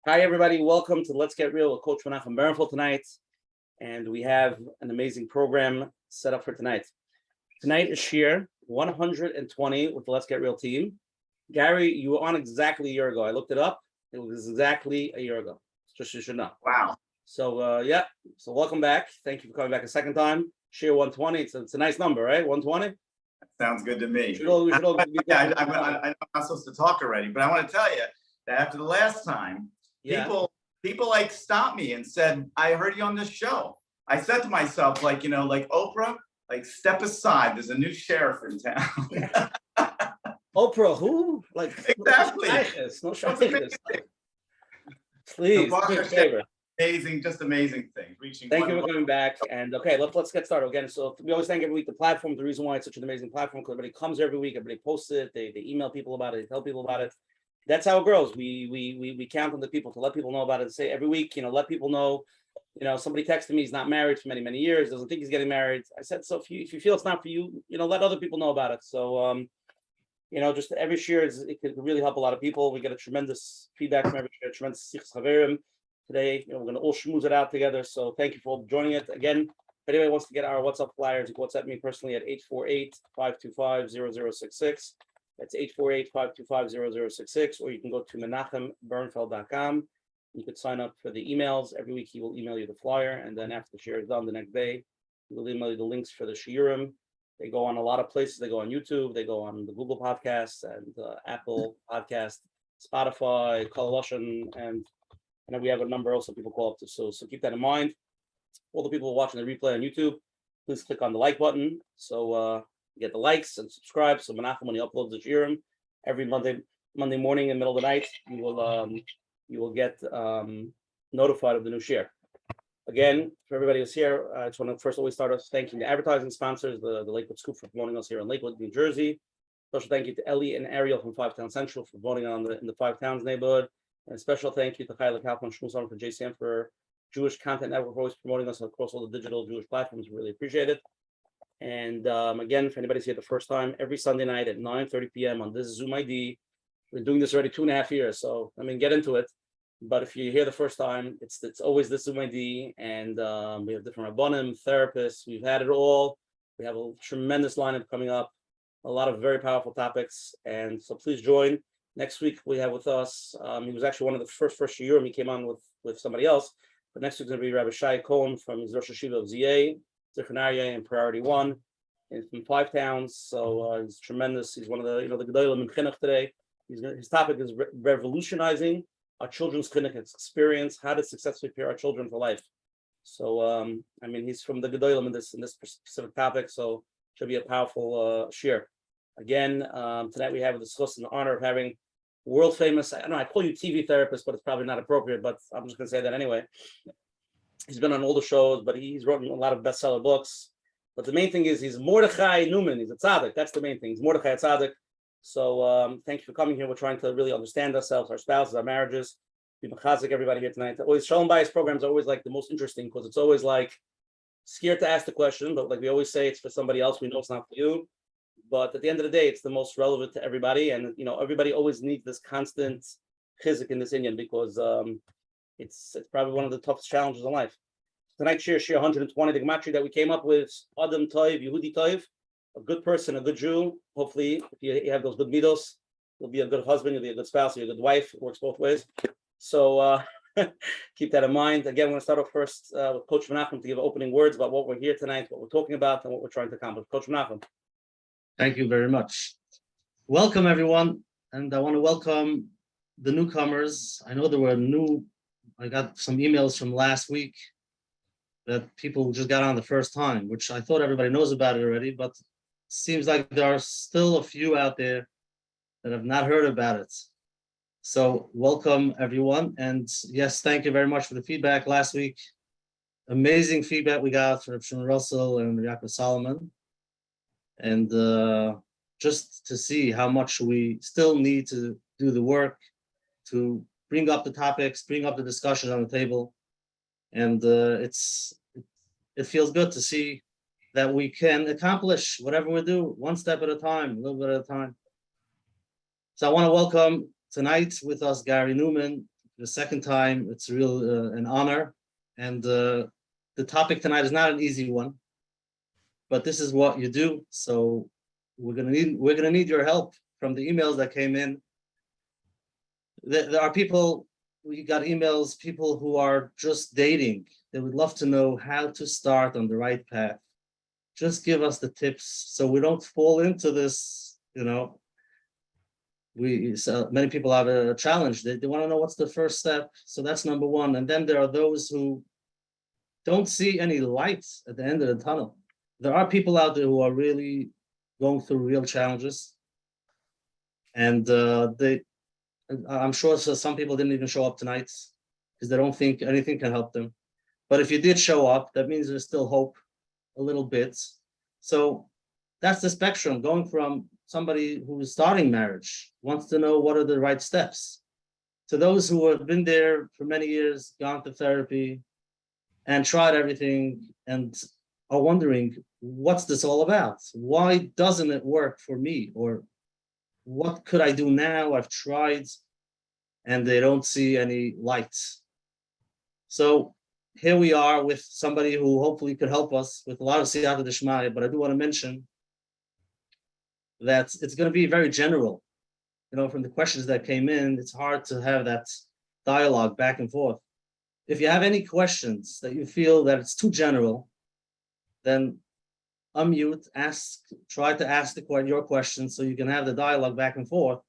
Hi, everybody. Welcome to Let's Get Real with Coach Menachem tonight. And we have an amazing program set up for tonight. Tonight is Shir 120 with the Let's Get Real team. Gary, you were on exactly a year ago. I looked it up. It was exactly a year ago. Just so you should know. Wow. So, So welcome back. Thank you for coming back a second time. Shir 120. It's a nice number, right? 120? Sounds good to me. We should all I'm not supposed to talk already, but I want to tell you that after the last time, people like stopped me and said, I heard you on this show. I said to myself, like Oprah, like step aside. There's a new sheriff in town. Oprah, who? Like exactly. No shyness. Please, do me a favor. Amazing, just amazing things. Thank you for coming back. And okay, let's get started again. So we always thank every week the platform. The reason why it's such an amazing platform because everybody comes every week, everybody posts it, they email people about it, they tell people about it. That's how it grows. We count on the people to let people know about it. Say every week, let people know. Somebody texted me, he's not married for many years, doesn't think he's getting married. I said, so if you feel it's not for you, let other people know about it. So just every year it could really help a lot of people. We get a tremendous feedback from every year, tremendous sichas chaverim. Today, we're going to all schmooze it out together. So thank you for all joining it. Again, if anybody wants to get our WhatsApp flyers, you can WhatsApp me personally at 848-525-0066. That's 848-525-0066. Or you can go to menachembernfeld.com. You could sign up for the emails. Every week he will email you the flyer. And then after the share is done the next day, he will email you the links for the shiurim. They go on a lot of places. They go on YouTube. They go on the Google Podcasts and Apple Podcast, Spotify, Coalition, and then we have a number also people call up to. So keep that in mind. All the people watching the replay on YouTube, please click on the like button. So you get the likes and subscribe. So Menachem, when he uploads the shiurim every Monday morning in the middle of the night, you will get notified of the new share. Again, for everybody who's here, I just want to first always start off thanking the advertising sponsors, the Lakewood Scoop for promoting us here in Lakewood, New Jersey. Special thank you to Ellie and Ariel from Five Towns Central for voting in the Five Towns neighborhood. And a special thank you to Chayla Kaufman Shmuzon for JCM for Jewish Content Network, always promoting us across all the digital Jewish platforms. We really appreciate it. And again, if anybody's here the first time, every Sunday night at 9:30 p.m. on this Zoom ID, we're doing this already 2.5 years. So, get into it. But if you're here the first time, it's always this Zoom ID. And we have different rabbanim, therapists. We've had it all. We have a tremendous lineup coming up, a lot of very powerful topics. And so please join. Next week we have with us, he was actually one of the first shiurim. He came on with somebody else, but next week's going to be Rabbi Shai Cohen from his Rosh Hashiva of ZA, Zichron Aryeh, and Priority One, and from Five Towns. So he's tremendous. He's one of the the gedolim in chinuch today. His topic is revolutionizing our children's chinuch experience, how to successfully prepare our children for life. So he's from the gedolim in this specific topic. So it should be a powerful shiur. Again, tonight we have the schus and the honor of having world famous, I call you TV therapist, but it's probably not appropriate, but I'm just going to say that anyway. He's been on all the shows, but he's written a lot of bestseller books. But the main thing is he's Mordechai Neuman. He's a tzaddik. That's the main thing. He's Mordechai tzaddik. So thank you for coming here. We're trying to really understand ourselves, our spouses, our marriages. Be mechazik everybody here tonight. Always Shalom Bayis programs are always like the most interesting because it's always like scared to ask the question, but like we always say, it's for somebody else. We know it's not for you. But at the end of the day, it's the most relevant to everybody. And, everybody always needs this constant chizik in this Indian because it's probably one of the toughest challenges in life. Tonight, share 120, the gematria that we came up with, Adam Toiv, Yehudi Toiv, a good person, a good Jew. Hopefully, if you have those good midos, you'll be a good husband, you'll be a good spouse, you'll be a good wife. It works both ways. So keep that in mind. Again, we're going to start off first with Coach Menachem to give opening words about what we're here tonight, what we're talking about, and what we're trying to accomplish. Coach Menachem. Thank you very much. Welcome, everyone. And I want to welcome the newcomers. I know there were I got some emails from last week that people just got on the first time, which I thought everybody knows about it already, but it seems like there are still a few out there that have not heard about it. So welcome, everyone. And yes, thank you very much for the feedback last week. Amazing feedback we got from Shimon Russell and Yaakov Solomon. And just to see how much we still need to do the work to bring up the topics, bring up the discussion on the table. And it feels good to see that we can accomplish whatever we do, one step at a time, a little bit at a time. So I want to welcome tonight with us Gary Neuman, The second time, it's an honor. And the topic tonight is not an easy one, but this is what you do. So we're gonna need your help from the emails that came in. There are people, we got emails, people who are just dating. They would love to know how to start on the right path. Just give us the tips so we don't fall into this, many people have a challenge. They want to know what's the first step. So that's number one. And then there are those who don't see any lights at the end of the tunnel. There are people out there who are really going through real challenges. And I'm sure some people didn't even show up tonight because they don't think anything can help them. But if you did show up, that means there's still hope a little bit. So that's the spectrum, going from somebody who is starting marriage, wants to know what are the right steps, to those who have been there for many years, gone to therapy and tried everything and are wondering, what's this all about? Why doesn't it work for me? Or what could I do now? I've tried and they don't see any lights. So here we are with somebody who hopefully could help us with a lot of siyata d'shmaya, but I do want to mention that it's going to be very general. From the questions that came in, it's hard to have that dialogue back and forth. If you have any questions that you feel that it's too general, then unmute, try to ask your questions so you can have the dialogue back and forth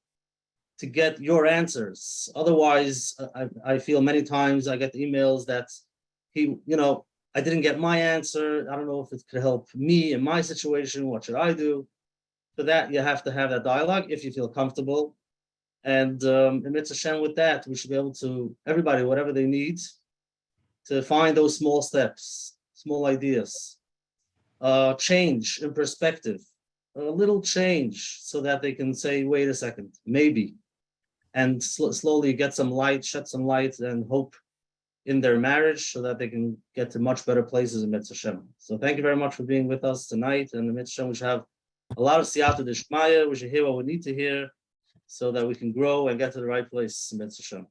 to get your answers. Otherwise, I feel many times I get emails that I didn't get my answer. I don't know if it could help me in my situation. What should I do? For that, you have to have that dialogue if you feel comfortable. And in Hashem, with that, we should be able to, everybody, whatever they need, to find those small steps, small ideas, change in perspective, a little change so that they can say, wait a second, maybe, and slowly get some light, shed some light and hope in their marriage so that they can get to much better places in Hashem. So thank you very much for being with us tonight. And in Hashem, we should have a lot of siyata d'shmaya. We should hear what we need to hear so that we can grow and get to the right place in Hashem.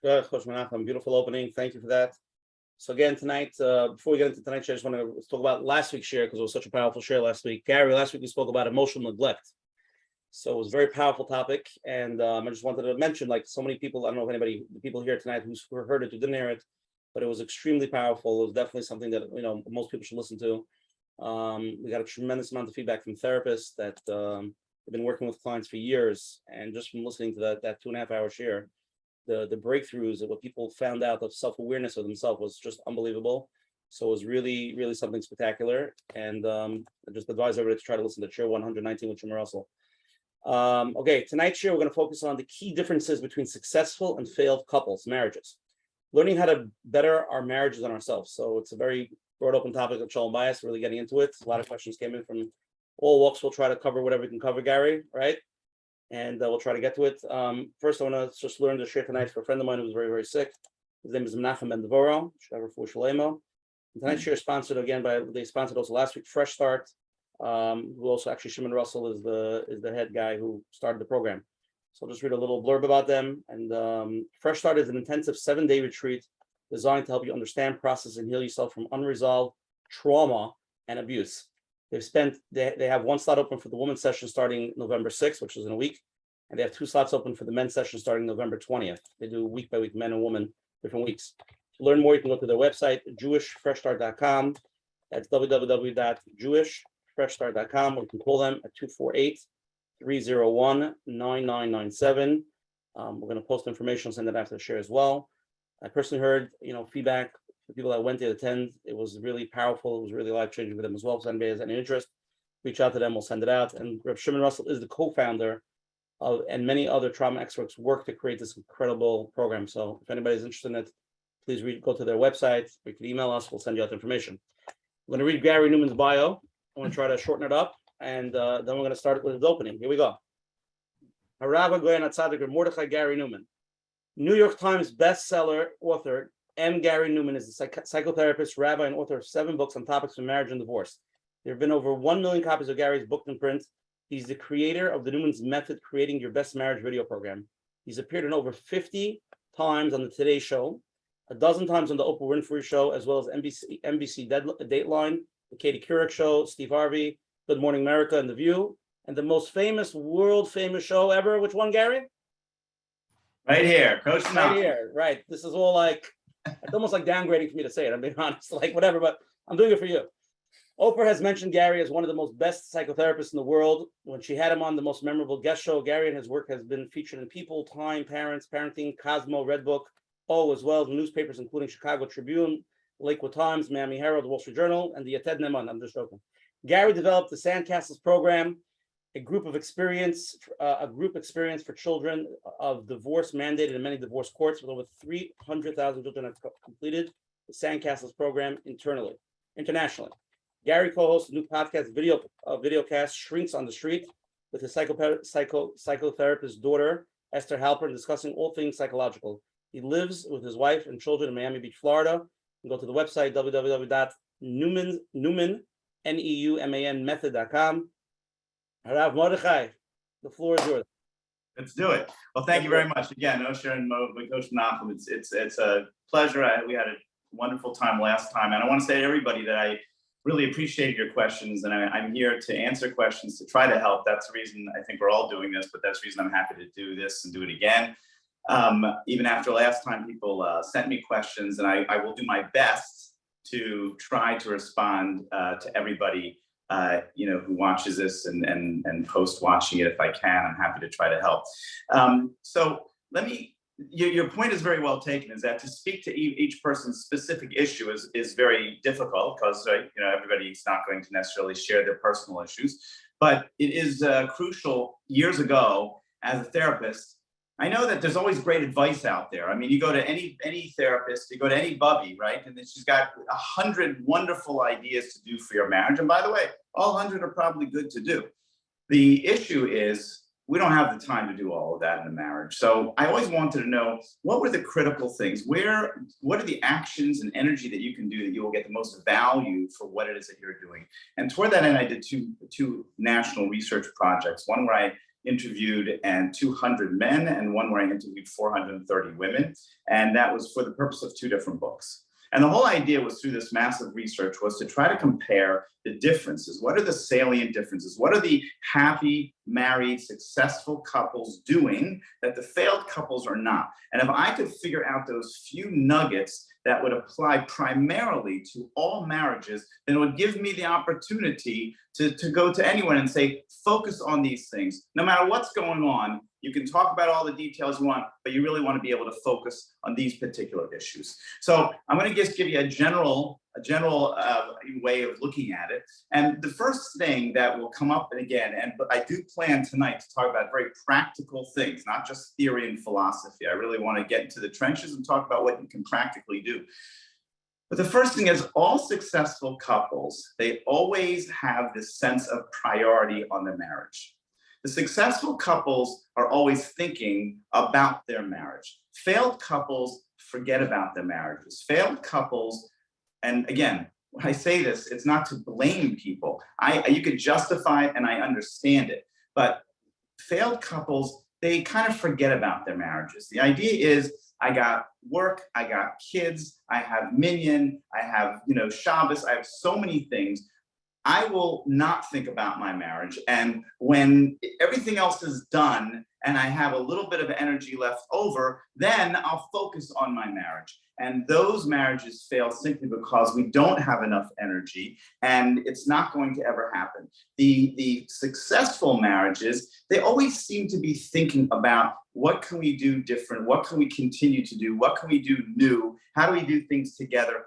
Beautiful opening. Thank you for that. So again, tonight, before we get into tonight's share, I just want to talk about last week's share because it was such a powerful share last week. Gary, last week we spoke about emotional neglect. So it was a very powerful topic. And I just wanted to mention, like so many people, I don't know if the people here tonight who heard it, who didn't hear it, but it was extremely powerful. It was definitely something that, most people should listen to. We got a tremendous amount of feedback from therapists that have been working with clients for years. And just from listening to that 2.5 hour share, the breakthroughs of what people found out of self-awareness of themselves was just unbelievable. So it was really, really something spectacular. And I just advise everybody to try to listen to share 119 with Shimon Russell. Okay, tonight's share, we're going to focus on the key differences between successful and failed couples, marriages. Learning how to better our marriages and ourselves. So it's a very broad open topic of shalom bias, really getting into it. A lot of questions came in from all walks. We'll try to cover whatever we can cover, Gary, right? And we'll try to get to it. First, I want to just learn to share tonight for a friend of mine who was very, very sick. His name is Menachem and Devoro. Tonight's share is sponsored again they sponsored also last week, Fresh Start, who also actually Shimon Russell is the head guy who started the program. So I'll just read a little blurb about them. And Fresh Start is an intensive 7-day retreat designed to help you understand, process, and heal yourself from unresolved trauma and abuse. They have one slot open for the women's session starting November 6th, which is in a week. And they have 2 slots open for the men's session starting November 20th. They do week by week, men and women, different weeks. To learn more, you can go to their website, jewishfreshstart.com. That's www.jewishfreshstart.com, or you can call them at 248-301-9997. We're going to post information, send it after the share as well. I personally heard, feedback. The people that went to attend, it was really powerful. It was really life-changing for them as well. So if anybody has any interest, reach out to them. We'll send it out. And Reb Shimon Russell is the co-founder of, and many other trauma experts work to create this incredible program. So if anybody's interested in it, please go to their website. You can email us. We'll send you out the information. I'm going to read Gary Neuman's bio. I'm going to try to shorten it up. And then we're going to start with his opening. Here we go. Harav Goyen Atzadik, Mordechai Gary Neuman. New York Times bestseller author M. Gary Neuman is a psychotherapist, rabbi, and author of 7 books on topics from marriage and divorce. There have been over 1 million copies of Gary's book in print. He's the creator of the Neuman's Method, Creating Your Best Marriage video program. He's appeared in over 50 times on the Today Show, a dozen times on the Oprah Winfrey Show, as well as NBC Dateline, the Katie Couric Show, Steve Harvey, Good Morning America, and The View, and the most famous, world famous show ever. Which one, Gary? Right here, Coach Right Knox. here, right. This is all like, it's almost like downgrading for me to say it. I'm being honest, like whatever, but I'm doing it for you. Oprah has mentioned Gary as one of the most best psychotherapists in the world. When she had him on the most memorable guest show, Gary and his work has been featured in People, Time, Parents, Parenting, Cosmo, Redbook, as well as newspapers including Chicago Tribune, Lakewood Times, Miami Herald, Wall Street Journal, and the Yated Neuman. I'm just joking. Gary developed the Sandcastles program, a group experience for children of divorce mandated in many divorce courts, with over 300,000 children have completed the Sandcastles program internationally. Gary co-hosts a new podcast, videocast, Shrinks on the Street, with his psychotherapist daughter, Esther Halpern, discussing all things psychological. He lives with his wife and children in Miami Beach, Florida. You can go to the website, www.neuman.method.com. Rav Mordechai, the floor is yours. Let's do it. Well, thank you very much again, Osher and Coach Menachem. It's a pleasure. We had a wonderful time last time, and I want to say to everybody that I really appreciate your questions, and I'm here to answer questions, to try to help. That's the reason I think we're all doing this, but that's the reason I'm happy to do this and do it again. Even after last time, people sent me questions, and I will do my best to try to respond to everybody who watches this and post watching it if I can. I'm happy to try to help. So your point is very well taken, is that to speak to each person's specific issue is very difficult, because everybody's not going to necessarily share their personal issues. But it is crucial. Years ago, as a therapist, I know that there's always great advice out there. I mean, you go to any therapist, you go to any bubby, right? And then she's got 100 wonderful ideas to do for your marriage. And by the way, all 100 are probably good to do. The issue is we don't have the time to do all of that in a marriage. So I always wanted to know, what were the critical things? What are the actions and energy that you can do that you will get the most value for what it is that you're doing? And toward that end, I did two national research projects, one where I interviewed 200 men and one where I interviewed 430 women. And that was for the purpose of 2 different books. And the whole idea was, through this massive research, was to try to compare the differences. What are the salient differences? What are the happy, married, successful couples doing that the failed couples are not? And if I could figure out those few nuggets that would apply primarily to all marriages, then it would give me the opportunity to go to anyone and say, focus on these things. No matter what's going on, you can talk about all the details you want, but you really want to be able to focus on these particular issues. So I'm going to just give you a general way of looking at it. And the first thing that will come up but I do plan tonight to talk about very practical things, not just theory and philosophy. I really want to get into the trenches and talk about what you can practically do. But the first thing is, all successful couples, they always have this sense of priority on their marriage. The successful couples are always thinking about their marriage. Failed couples forget about their marriages. Failed couples, and again, when I say this, it's not to blame people. You could justify it and I understand it, but failed couples, they kind of forget about their marriages. The idea is, I got work, I got kids, I have minyan, I have Shabbos, I have so many things. I will not think about my marriage. And when everything else is done and I have a little bit of energy left over, then I'll focus on my marriage. And those marriages fail simply because we don't have enough energy, and it's not going to ever happen. The successful marriages, they always seem to be thinking about, what can we do different? What can we continue to do? What can we do new? How do we do things together?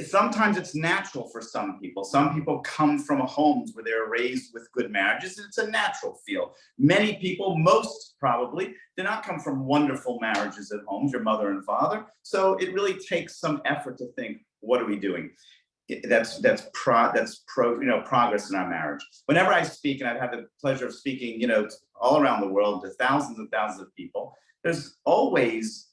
Sometimes it's natural for some people. Some people come from homes where they're raised with good marriages, and it's a natural feel. Many people, most probably, did not come from wonderful marriages at homes, your mother and father. So it really takes some effort to think, what are we doing? That's progress in our marriage. Whenever I speak, and I've had the pleasure of speaking, all around the world to thousands and thousands of people, there's always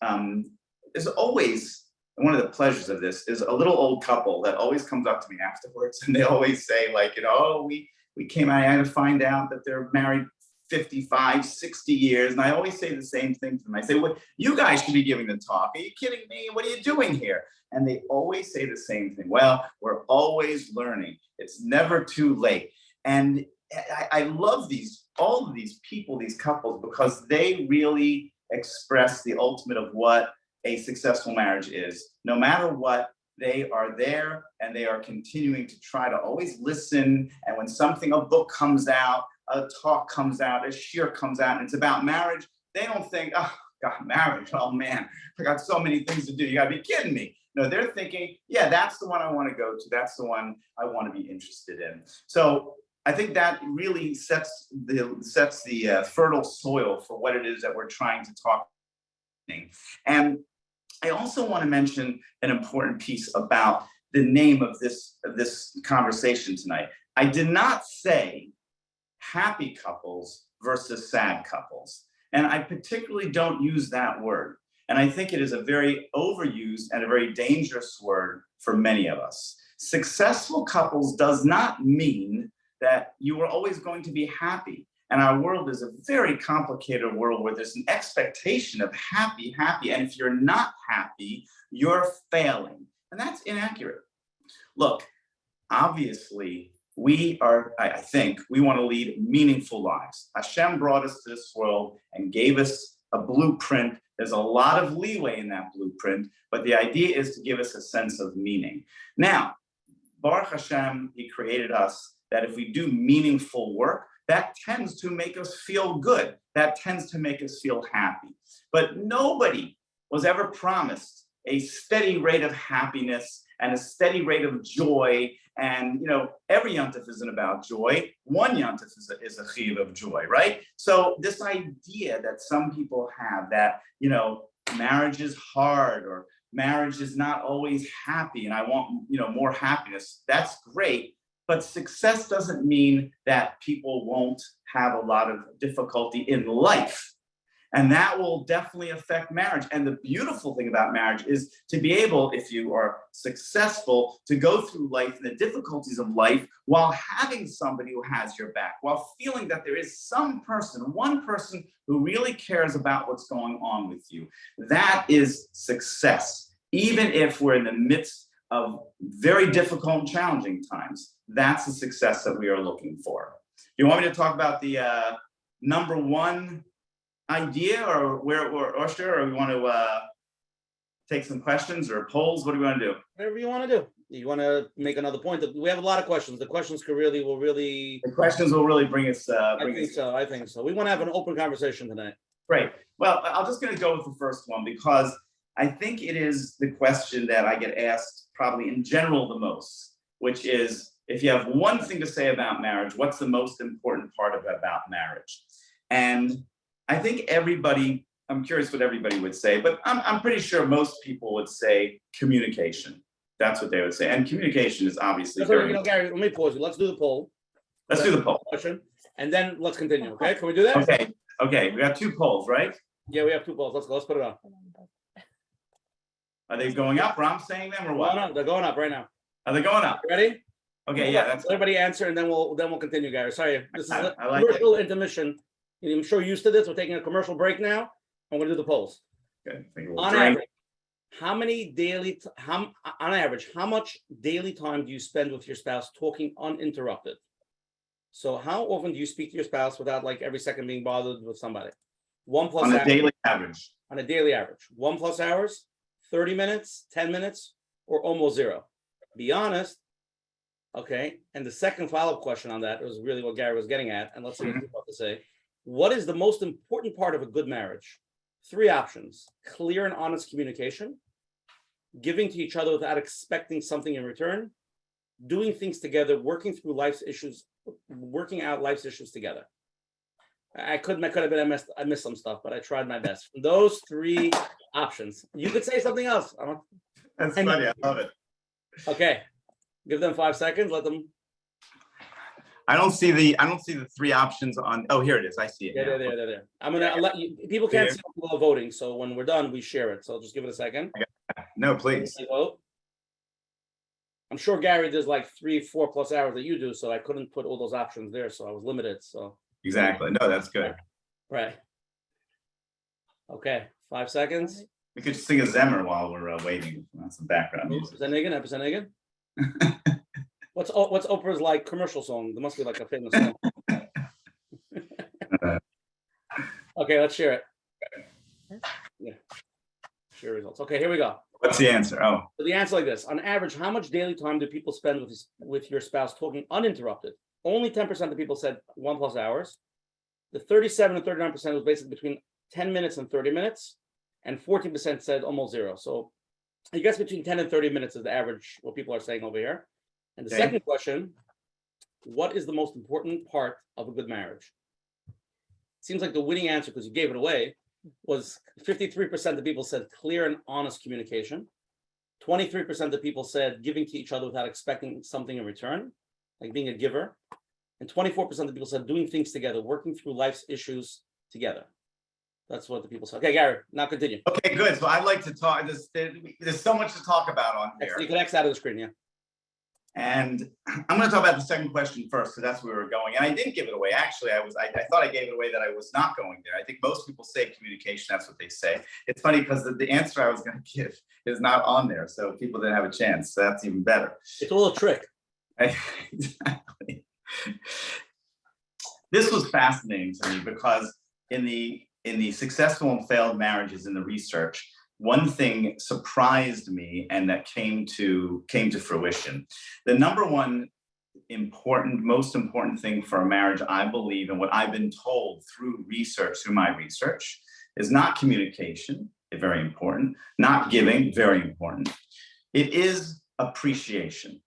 one of the pleasures of this is a little old couple that always comes up to me afterwards, and they always say, like, we came out, I had to find out that they're married 55, 60 years. And I always say the same thing to them. I say, well, you guys should be giving the talk. Are you kidding me? What are you doing here? And they always say the same thing. Well, we're always learning. It's never too late. And I love all of these people, these couples, because they really express the ultimate of what a successful marriage is. No matter what, they are there and they are continuing to try to always listen. And when a book comes out, a talk comes out, a shir comes out, and it's about marriage, they don't think, oh, God, marriage, oh man, I got so many things to do. You gotta be kidding me. No, they're thinking, yeah, that's the one I want to go to. That's the one I want to be interested in. So I think that really sets the fertile soil for what it is that we're trying to talk about. And I also want to mention an important piece about the name of this conversation tonight. I did not say happy couples versus sad couples. And I particularly don't use that word. And I think it is a very overused and a very dangerous word for many of us. Successful couples does not mean that you are always going to be happy. And our world is a very complicated world where there's an expectation of happy. And if you're not happy, you're failing. And that's inaccurate. Look, obviously, I think we want to lead meaningful lives. Hashem brought us to this world and gave us a blueprint. There's a lot of leeway in that blueprint, but the idea is to give us a sense of meaning. Now, Baruch Hashem, He created us that if we do meaningful work, that tends to make us feel good. That tends to make us feel happy. But nobody was ever promised a steady rate of happiness and a steady rate of joy. And, every yontif isn't about joy. One yontif is a chiv of joy, right? So this idea that some people have that, marriage is hard or marriage is not always happy and I want, more happiness, that's great. But success doesn't mean that people won't have a lot of difficulty in life. And that will definitely affect marriage. And the beautiful thing about marriage is to be able, if you are successful, to go through life and the difficulties of life while having somebody who has your back, while feeling that there is one person who really cares about what's going on with you. That is success. Even if we're in the midst of very difficult and challenging times, that's the success that we are looking for. You want me to talk about the number one idea, or we want to take some questions or polls? What do we want to do? Whatever you want to do. You want to make another point? We have a lot of questions. The questions will really bring us. I think so. We want to have an open conversation tonight. Great. Well, I'm just going to go with the first one because I think it is the question that I get asked probably in general the most, which is, if you have one thing to say about marriage, what's the most important part about marriage? And I think I'm curious what everybody would say, but I'm pretty sure most people would say communication. That's what they would say. And communication is obviously Gary, let me pause you. Let's do the poll. Let's do the poll. And then let's continue, okay? Can we do that? Okay. We got two polls, right? Yeah, we have two polls. Let's go. Let's put it on. Are they going up, or I'm saying them, or what? No, they're going up right now. Are they going up? Ready? Okay, yeah. That's everybody answer, and then we'll continue, Gary. Sorry, this is a like commercial intermission. I'm sure you're used to this. We're taking a commercial break now. I'm going to do the polls. Good. On average, how much daily time do you spend with your spouse talking uninterrupted? So how often do you speak to your spouse without every second being bothered with somebody? 1+ on a daily average. On a daily average, 1+ hours, 30 minutes, 10 minutes, or almost zero. Be honest. Okay. And the second follow-up question on that was really what Gary was getting at. And let's see what you have to say. What is the most important part of a good marriage? 3 options: clear and honest communication, giving to each other without expecting something in return, doing things together, working out life's issues together. I missed some stuff, but I tried my best. Those 3 options. You could say something else. That's funny. I love it. Okay. Give them 5 seconds. Let them. I don't see the 3 options on. Oh, here it is. I see it. Yeah, there. I'm gonna let you. People can't see while voting, so when we're done, we share it. So just give it a second. No, please. Vote. I'm sure Gary does 3-4+ hours that you do, so I couldn't put all those options there, so I was limited. So Exactly. No, that's good. Right. Okay, 5 seconds. We could sing a Zemmer while we're waiting. That's some background music. Episode What's Oprah's like commercial song? There must be like a famous song. Okay, let's share it. Yeah, share results. Okay, here we go. What's the answer? Oh, So the answer like this: on average, how much daily time do people spend with your spouse talking uninterrupted? Only 10% of people said 1+ hours. The 37 and 39% was basically between 10 minutes and 30 minutes, and 14% said almost zero. So I guess between 10 and 30 minutes is the average, what people are saying over here. And the second question, what is the most important part of a good marriage? Seems like the winning answer, because you gave it away, was 53% of people said clear and honest communication. 23% of people said giving to each other without expecting something in return, like being a giver. And 24% of people said doing things together, working through life's issues together. That's what the people said. Okay, Gary, now continue. okay, good. So I'd like to talk. There's so much to talk about on here. You can X out of the screen, yeah. And I'm going to talk about the second question first, because that's where we were going. And I didn't give it away. Actually, I thought I gave it away that I was not going there. I think most people say communication. That's what they say. It's funny because the answer I was going to give is not on there. So people didn't have a chance. So that's even better. It's a little trick. Exactly. This was fascinating to me because in the successful and failed marriages in the research, one thing surprised me and that came to fruition. The number one most important thing for a marriage, I believe, and what I've been told through my research, is not communication, very important, not giving, very important. It is appreciation.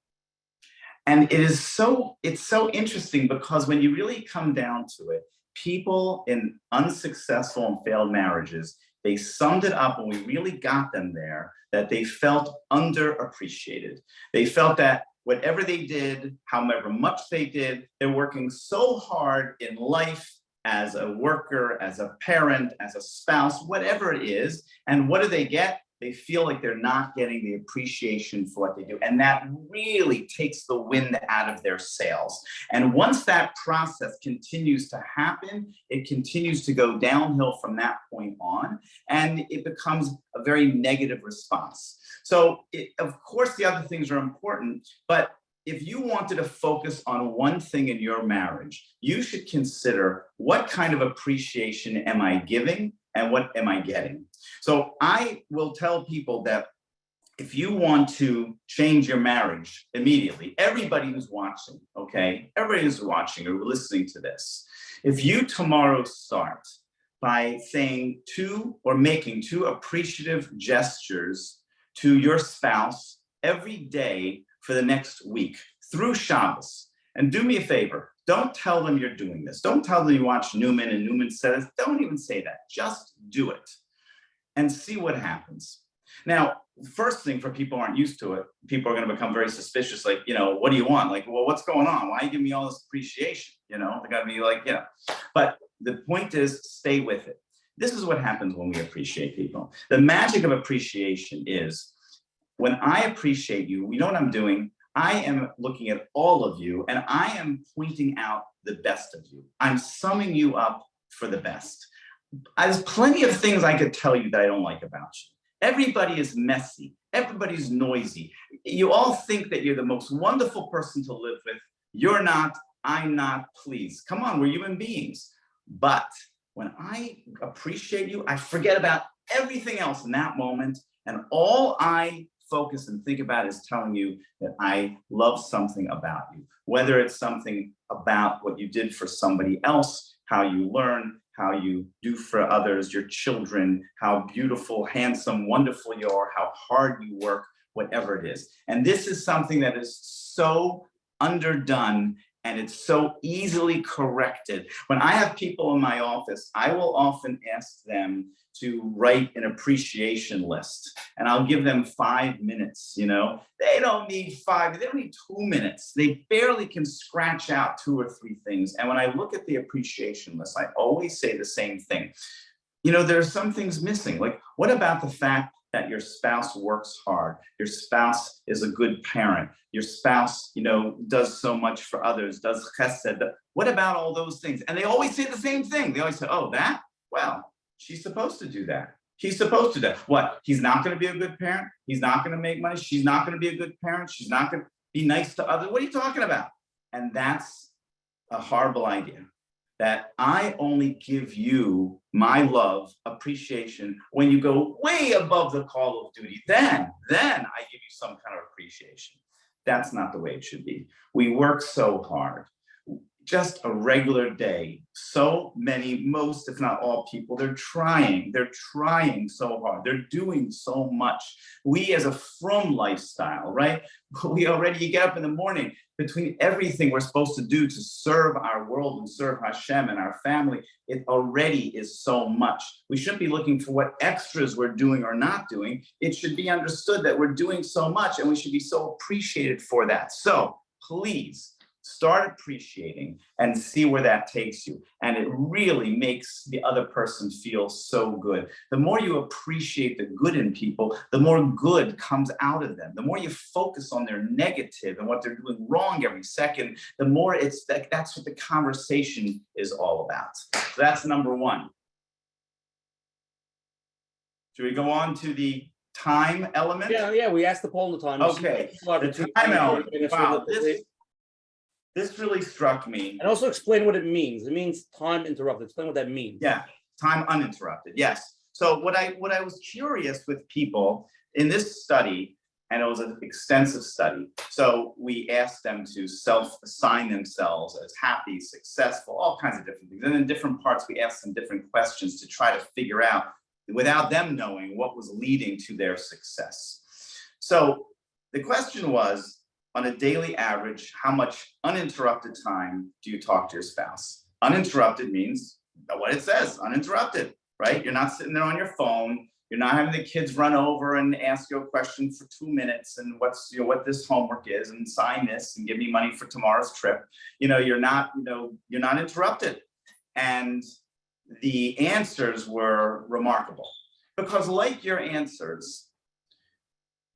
And it's so interesting because when you really come down to it, people in unsuccessful and failed marriages, they summed it up when we really got them there, that they felt underappreciated. They felt that whatever they did, however much they did, they're working so hard in life as a worker, as a parent, as a spouse, whatever it is. And what do they get? They feel like they're not getting the appreciation for what they do. And that really takes the wind out of their sails. And once that process continues to happen, it continues to go downhill from that point on, and it becomes a very negative response. So, of course, the other things are important, but if you wanted to focus on one thing in your marriage, you should consider what kind of appreciation am I giving and what am I getting? So I will tell people that if you want to change your marriage immediately, everybody who's watching, okay, everybody who's watching or listening to this, if you tomorrow start by saying making 2 appreciative gestures to your spouse every day for the next week through Shabbos, and do me a favor, don't tell them you're doing this. Don't tell them you watch Neuman and Neuman says, don't even say that. Just do it and see what happens. Now, first thing, for people who aren't used to it, people are going to become very suspicious. Like, what do you want? Like, well, what's going on? Why are you giving me all this appreciation? They got to be like, But the point is, stay with it. This is what happens when we appreciate people. The magic of appreciation is when I appreciate you, you know what I'm doing? I am looking at all of you and I am pointing out the best of you. I'm summing you up for the best. There's plenty of things I could tell you that I don't like about you. Everybody is messy. Everybody's noisy. You all think that you're the most wonderful person to live with. You're not. I'm not. Please, come on, we're human beings. But when I appreciate you, I forget about everything else in that moment. And all I focus and think about is telling you that I love something about you, whether it's something about what you did for somebody else, how you learn, how you do for others, your children, how beautiful, handsome, wonderful you are, how hard you work, whatever it is. And this is something that is so underdone and it's so easily corrected. When I have people in my office, I will often ask them to write an appreciation list, and I'll give them 5 minutes. They don't need 5, they don't need 2 minutes. They barely can scratch out 2 or 3 things. And when I look at the appreciation list, I always say the same thing. There are some things missing. Like, what about the fact that your spouse works hard, your spouse is a good parent, your spouse, does so much for others, does chesed. What about all those things? And they always say the same thing. They always say, oh, that? Well, she's supposed to do that. He's supposed to do that. What? He's not going to be a good parent. He's not going to make money. She's not going to be a good parent. She's not going to be nice to others. What are you talking about? And that's a horrible idea. That I only give you my love, appreciation when you go way above the call of duty. Then I give you some kind of appreciation. That's not the way it should be. We work so hard. Just a regular day. So many, most if not all people, they're trying so hard. They're doing so much. We as a frum lifestyle, right? You get up in the morning, between everything we're supposed to do to serve our world and serve Hashem and our family, it already is so much. We shouldn't be looking for what extras we're doing or not doing. It should be understood that we're doing so much and we should be so appreciated for that. So please, start appreciating and see where that takes you. And it really makes the other person feel so good. The more you appreciate the good in people, the more good comes out of them. The more you focus on their negative and what they're doing wrong every second, the more that's what the conversation is all about. So that's number one. Should we go on to the time element? Yeah, we asked the poll in the time. Okay, the time element. Wow, this really struck me. And also explain what it means. It means time interrupted. Explain what that means. Yeah, time uninterrupted. Yes. So what I was curious with people in this study, and it was an extensive study. So we asked them to self-assign themselves as happy, successful, all kinds of different things. And in different parts, we asked them different questions to try to figure out, without them knowing, what was leading to their success. So the question was, on a daily average, how much uninterrupted time do you talk to your spouse? Uninterrupted means what it says, uninterrupted, right? You're not sitting there on your phone. You're not having the kids run over and ask you a question for 2 minutes and what this homework is and sign this and give me money for tomorrow's trip. You're not interrupted. And the answers were remarkable because, like your answers,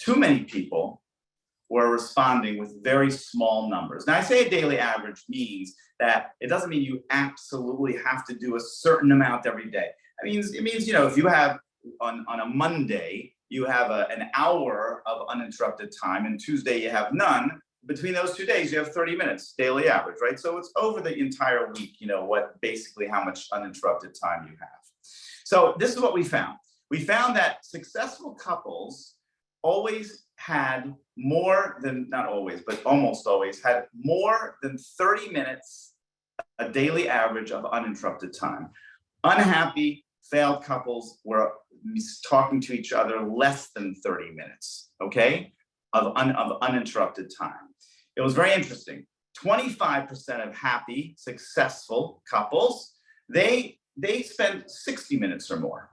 too many people were responding with very small numbers. Now, I say a daily average means that it doesn't mean you absolutely have to do a certain amount every day. It means if you have on a Monday, you have an hour of uninterrupted time, and Tuesday you have none. Between those 2 days, you have 30 minutes daily average, right? So it's over the entire week, how much uninterrupted time you have. So this is what we found. We found that successful couples always had more than, not always, but almost always had more than 30 minutes, a daily average of uninterrupted time. Unhappy, failed couples were talking to each other less than 30 minutes, okay, of uninterrupted time. It was very interesting. 25% of happy, successful couples, they spend 60 minutes or more.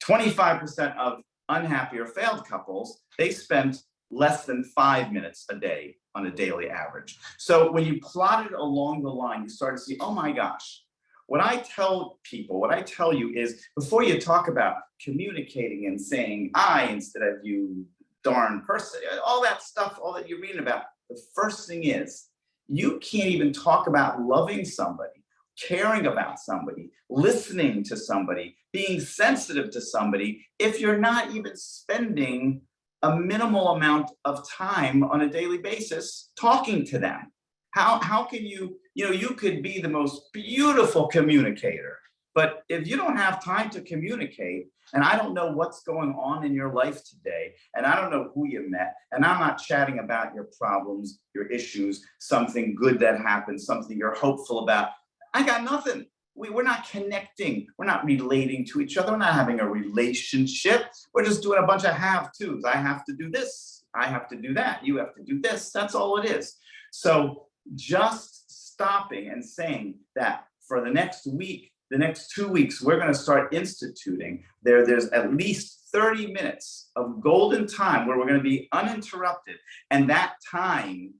25% of unhappy or failed couples, they spent less than 5 minutes a day on a daily average. So when you plot it along the line, you start to see, oh my gosh, what I tell you is, before you talk about communicating and saying I instead of you darn person, all that stuff, all that you're reading about, the first thing is, you can't even talk about loving somebody, caring about somebody, listening to somebody, being sensitive to somebody, if you're not even spending a minimal amount of time on a daily basis talking to them. How can you could be the most beautiful communicator, but if you don't have time to communicate, and I don't know what's going on in your life today, and I don't know who you met, and I'm not chatting about your problems, your issues, something good that happened, something you're hopeful about, I got nothing. We're not connecting. We're not relating to each other. We're not having a relationship. We're just doing a bunch of have-tos. I have to do this. I have to do that. You have to do this. That's all it is. So just stopping and saying that for the next week, the next 2 weeks, we're going to start instituting there's at least 30 minutes of golden time where we're going to be uninterrupted. And that time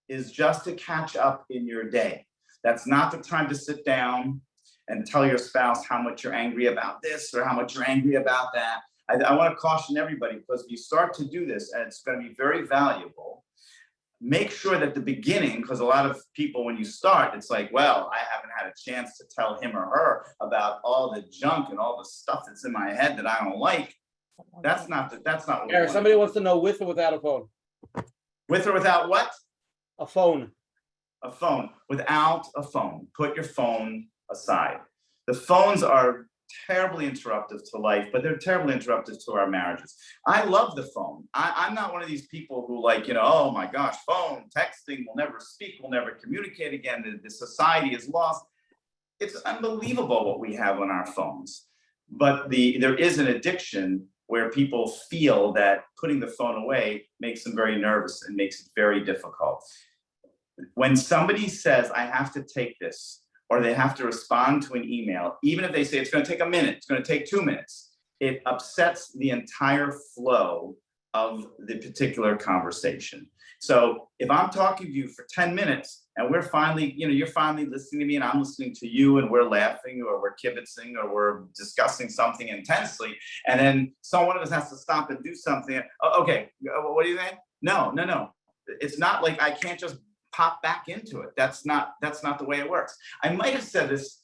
is just to catch up in your day. That's not the time to sit down and tell your spouse how much you're angry about this or how much you're angry about that. I want to caution everybody, because if you start to do this, and it's going to be very valuable, make sure that the beginning, because a lot of people, when you start, it's like, well, I haven't had a chance to tell him or her about all the junk and all the stuff that's in my head that I don't like. That's not what we want. Somebody wants to know with or without a phone. With or without what? A phone. A phone. Without a phone. Put your phone aside. The phones are terribly interruptive to life, but they're terribly interruptive to our marriages. I love the phone. I'm not one of these people who like, oh my gosh, phone, texting, we'll never speak, we'll never communicate again. The society is lost. It's unbelievable what we have on our phones. But there is an addiction where people feel that putting the phone away makes them very nervous and makes it very difficult. When somebody says, I have to take this, or they have to respond to an email, even if they say it's going to take a minute, it's going to take 2 minutes, it upsets the entire flow of the particular conversation. So if I'm talking to you for 10 minutes and we're finally, you're finally listening to me and I'm listening to you and we're laughing or we're kibitzing or we're discussing something intensely, and then one of us has to stop and do something. Oh, okay, what do you think? No. It's not like I can't just pop back into it. That's not the way it works. I might have said this,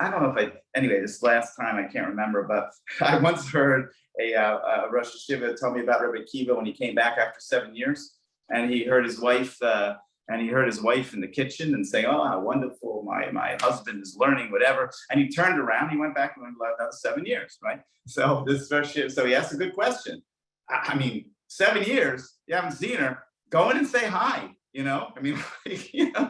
I don't know if this last time, I can't remember, but I once heard a Rosh Hashiva tell me about Rebbe Kiva when he came back after 7 years, and he heard his wife in the kitchen and say, oh, how wonderful, my husband is learning, whatever. And he turned around, he went back and went, that was 7 years, right? So he asked a good question. I mean, 7 years, you haven't seen her, go in and say hi. He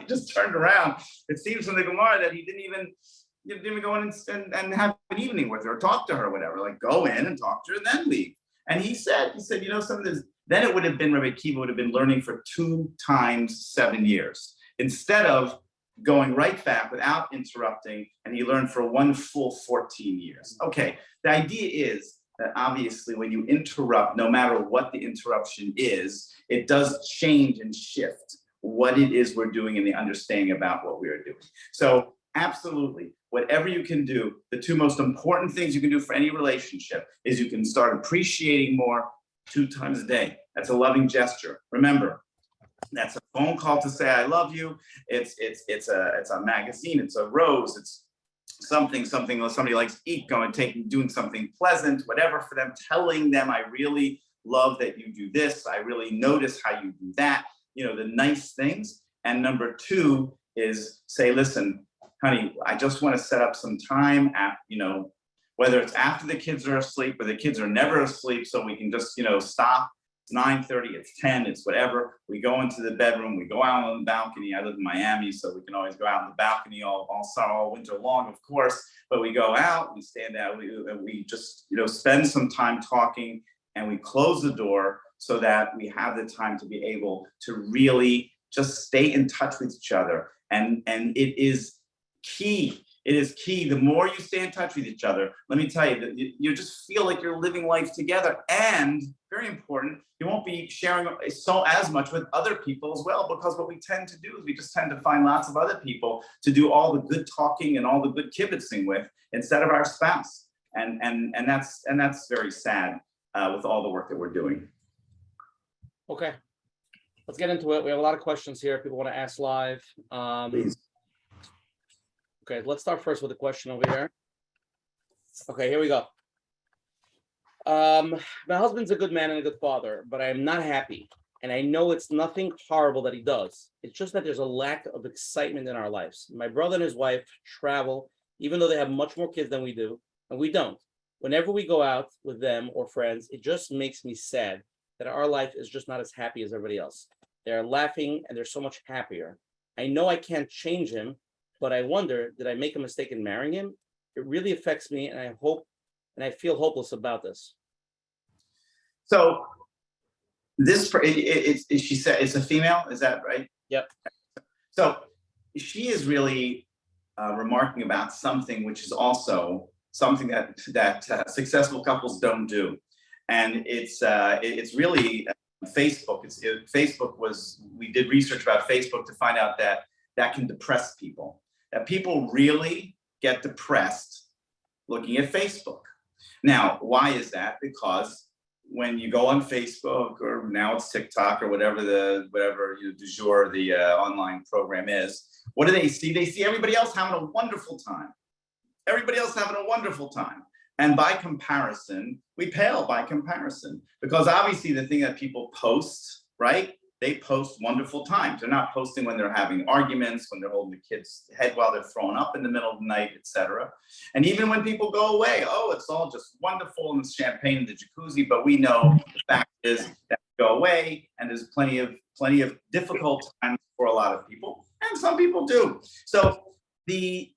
just turned around. It seems from the Gemara that he didn't even go in and have an evening with her or talk to her or whatever. Like, go in and talk to her and then leave. And he said, some of this, then it would have been, Rebbe Kiva would have been learning for 2 times 7 years instead of going right back without interrupting, and he learned for 1 full 14 years. Okay, the idea is that obviously when you interrupt, no matter what the interruption is, it does change and shift what it is we're doing and the understanding about what we are doing. So absolutely, whatever you can do, the 2 most important things you can do for any relationship is you can start appreciating more 2 times a day. That's a loving gesture. Remember, that's a phone call to say I love you. It's a magazine, it's a rose, it's something somebody likes to eat, doing something pleasant, whatever for them, telling them I really love that you do this, I really notice how you do that, the nice things. And number 2 is say, listen, honey, I just want to set up some time at, whether it's after the kids are asleep or the kids are never asleep, so we can just, stop. It's 9:30, it's 10, it's whatever. We go into the bedroom, we go out on the balcony. I live in Miami, so we can always go out on the balcony all summer, all winter long, of course. But we go out, we stand out, we just, spend some time talking, and we close the door so that we have the time to be able to really just stay in touch with each other. And it is key. It is key. The more you stay in touch with each other, let me tell you, that you just feel like you're living life together. And very important, you won't be sharing as much with other people as well, because what we tend to do is we just tend to find lots of other people to do all the good talking and all the good kibitzing with instead of our spouse. And that's very sad with all the work that we're doing. Okay, let's get into it. We have a lot of questions here. People want to ask live. Please. Okay, let's start first with a question over here. Okay, here we go. My husband's a good man and a good father, but I am not happy. And I know it's nothing horrible that he does. It's just that there's a lack of excitement in our lives. My brother and his wife travel, even though they have much more kids than we do, and we don't. Whenever we go out with them or friends, it just makes me sad that our life is just not as happy as everybody else. They're laughing and they're so much happier. I know I can't change him, but I wonder, did I make a mistake in marrying him? It really affects me, and I feel hopeless about this. So she said it's a female, is that right? Yep. So she is really remarking about something which is also something that successful couples don't do, and it's really Facebook. We did research about Facebook to find out that can depress people. That people really get depressed looking at Facebook. Now, why is that? Because when you go on Facebook, or now it's TikTok, or whatever du jour the online program is, what do they see? They see everybody else having a wonderful time. Everybody else having a wonderful time. And by comparison, we pale by comparison, because obviously the thing that people post, right? They post wonderful times. They're not posting when they're having arguments, when they're holding the kid's head while they're throwing up in the middle of the night, etc. And even when people go away, oh, it's all just wonderful and champagne in the jacuzzi. But we know the fact is that we go away, and there's plenty of difficult times for a lot of people, and some people do. So the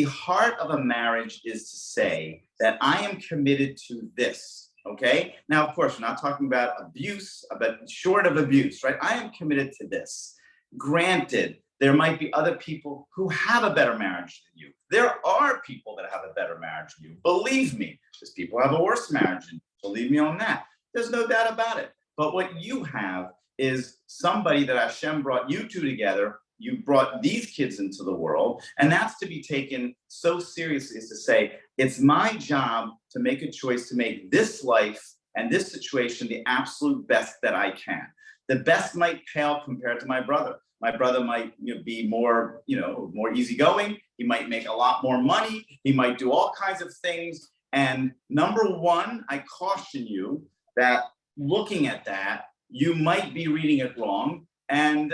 heart of a marriage is to say that I am committed to this. Okay. Now, of course, we're not talking about abuse, but short of abuse, right? I am committed to this. Granted, there might be other people who have a better marriage than you. There are people that have a better marriage than you. Believe me, there's people who have a worse marriage than you. Believe me on that. There's no doubt about it. But what you have is somebody that Hashem brought you two together. You brought these kids into the world, and that's to be taken so seriously as to say, it's my job to make a choice to make this life and this situation the absolute best that I can. The best might pale compared to my brother. My brother might be more easygoing. He might make a lot more money. He might do all kinds of things. And number one, I caution you that looking at that, you might be reading it wrong. And,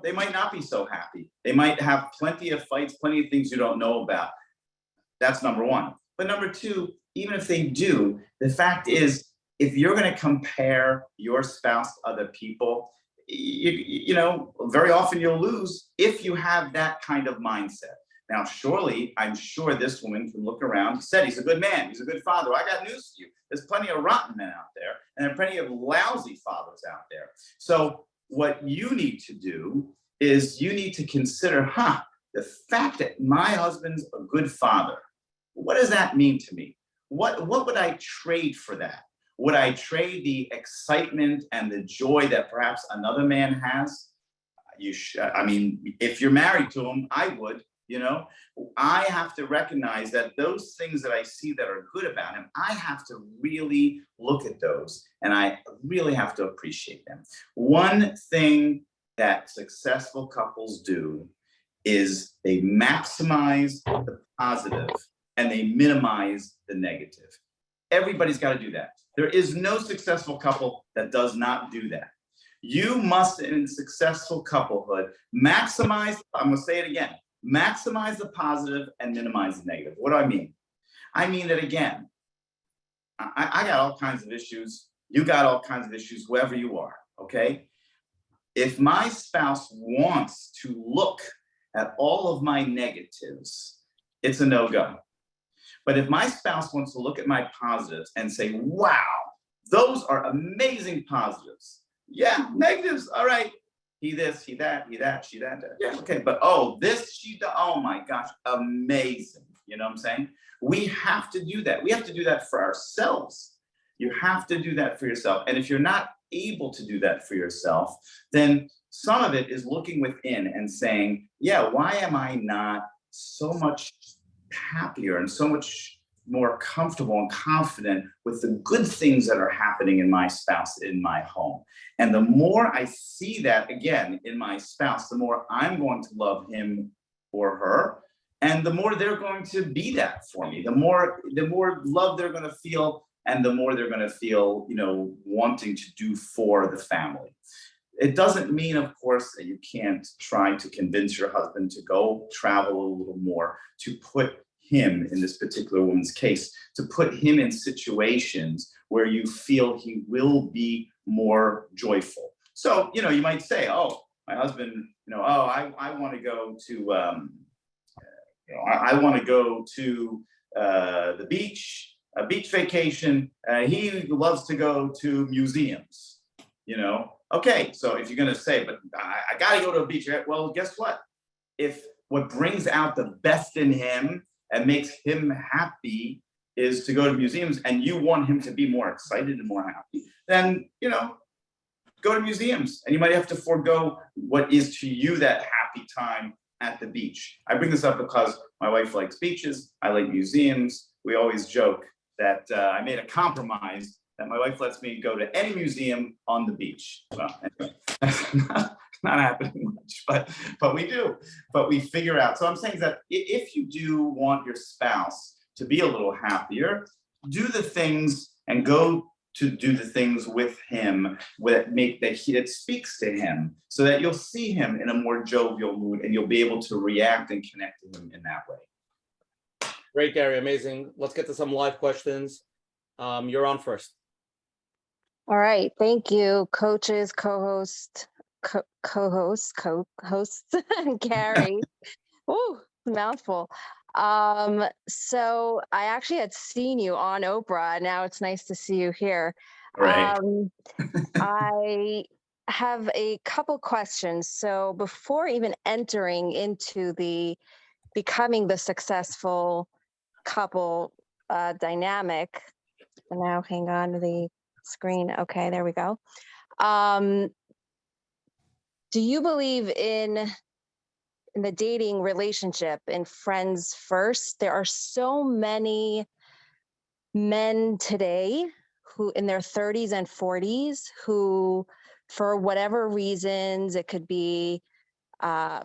they might not be so happy. They might have plenty of fights, plenty of things you don't know about. That's number one. But number two, even if they do, the fact is, if you're going to compare your spouse to other people, very often you'll lose if you have that kind of mindset. Now, surely, I'm sure this woman can look around. He said he's a good man. He's a good father. I got news for you. There's plenty of rotten men out there, and there are plenty of lousy fathers out there. So what you need to do is you need to consider, the fact that my husband's a good father, what does that mean to me? What would I trade for that? Would I trade the excitement and the joy that perhaps another man has? If you're married to him, I would. I have to recognize that those things that I see that are good about him, I have to really look at those, and I really have to appreciate them. One thing that successful couples do is they maximize the positive and they minimize the negative. Everybody's got to do that. There is no successful couple that does not do that. You must, in successful couplehood, maximize, I'm going to say it again, maximize the positive and minimize the negative. What do I mean? I mean that, again, I got all kinds of issues. You got all kinds of issues, whoever you are, okay? If my spouse wants to look at all of my negatives, it's a no-go. But if my spouse wants to look at my positives and say, wow, those are amazing positives. Yeah, negatives, all right. He this, he that, she that. Yeah, okay. But this, she, oh my gosh, amazing. You know what I'm saying? We have to do that. We have to do that for ourselves. You have to do that for yourself. And if you're not able to do that for yourself, then some of it is looking within and saying, yeah, why am I not so much happier and so much more comfortable and confident with the good things that are happening in my spouse, in my home? And the more I see that, again, in my spouse, the more I'm going to love him or her, and the more they're going to be that for me. The more love they're going to feel, and the more they're going to feel, wanting to do for the family. It doesn't mean, of course, that you can't try to convince your husband to go travel a little more, to put him, in this particular woman's case, to put him in situations where you feel he will be more joyful. So, you might say, my husband, I want to go to, I want to go to the beach, a beach vacation. He loves to go to museums, Okay, so if you're going to say, but I got to go to a beach, well, guess what? If what brings out the best in him and makes him happy is to go to museums, and you want him to be more excited and more happy, then, go to museums. And you might have to forego what is to you that happy time at the beach. I bring this up because my wife likes beaches. I like museums. we always joke that I made a compromise that my wife lets me go to any museum on the beach. Well, anyway, that's not happening much, but we do. But we figure out. So I'm saying that if you do want your spouse to be a little happier, do the things and go to do the things with him that speaks to him, so that you'll see him in a more jovial mood and you'll be able to react and connect to him in that way. Great, Gary, amazing. Let's get to some live questions. You're on first. All right, thank you, coaches, hosts, and Gary. Ooh, mouthful. So I actually had seen you on Oprah. Now it's nice to see you here. Right. I have a couple questions. So before even entering into becoming the successful couple dynamic, and now hang on to the screen. Okay, there we go. Do you believe in the dating relationship and friends first? There are so many men today who in their 30s and 40s who, for whatever reasons, it could be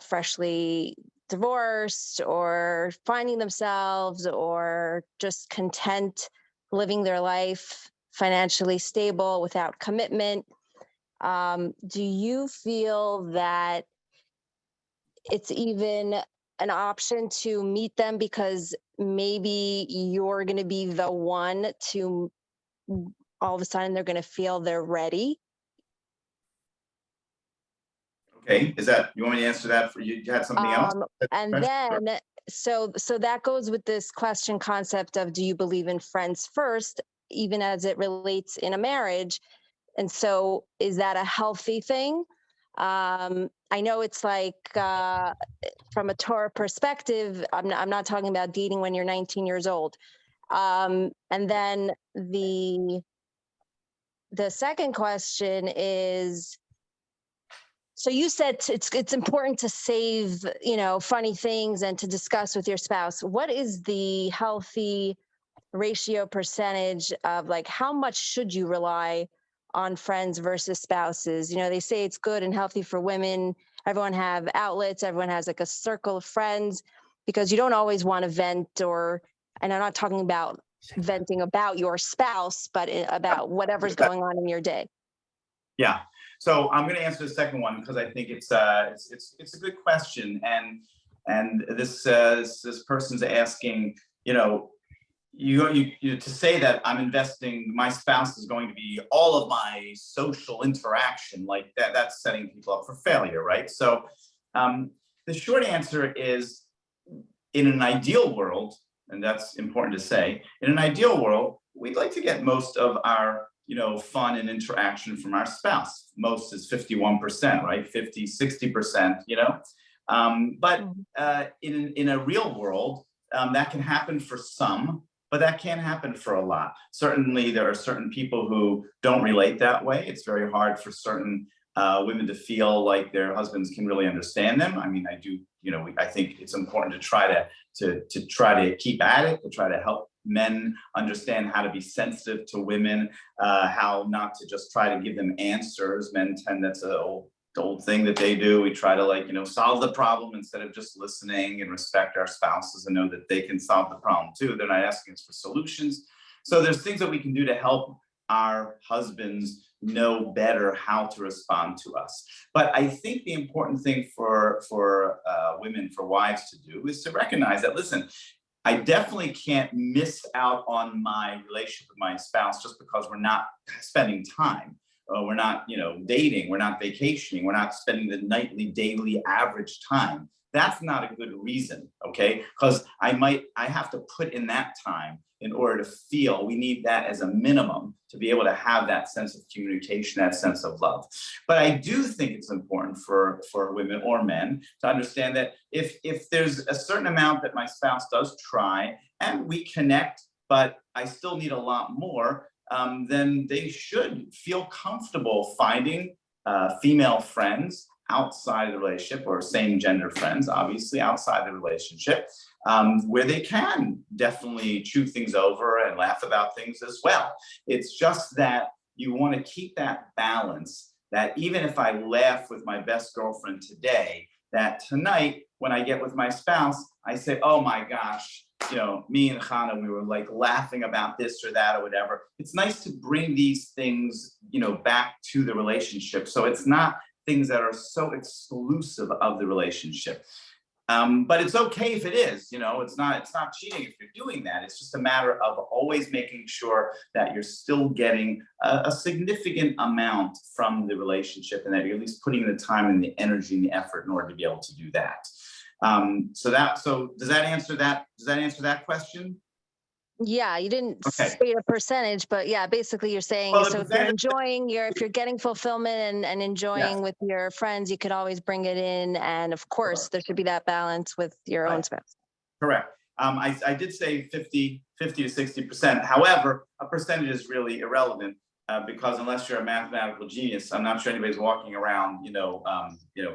freshly divorced or finding themselves or just content living their life financially stable without commitment. Do you feel that it's even an option to meet them because maybe you're going to be the one to all of a sudden they're going to feel they're ready? Okay, you want me to answer that for you? You had something else? And then, so that goes with this question concept of, do you believe in friends first, even as it relates in a marriage? And so is that a healthy thing? I know it's like, from a Torah perspective, I'm not talking about dating when you're 19 years old. And then the second question is, so you said it's important to save, funny things and to discuss with your spouse. What is the healthy ratio percentage of, like, how much should you rely on friends versus spouses? They say it's good and healthy for women. Everyone have outlets. Everyone has like a circle of friends, because you don't always want to vent, and I'm not talking about venting about your spouse, but about whatever's going on in your day. Yeah. So I'm going to answer the second one because I think it's a good question, and this person's asking, you to say that I'm investing, my spouse is going to be all of my social interaction, like that's setting people up for failure, right? So the short answer is, in an ideal world, and that's important to say, in an ideal world, we'd like to get most of our fun and interaction from our spouse. Most is 51%, right? 50, 60%, but in a real world, that can happen for some, but that can't happen for a lot. Certainly, there are certain people who don't relate that way. It's very hard for certain women to feel like their husbands can really understand them. I mean, I think it's important to try to keep at it, to try to help men understand how to be sensitive to women, how not to just try to give them answers. Men tend, that's an old thing that they do. We try to solve the problem instead of just listening, and respect our spouses and know that they can solve the problem too. They're not asking us for solutions. So there's things that we can do to help our husbands know better how to respond to us. But I think the important thing for women, for wives to do, is to recognize that, listen, I definitely can't miss out on my relationship with my spouse just because we're not spending time. We're not, dating, we're not vacationing, we're not spending the nightly, daily average time. That's not a good reason, okay? Because I have to put in that time in order to feel. We need that as a minimum to be able to have that sense of communication, that sense of love. But I do think it's important for women or men to understand that if there's a certain amount that my spouse does try and we connect, but I still need a lot more, then they should feel comfortable finding female friends outside of the relationship, or same gender friends, obviously outside the relationship, where they can definitely chew things over and laugh about things as well. It's just that you want to keep that balance, that even if I laugh with my best girlfriend today, that tonight when I get with my spouse, I say, oh my gosh, me and Hannah, we were like laughing about this or that or whatever. It's nice to bring these things, back to the relationship. So it's not things that are so exclusive of the relationship. But it's okay if it is, it's not cheating if you're doing that. It's just a matter of always making sure that you're still getting a significant amount from the relationship, and that you're at least putting the time and the energy and the effort in order to be able to do that. So does that answer that question? Yeah, you didn't Okay. state a percentage, but yeah, basically you're saying, Well, so if you're enjoying if you're getting fulfillment and enjoying with your friends, you could always bring it in. And of course, there should be that balance with your own spouse. Correct. I did say 50 to 60%. However, a percentage is really irrelevant because unless you're a mathematical genius, I'm not sure anybody's walking around,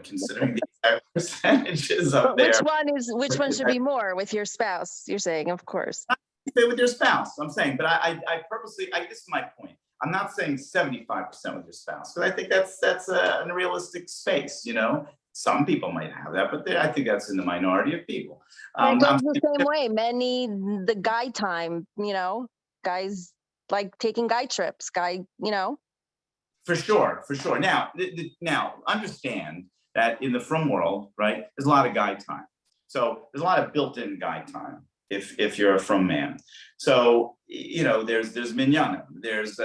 considering the exact percentages up But there. which one should be more with your spouse? You're saying, of course. With your spouse, I'm saying, but I purposely, this is my point. I'm not saying 75% with your spouse, because I think that's a unrealistic space. Some people might have that, but I think that's in the minority of people. It goes the same way. Men need the guy time. Guys like taking guy trips. For sure. Now, now understand that in the frum world, right, there's a lot of guy time. So there's a lot of built-in guy time if you're a frum man. So there's minyanim, there's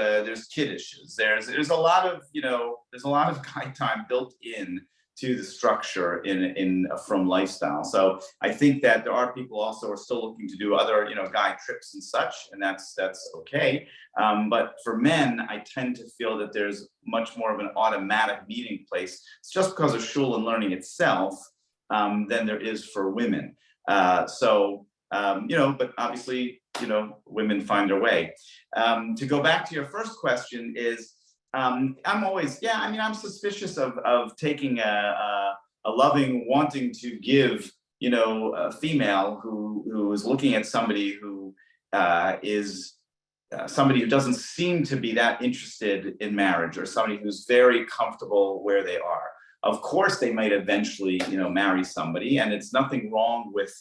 kiddushes, there's a lot of guy time built in to the structure in a frum lifestyle. So I think that there are people also who are still looking to do other guy trips and such, and that's okay. But for men, I tend to feel that there's much more of an automatic meeting place. It's just because of shul and learning itself than there is for women. But obviously, women find their way. To go back to your first question is, I'm suspicious of taking a loving, wanting to give, a female who is looking at somebody who is somebody who doesn't seem to be that interested in marriage, or somebody who's very comfortable where they are. Of course, they might eventually, marry somebody, and it's nothing wrong with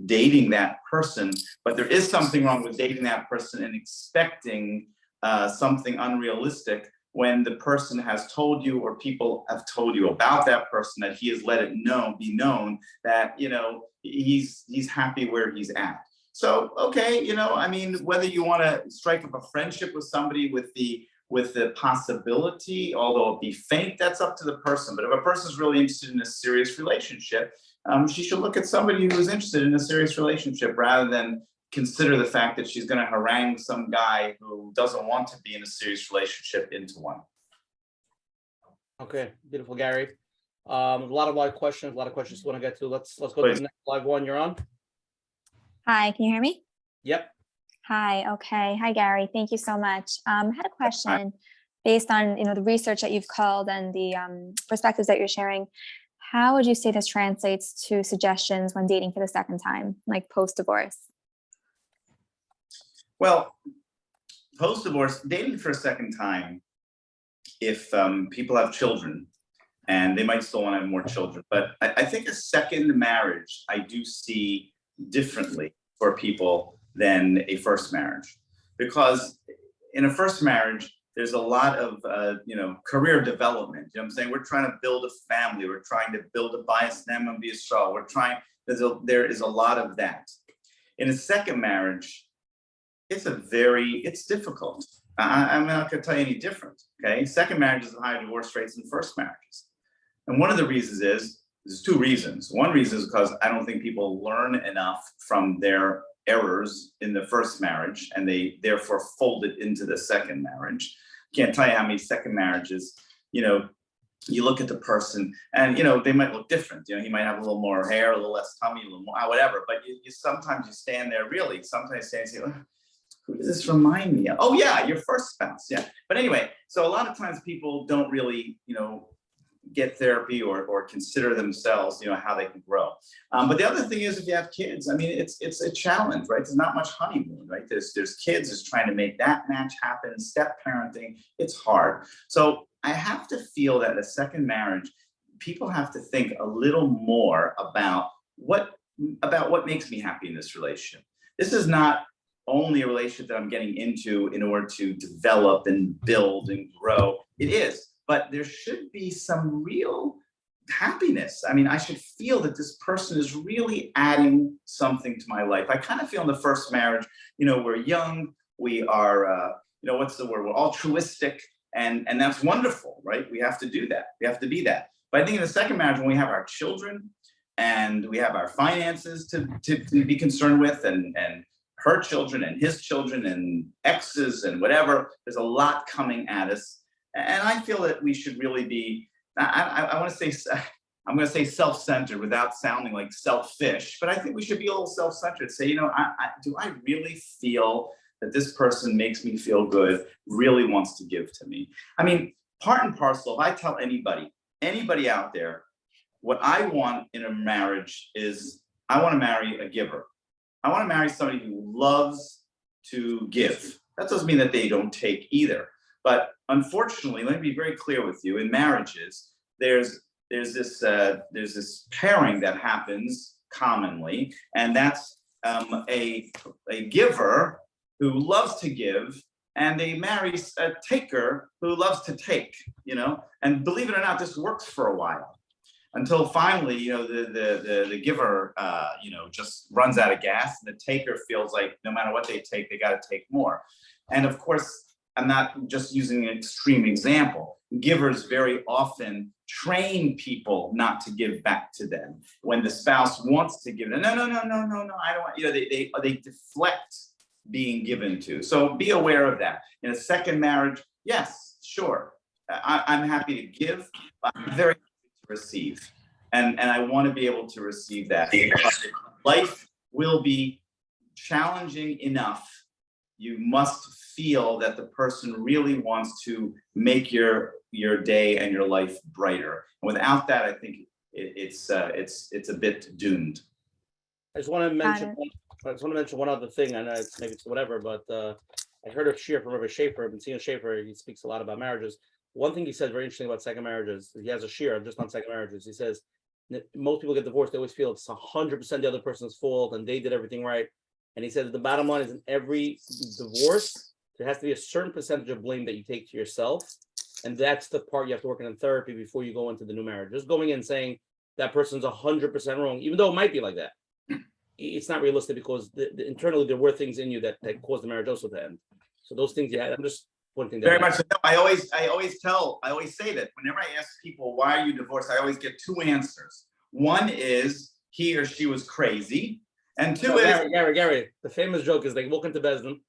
dating that person, but there is something wrong with dating that person and expecting something unrealistic when the person has told you, or people have told you about that person, that he has let it be known that he's happy where he's at. So okay, whether you want to strike up a friendship with somebody with the possibility, although it be faint, that's up to the person. But if a person is really interested in a serious relationship, she should look at somebody who is interested in a serious relationship rather than consider the fact that she's going to harangue some guy who doesn't want to be in a serious relationship into one. Okay, beautiful, Gary. A lot of live questions to want to get to. Let's go to the next live one. You're on. Hi, can you hear me? Yep. Hi, okay. Hi, Gary. Thank you so much. I had a question based on the research that you've called and the perspectives that you're sharing. How would you say this translates to suggestions when dating for the second time, like post-divorce? Well, post-divorce, dating for a second time, if people have children, and they might still want to have more children, but I think a second marriage, I do see differently for people than a first marriage. Because in a first marriage, there's a lot of career development. You know what I'm saying? We're trying to build a family. We're trying to build a bias and be a straw. There is a lot of that. In a second marriage, it's difficult. I'm not going to tell you any different. Okay, second marriages have higher divorce rates than first marriages, and one of the reasons there's two reasons. One reason is because I don't think people learn enough from their errors in the first marriage, and they therefore fold it into the second marriage. Can't tell you how many second marriages, you look at the person and, they might look different. He might have a little more hair, a little less tummy, a little more, whatever. But you sometimes you stand there really, sometimes stand and say, oh, who does this remind me of? Oh yeah, your first spouse, yeah. But anyway, so a lot of times people don't really, get therapy or consider themselves, how they can grow. But the other thing is, if you have kids, I mean, it's a challenge, right? There's not much honeymoon, right? There's kids is trying to make that match happen, step parenting, it's hard. So I have to feel that a second marriage, people have to think a little more about what makes me happy in this relationship. This is not only a relationship that I'm getting into in order to develop and build and grow. It is, but there should be some real happiness. I mean, I should feel that this person is really adding something to my life. I kind of feel in the first marriage, we're young, we are, what's the word? We're altruistic, and that's wonderful, right? We have to do that. We have to be that. But I think in the second marriage, when we have our children and we have our finances to be concerned with, and her children and his children and exes and whatever, there's a lot coming at us. And I feel that we should really be, I want to say, I'm going to say self-centered without sounding like selfish, but I think we should be a little self-centered. Say, do I really feel that this person makes me feel good, really wants to give to me? I mean, part and parcel, if I tell anybody out there, what I want in a marriage is I want to marry a giver. I want to marry somebody who loves to give. That doesn't mean that they don't take either. But unfortunately, let me be very clear with you, in marriages, there's this pairing that happens commonly, and that's a giver who loves to give, and they marry a taker who loves to take, and believe it or not, this works for a while. Until finally, the giver, just runs out of gas, and the taker feels like no matter what they take, they got to take more. And of course, I'm not just using an extreme example. Givers very often train people not to give back to them. When the spouse wants to give them, no, I don't want, they deflect being given to. So be aware of that. In a second marriage, yes, sure, I'm happy to give, but I'm very receive, and I want to be able to receive that. Life will be challenging enough. You must feel that the person really wants to make your day and your life brighter. And without that, I think it's a bit doomed. I just want to mention one other thing. I know maybe it's whatever, but I heard a shir from Rabbi Schaefer. I've been seeing Schaefer. He speaks a lot about marriages. One thing he says very interesting about second marriages, he has a shir just on second marriages. He says that most people get divorced, they always feel it's 100% the other person's fault and they did everything right. And he said that the bottom line is, in every divorce, there has to be a certain percentage of blame that you take to yourself. And that's the part you have to work on in therapy before you go into the new marriage. Just going in saying that person's 100% wrong, even though it might be like that, it's not realistic, because internally there were things in you that caused the marriage also to end. So those things, I'm just pointing that Very out. much so. I always say that whenever I ask people, why are you divorced? I always get two answers. One is he or she was crazy. And two is Gary, the famous joke is they walk into Bezdin,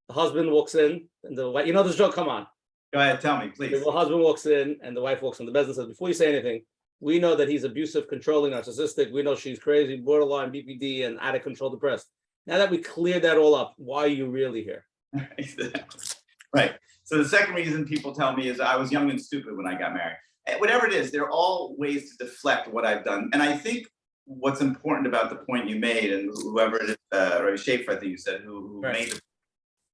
the husband walks in, and the wife, this joke, come on. Go ahead, tell me, please. The husband walks in and the wife walks in. The Bezdin says, before you say anything, we know that he's abusive, controlling, narcissistic. We know she's crazy, borderline, BPD, and out of control, depressed. Now that we cleared that all up, why are you really here? Right. So the second reason people tell me is I was young and stupid when I got married. Whatever it is, there are all ways to deflect what I've done. And I think what's important about the point you made, and whoever it is, Rabbi Schaefer, I think you said, who right. made it,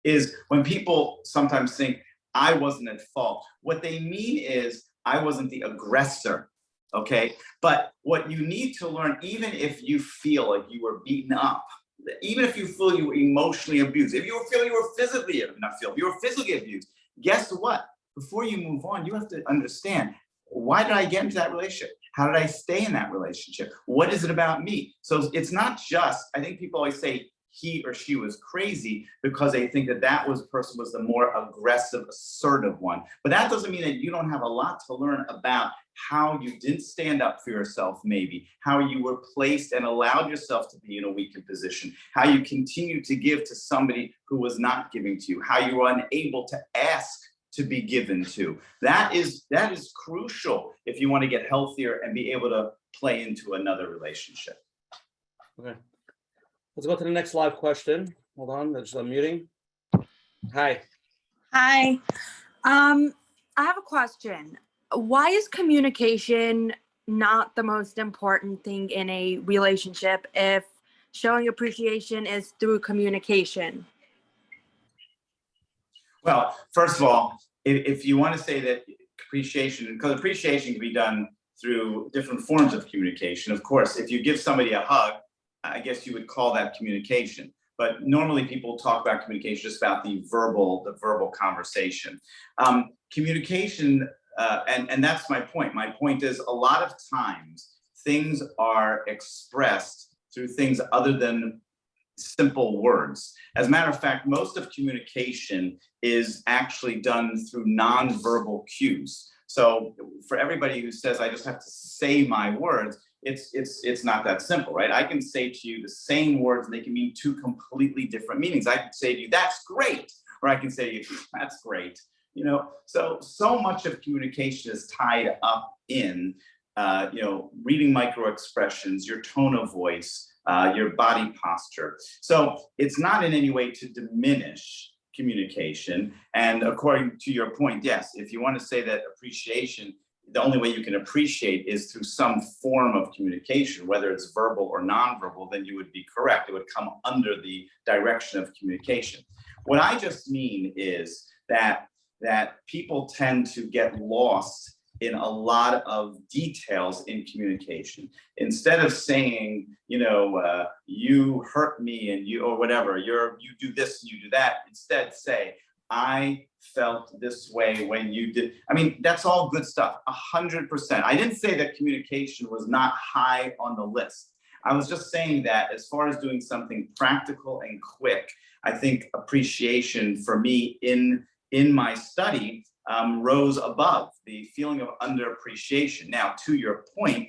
is when people sometimes think I wasn't at fault, what they mean is I wasn't the aggressor, okay? But what you need to learn, even if you feel like you were beaten up, even if you feel you were emotionally abused, if you feel you were physically, you were physically abused, guess what? Before you move on, you have to understand, why did I get into that relationship? How did I stay in that relationship? What is it about me? So it's not just, I think people always say he or she was crazy because they think that person was the more aggressive, assertive one. But that doesn't mean that you don't have a lot to learn about how you didn't stand up for yourself, maybe, how you were placed and allowed yourself to be in a weakened position, how you continue to give to somebody who was not giving to you, how you were unable to ask to be given to. That is crucial if you want to get healthier and be able to play into another relationship. Okay. Let's go to the next live question. Hold on, I'm muting. Hi. Hi. I have a question. why is communication not the most important thing in a relationship if showing appreciation is through communication? Well, first of all, if you want to say that appreciation, because appreciation can be done through different forms of communication. Of course, if you give somebody a hug, I guess you would call that communication. But normally people talk about communication just about the verbal conversation. Communication, and that's my point. My point is a lot of times things are expressed through things other than simple words. As a matter of fact, most of communication is actually done through nonverbal cues. So for everybody who says, I just have to say my words, it's not that simple, right? I can say to you the same words and they can mean two completely different meanings. I can say to you, that's great. Or I can say to you, that's great. You know, so much of communication is tied up in, reading micro expressions, your tone of voice, your body posture. So it's not in any way to diminish communication. And according to your point, yes, if you want to say that appreciation, the only way you can appreciate is through some form of communication, whether it's verbal or nonverbal, then you would be correct. It would come under the direction of communication. What I just mean is that people tend to get lost in a lot of details in communication. Instead of saying, you hurt me and you, or whatever, you do this, you do that, instead say, I felt this way when you did. I mean, that's all good stuff, 100%. I didn't say that communication was not high on the list. I was just saying that as far as doing something practical and quick, I think appreciation for me in my study rose above the feeling of underappreciation. Now, to your point,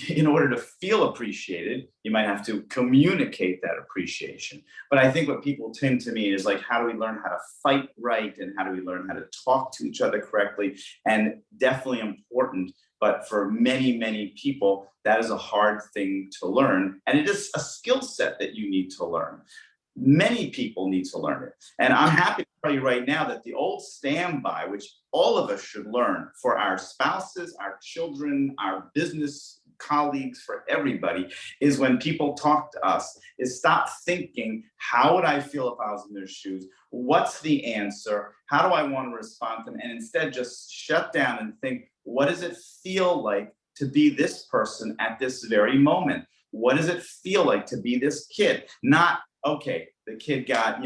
in order to feel appreciated, you might have to communicate that appreciation. But I think what people tend to mean is like, how do we learn how to fight right? And how do we learn how to talk to each other correctly? And definitely important, but for many, many people, that is a hard thing to learn. And it is a skill set that you need to learn. Many people need to learn it. And I'm happy to tell you right now that the old standby, which all of us should learn for our spouses, our children, our business colleagues, for everybody, is when people talk to us, is stop thinking, how would I feel if I was in their shoes? What's the answer? How do I want to respond to them? And instead just shut down and think, what does it feel like to be this person at this very moment? What does it feel like to be this kid? Not, okay, the kid got,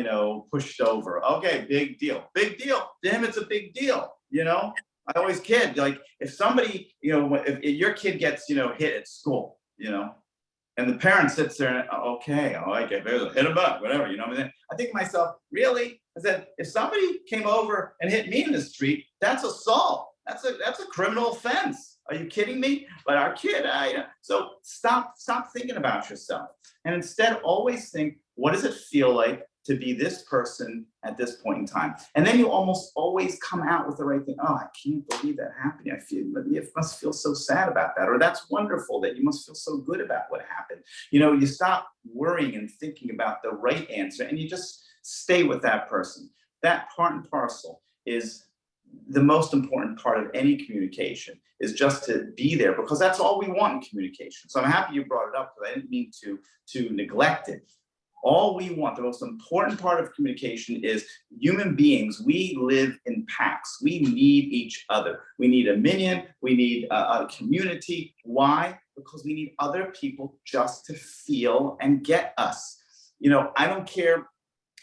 pushed over. Okay, big deal. Big deal. To him, it's a big deal, I always kid, like if somebody, if your kid gets, hit at school, and the parent sits there and, okay, I like it, hit him up, whatever, I think to myself, really? I said, if somebody came over and hit me in the street, that's assault. That's a criminal offense. Are you kidding me? But our kid, so stop thinking about yourself. And instead always think, what does it feel like to be this person at this point in time? And then you almost always come out with the right thing. Oh, I can't believe that happened. You must feel so sad about that. Or that's wonderful that you must feel so good about what happened. You stop worrying and thinking about the right answer and you just stay with that person. That part and parcel is the most important part of any communication, is just to be there, because that's all we want in communication. So I'm happy you brought it up, because I didn't mean to neglect it. All we want, the most important part of communication is human beings. We live in packs. We need each other. We need a minion. We need a community. Why? Because we need other people just to feel and get us. I don't care,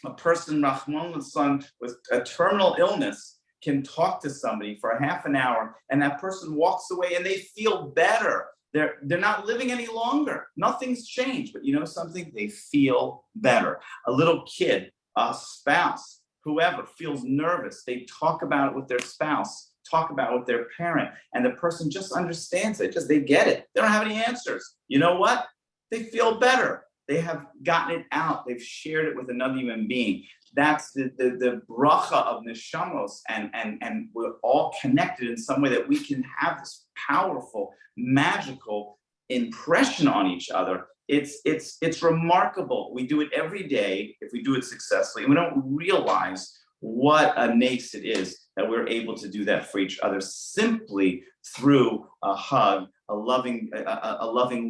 a person, Rahman al-San, with a terminal illness can talk to somebody for a half an hour and that person walks away and they feel better. They're not living any longer. Nothing's changed, but something? They feel better. A little kid, a spouse, whoever feels nervous, they talk about it with their spouse, talk about it with their parent, and the person just understands it, they get it. They don't have any answers. You know what? They feel better. They have gotten it out. They've shared it with another human being. That's the bracha of neshamos, and we're all connected in some way that we can have this powerful, magical impression on each other. It's remarkable. We do it every day if we do it successfully, and we don't realize what a nace it is that we're able to do that for each other simply through a hug, a loving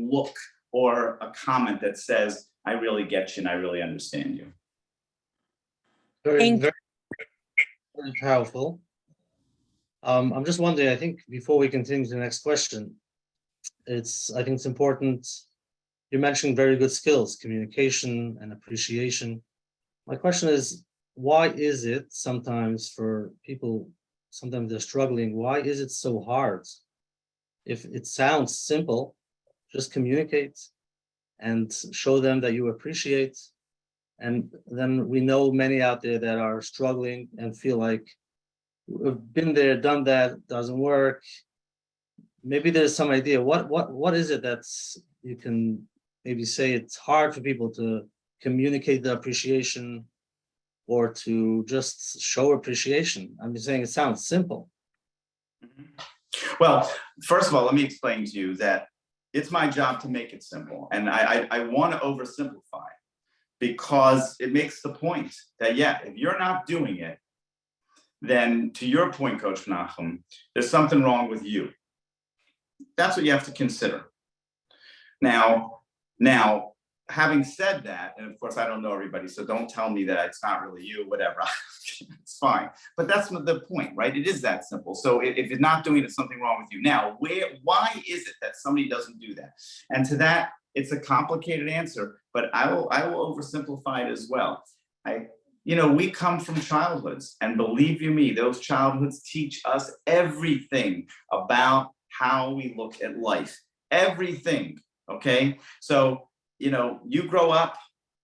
look, or a comment that says, I really get you and I really understand you. Very, very, very powerful. I'm just wondering, I think before we continue to the next question, I think it's important. You mentioned very good skills, communication and appreciation. My question is, why is it sometimes for people, sometimes they're struggling, why is it so hard? If it sounds simple, just communicate and show them that you appreciate. And then we know many out there that are struggling and feel like we've been there, done that, doesn't work. Maybe there's some idea. What is it that's you can maybe say it's hard for people to communicate the appreciation or to just show appreciation? I'm just saying it sounds simple. Well, first of all, let me explain to you that it's my job to make it simple. And I want to oversimplify because it makes the point that, yeah, if you're not doing it, then to your point, Coach Menachem, there's something wrong with you. That's what you have to consider. Now, having said that, and of course, I don't know everybody, so don't tell me that it's not really you, whatever, it's fine. But that's the point, right? It is that simple. So if you're not doing it, there's something wrong with you. Now, why is it that somebody doesn't do that? And to that, it's a complicated answer, but I will oversimplify it as well. We come from childhoods, and believe you me, those childhoods teach us everything about how we look at life, everything, okay? So, you grow up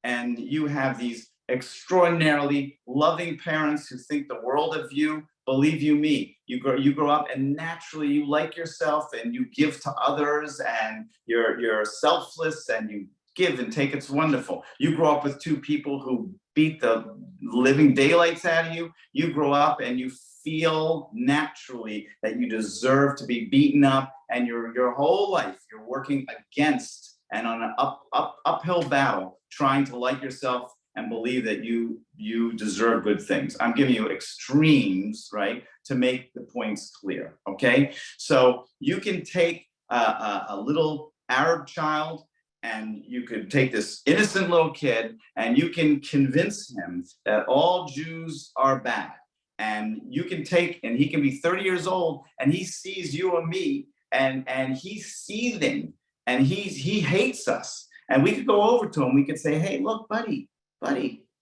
and you have these extraordinarily loving parents who think the world of you. Believe you me, you grow up and naturally you like yourself and you give to others and you're selfless and you give and take. It's wonderful. You grow up with two people who beat the living daylights out of you. You grow up and you feel naturally that you deserve to be beaten up, and your whole life you're working against and on an uphill battle, trying to like yourself and believe that you deserve good things. I'm giving you extremes, right, to make the points clear, okay? So you can take a little Arab child, and you could take this innocent little kid, and you can convince him that all Jews are bad. And you can take, and he can be 30 years old, and he sees you and me, and he's seething, and he hates us. And we could go over to him, we could say, hey, look, buddy,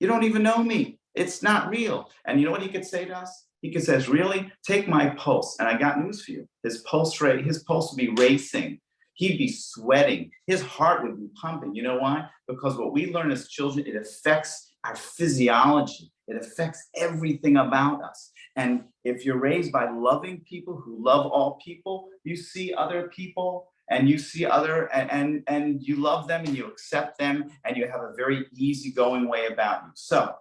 you don't even know me. It's not real. And you know what he could say to us? He could say, really? Take my pulse. And I got news for you. His pulse would be racing. He'd be sweating. His heart would be pumping. You know why? Because what we learn as children, it affects our physiology. It affects everything about us. And if you're raised by loving people who love all people, you see other people and you see and you love them and you accept them and you have a very easygoing way about you. So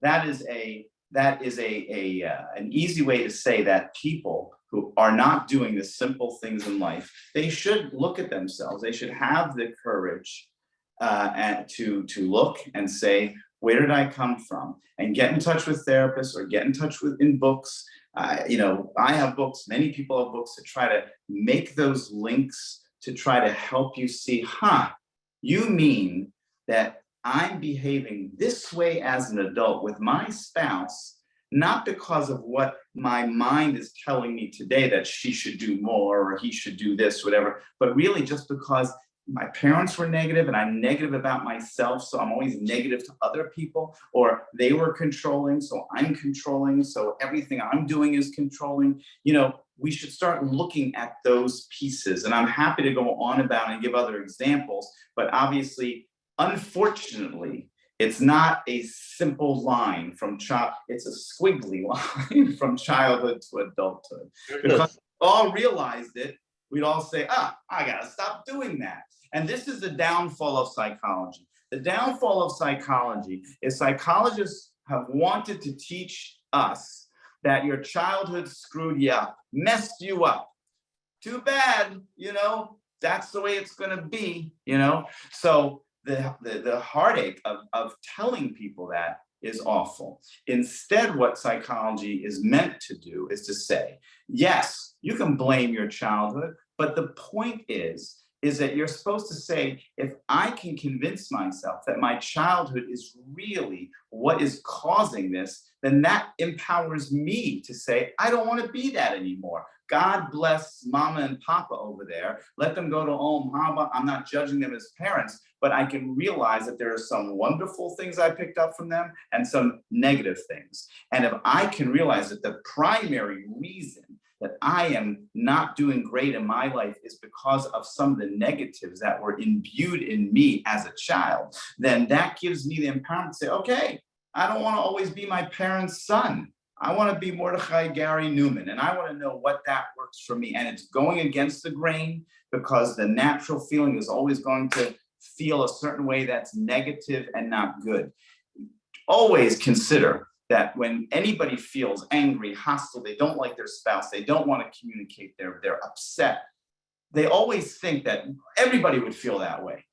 that is an easy way to say that people who are not doing the simple things in life, they should look at themselves. They should have the courage and to look and say, where did I come from? And get in touch with therapists or get in touch with in books. I have books, many people have books to try to make those links to try to help you see, you mean that I'm behaving this way as an adult with my spouse, not because of what my mind is telling me today that she should do more or he should do this, whatever, but really just because my parents were negative and I'm negative about myself, so I'm always negative to other people, or they were controlling, so I'm controlling, so everything I'm doing is controlling. We should start looking at those pieces. And I'm happy to go on about and give other examples, but obviously, unfortunately, it's not a simple line from it's a squiggly line from childhood to adulthood. Because if we all realized it, we'd all say, I gotta stop doing that. And this is the downfall of psychology. The downfall of psychology is psychologists have wanted to teach us that your childhood screwed you up, messed you up. Too bad, that's the way it's gonna be, So the heartache of telling people that is awful. Instead, what psychology is meant to do is to say, yes, you can blame your childhood, but the point is that you're supposed to say, if I can convince myself that my childhood is really what is causing this, then that empowers me to say, I don't want to be that anymore. God bless mama and papa over there. Let them go to Olam Haba. I'm not judging them as parents, but I can realize that there are some wonderful things I picked up from them and some negative things. And if I can realize that the primary reason that I am not doing great in my life is because of some of the negatives that were imbued in me as a child, then that gives me the empowerment to say, okay, I don't want to always be my parents' son. I want to be Mordechai Gary Neuman, and I want to know what that works for me. And it's going against the grain because the natural feeling is always going to feel a certain way that's negative and not good. Always consider that when anybody feels angry, hostile, they don't like their spouse, they don't want to communicate, they're upset, they always think that everybody would feel that way.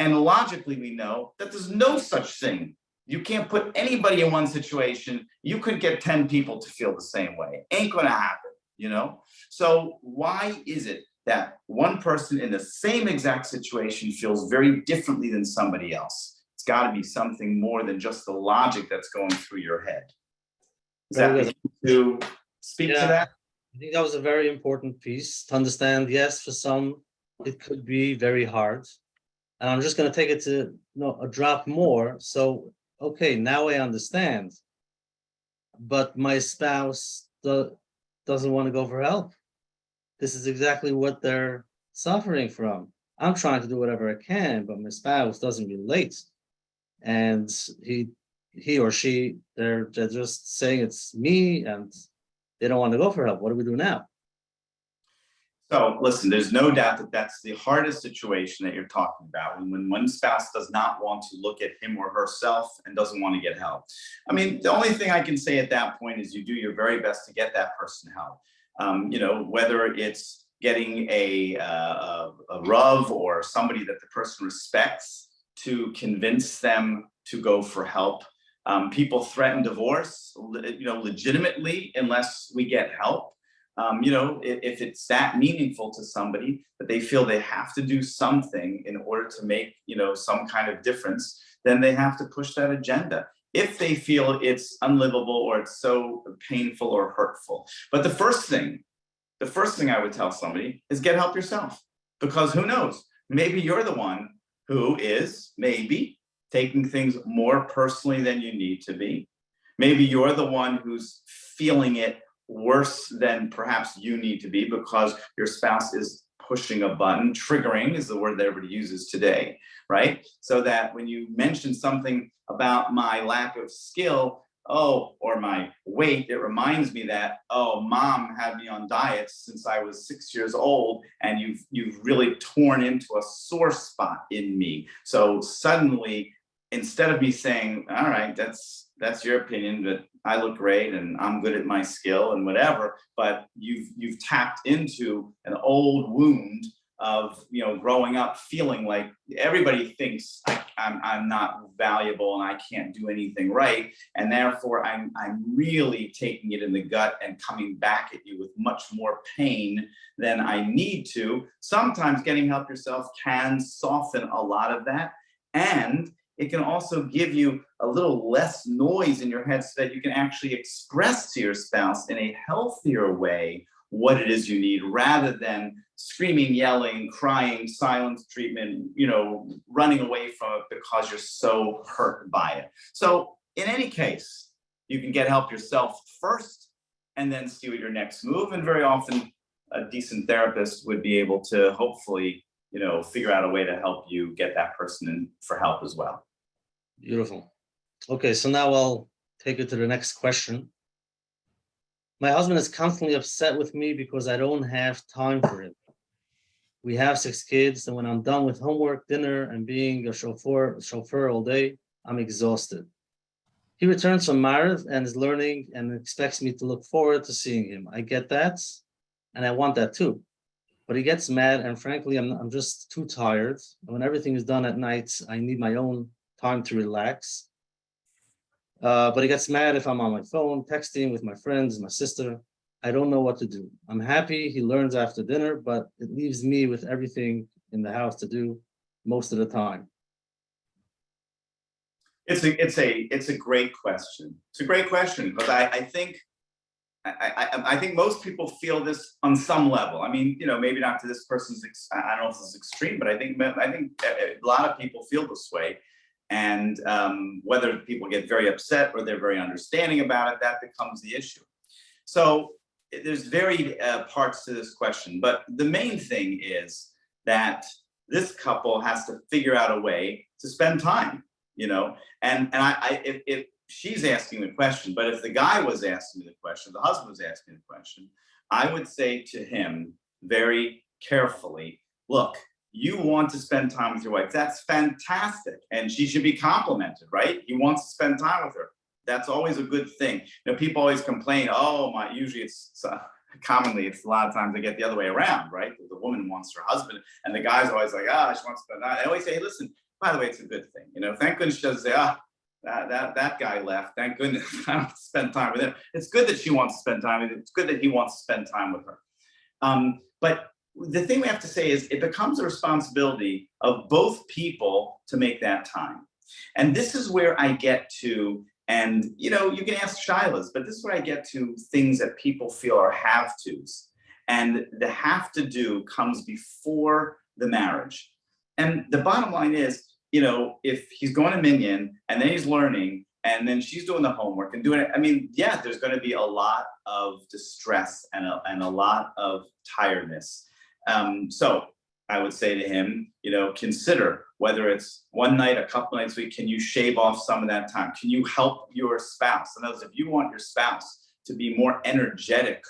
And logically, we know that there's no such thing. You can't put anybody in one situation. You could get 10 people to feel the same way. Ain't gonna happen, you know? So why is it that one person in the same exact situation feels very differently than somebody else? It's got to be something more than just the logic that's going through your head. Is that to speak to that? I think that was a very important piece to understand. Yes, for some, it could be very hard. And I'm just going to take it to a drop more. So, okay, now I understand. But my spouse doesn't want to go for help. This is exactly what they're suffering from. I'm trying to do whatever I can, but my spouse doesn't relate. And he or she, they're just saying it's me and they don't want to go for help. What do we do now? So listen, there's no doubt that that's the hardest situation that you're talking about, when one spouse does not want to look at him or herself and doesn't want to get help. I mean, the only thing I can say at that point is you do your very best to get that person help. Whether it's getting a Rav or somebody that the person respects to convince them to go for help. People threaten divorce, legitimately, unless we get help. If it's that meaningful to somebody that they feel they have to do something in order to make, some kind of difference, then they have to push that agenda if they feel it's unlivable or it's so painful or hurtful. But the first thing I would tell somebody is get help yourself, because who knows, maybe you're the one who is maybe taking things more personally than you need to be. Maybe you're the one who's feeling it worse than perhaps you need to be because your spouse is pushing a button. Triggering is the word that everybody uses today, right? So that when you mention something about my lack of skill, or my weight, it reminds me that, mom had me on diets since I was 6 years old, and you've really torn into a sore spot in me. So suddenly, instead of me saying, all right, that's your opinion, but I look great and I'm good at my skill and whatever, but you've tapped into an old wound of growing up feeling like everybody thinks I'm not valuable and I can't do anything right, and therefore I'm really taking it in the gut and coming back at you with much more pain than I need to. Sometimes getting help yourself can soften a lot of that, and it can also give you a little less noise in your head so that you can actually express to your spouse in a healthier way what it is you need, rather than screaming, yelling, crying, silence treatment, running away from it because you're so hurt by it. So in any case, you can get help yourself first and then see what your next move. And very often a decent therapist would be able to hopefully, figure out a way to help you get that person in for help as well. Beautiful. Okay, so now I'll take it to the next question. My husband is constantly upset with me because I don't have time for him. We have 6 kids, and when I'm done with homework, dinner, and being a chauffeur all day, I'm exhausted. He returns from Marath and is learning and expects me to look forward to seeing him. I get that, and I want that too. But he gets mad, and frankly, I'm just too tired. And when everything is done at night, I need my own time to relax. But he gets mad if I'm on my phone, texting with my friends, my sister. I don't know what to do. I'm happy he learns after dinner, but it leaves me with everything in the house to do most of the time. It's a great question. It's a great question because I think most people feel this on some level. I mean, maybe not to this person's. I don't know if this is extreme, but I think a lot of people feel this way. And whether people get very upset or they're very understanding about it, that becomes the issue. So there's varied parts to this question, but the main thing is that this couple has to figure out a way to spend time, and if she's asking the question, but if the guy was asking the question, the husband was asking the question, I would say to him very carefully, look, you want to spend time with your wife. That's fantastic. And she should be complimented, right? He wants to spend time with her. That's always a good thing. People always complain, usually commonly it's a lot of times they get the other way around, right? The woman wants her husband and the guy's always like, she wants to spend time. I always say, hey, listen, by the way, it's a good thing. Thank goodness she doesn't say, that guy left. Thank goodness I don't have to spend time with him. It's good that she wants to spend time with him. It's good that he wants to spend time with her. But the thing we have to say is it becomes a responsibility of both people to make that time. And this is where I get to, and you can ask Shila's, but this is where I get to things that people feel are have-tos. And the have to do comes before the marriage. And the bottom line is, if he's going to Minyan and then he's learning and then she's doing the homework and doing it, there's going to be a lot of distress and a lot of tiredness. So I would say to him, consider whether it's one night, a couple nights a week, can you shave off some of that time? Can you help your spouse? In other words, if you want your spouse to be more energetic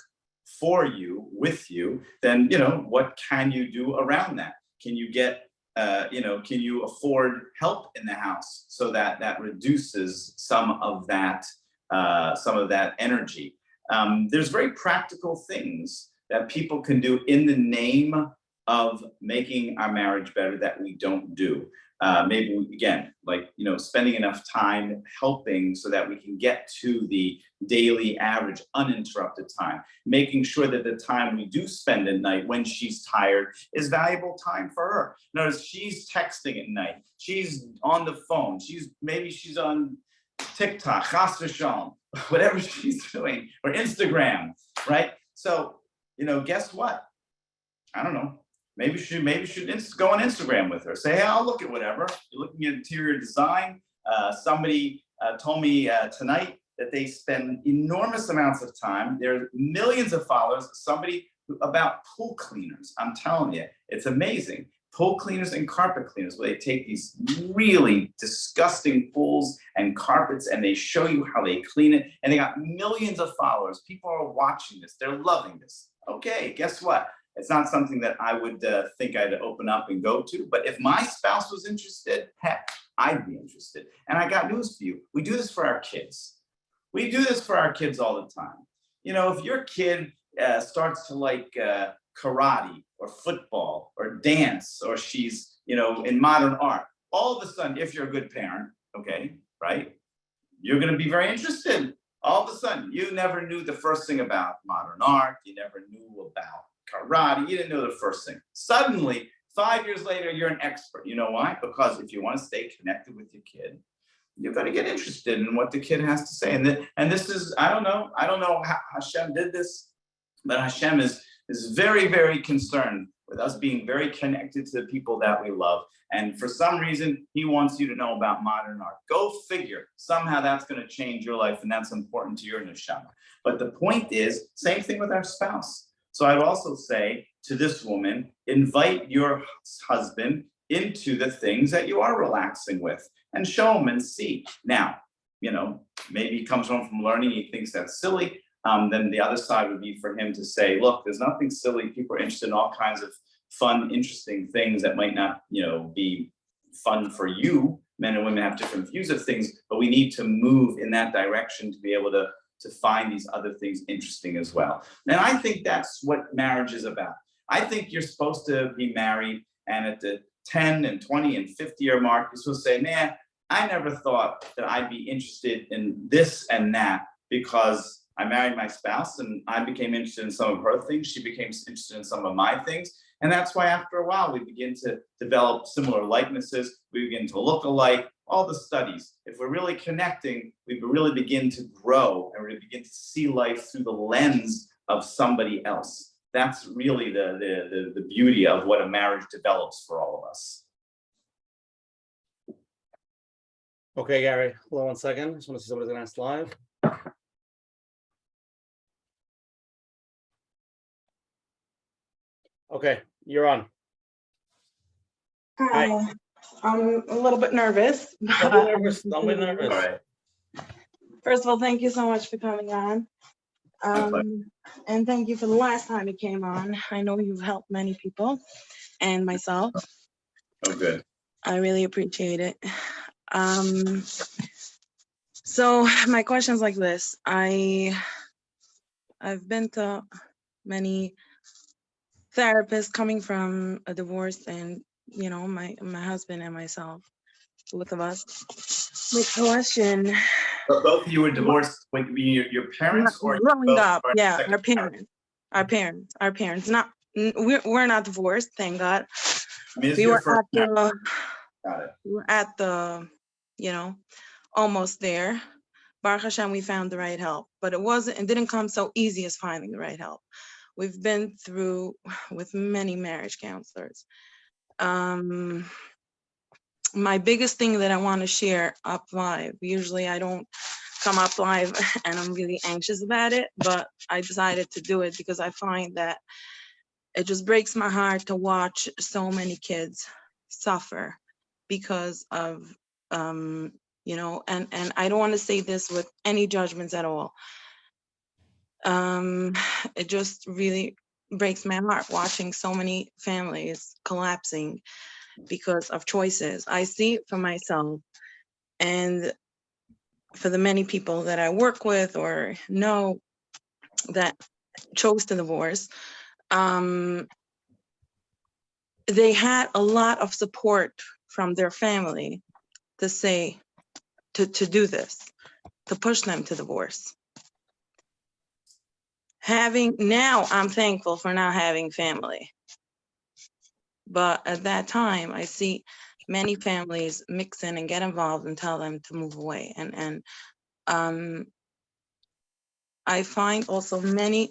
for you, with you, then, what can you do around that? Can you get, can you afford help in the house so that reduces some of that energy? There's very practical things that people can do in the name of making our marriage better that we don't do. Maybe again, spending enough time helping so that we can get to the daily average uninterrupted time, making sure that the time we do spend at night when she's tired is valuable time for her. Notice she's texting at night, she's on the phone, maybe she's on TikTok, Chas v'shalom, whatever she's doing, or Instagram, right? So, guess what? I don't know. Maybe she should go on Instagram with her. Say, hey, I'll look at whatever. You're looking at interior design. Somebody told me tonight that they spend enormous amounts of time. There are millions of followers. About pool cleaners. I'm telling you, it's amazing. Pool cleaners and carpet cleaners, where they take these really disgusting pools and carpets and they show you how they clean it. And they got millions of followers. People are watching this. They're loving this. Okay, guess what? It's not something that I would think I'd open up and go to. But if my spouse was interested, heck, I'd be interested. And I got news for you. We do this for our kids. We do this for our kids all the time. If your kid starts to like karate or football or dance, or she's, in modern art, all of a sudden, if you're a good parent, okay, right, you're going to be very interested. All of a sudden, you never knew the first thing about modern art. You never knew about karate. You didn't know the first thing. Suddenly, 5 years later, you're an expert. You know why? Because if you want to stay connected with your kid, you're going to get interested in what the kid has to say. And this is, I don't know how Hashem did this, but Hashem is very, very concerned with us being very connected to the people that we love. And for some reason, he wants you to know about modern art. Go figure. Somehow that's going to change your life, and that's important to your neshama. But the point is, same thing with our spouse. So I'd also say to this woman, invite your husband into the things that you are relaxing with and show him and see. Now, maybe he comes home from learning, he thinks that's silly. Then the other side would be for him to say, look, there's nothing silly. People are interested in all kinds of fun, interesting things that might not, be fun for you. Men and women have different views of things, but we need to move in that direction to be able to find these other things interesting as well. And I think that's what marriage is about. I think you're supposed to be married, and at the 10 and 20 and 50 year mark, you're supposed to say, nah, I never thought that I'd be interested in this and that, because I married my spouse and I became interested in some of her things. She became interested in some of my things. And that's why after a while, we begin to develop similar likenesses. We begin to look alike, all the studies. If we're really connecting, we really begin to grow and we begin to see life through the lens of somebody else. That's really the beauty of what a marriage develops for all of us. Okay, Gary, hold on 1 second. I just want to see somebody's gonna ask live. Okay, you're on. Hi, I'm a little bit nervous. Don't be nervous. Don't be All nervous. right. First of all, thank you so much for coming on. And thank you for the last time you came on. I know you've helped many people and myself. Oh, good. I really appreciate it. So my question's like this. I've been to many therapists coming from a divorce, and my husband and myself, both of us. My question. But both of you were divorced when your parents, or you Growing both up, were yeah, second marriage? our parents. Not we're not divorced, thank God. I mean, this is We your were first at marriage. the Got it. we were at the almost there. Baruch Hashem, we found the right help, but it didn't come so easy as finding the right help. We've been through with many marriage counselors. My biggest thing that I want to share up live, usually I don't come up live and I'm really anxious about it, but I decided to do it because I find that it just breaks my heart to watch so many kids suffer because of and I don't want to say this with any judgments at all. It just really breaks my heart watching so many families collapsing because of choices. I see it for myself and for the many people that I work with or know that chose to divorce. They had a lot of support from their family to say, to do this, to push them to divorce. Now I'm thankful for not having family. But at that time, I see many families mix in and get involved and tell them to move away. And I find also many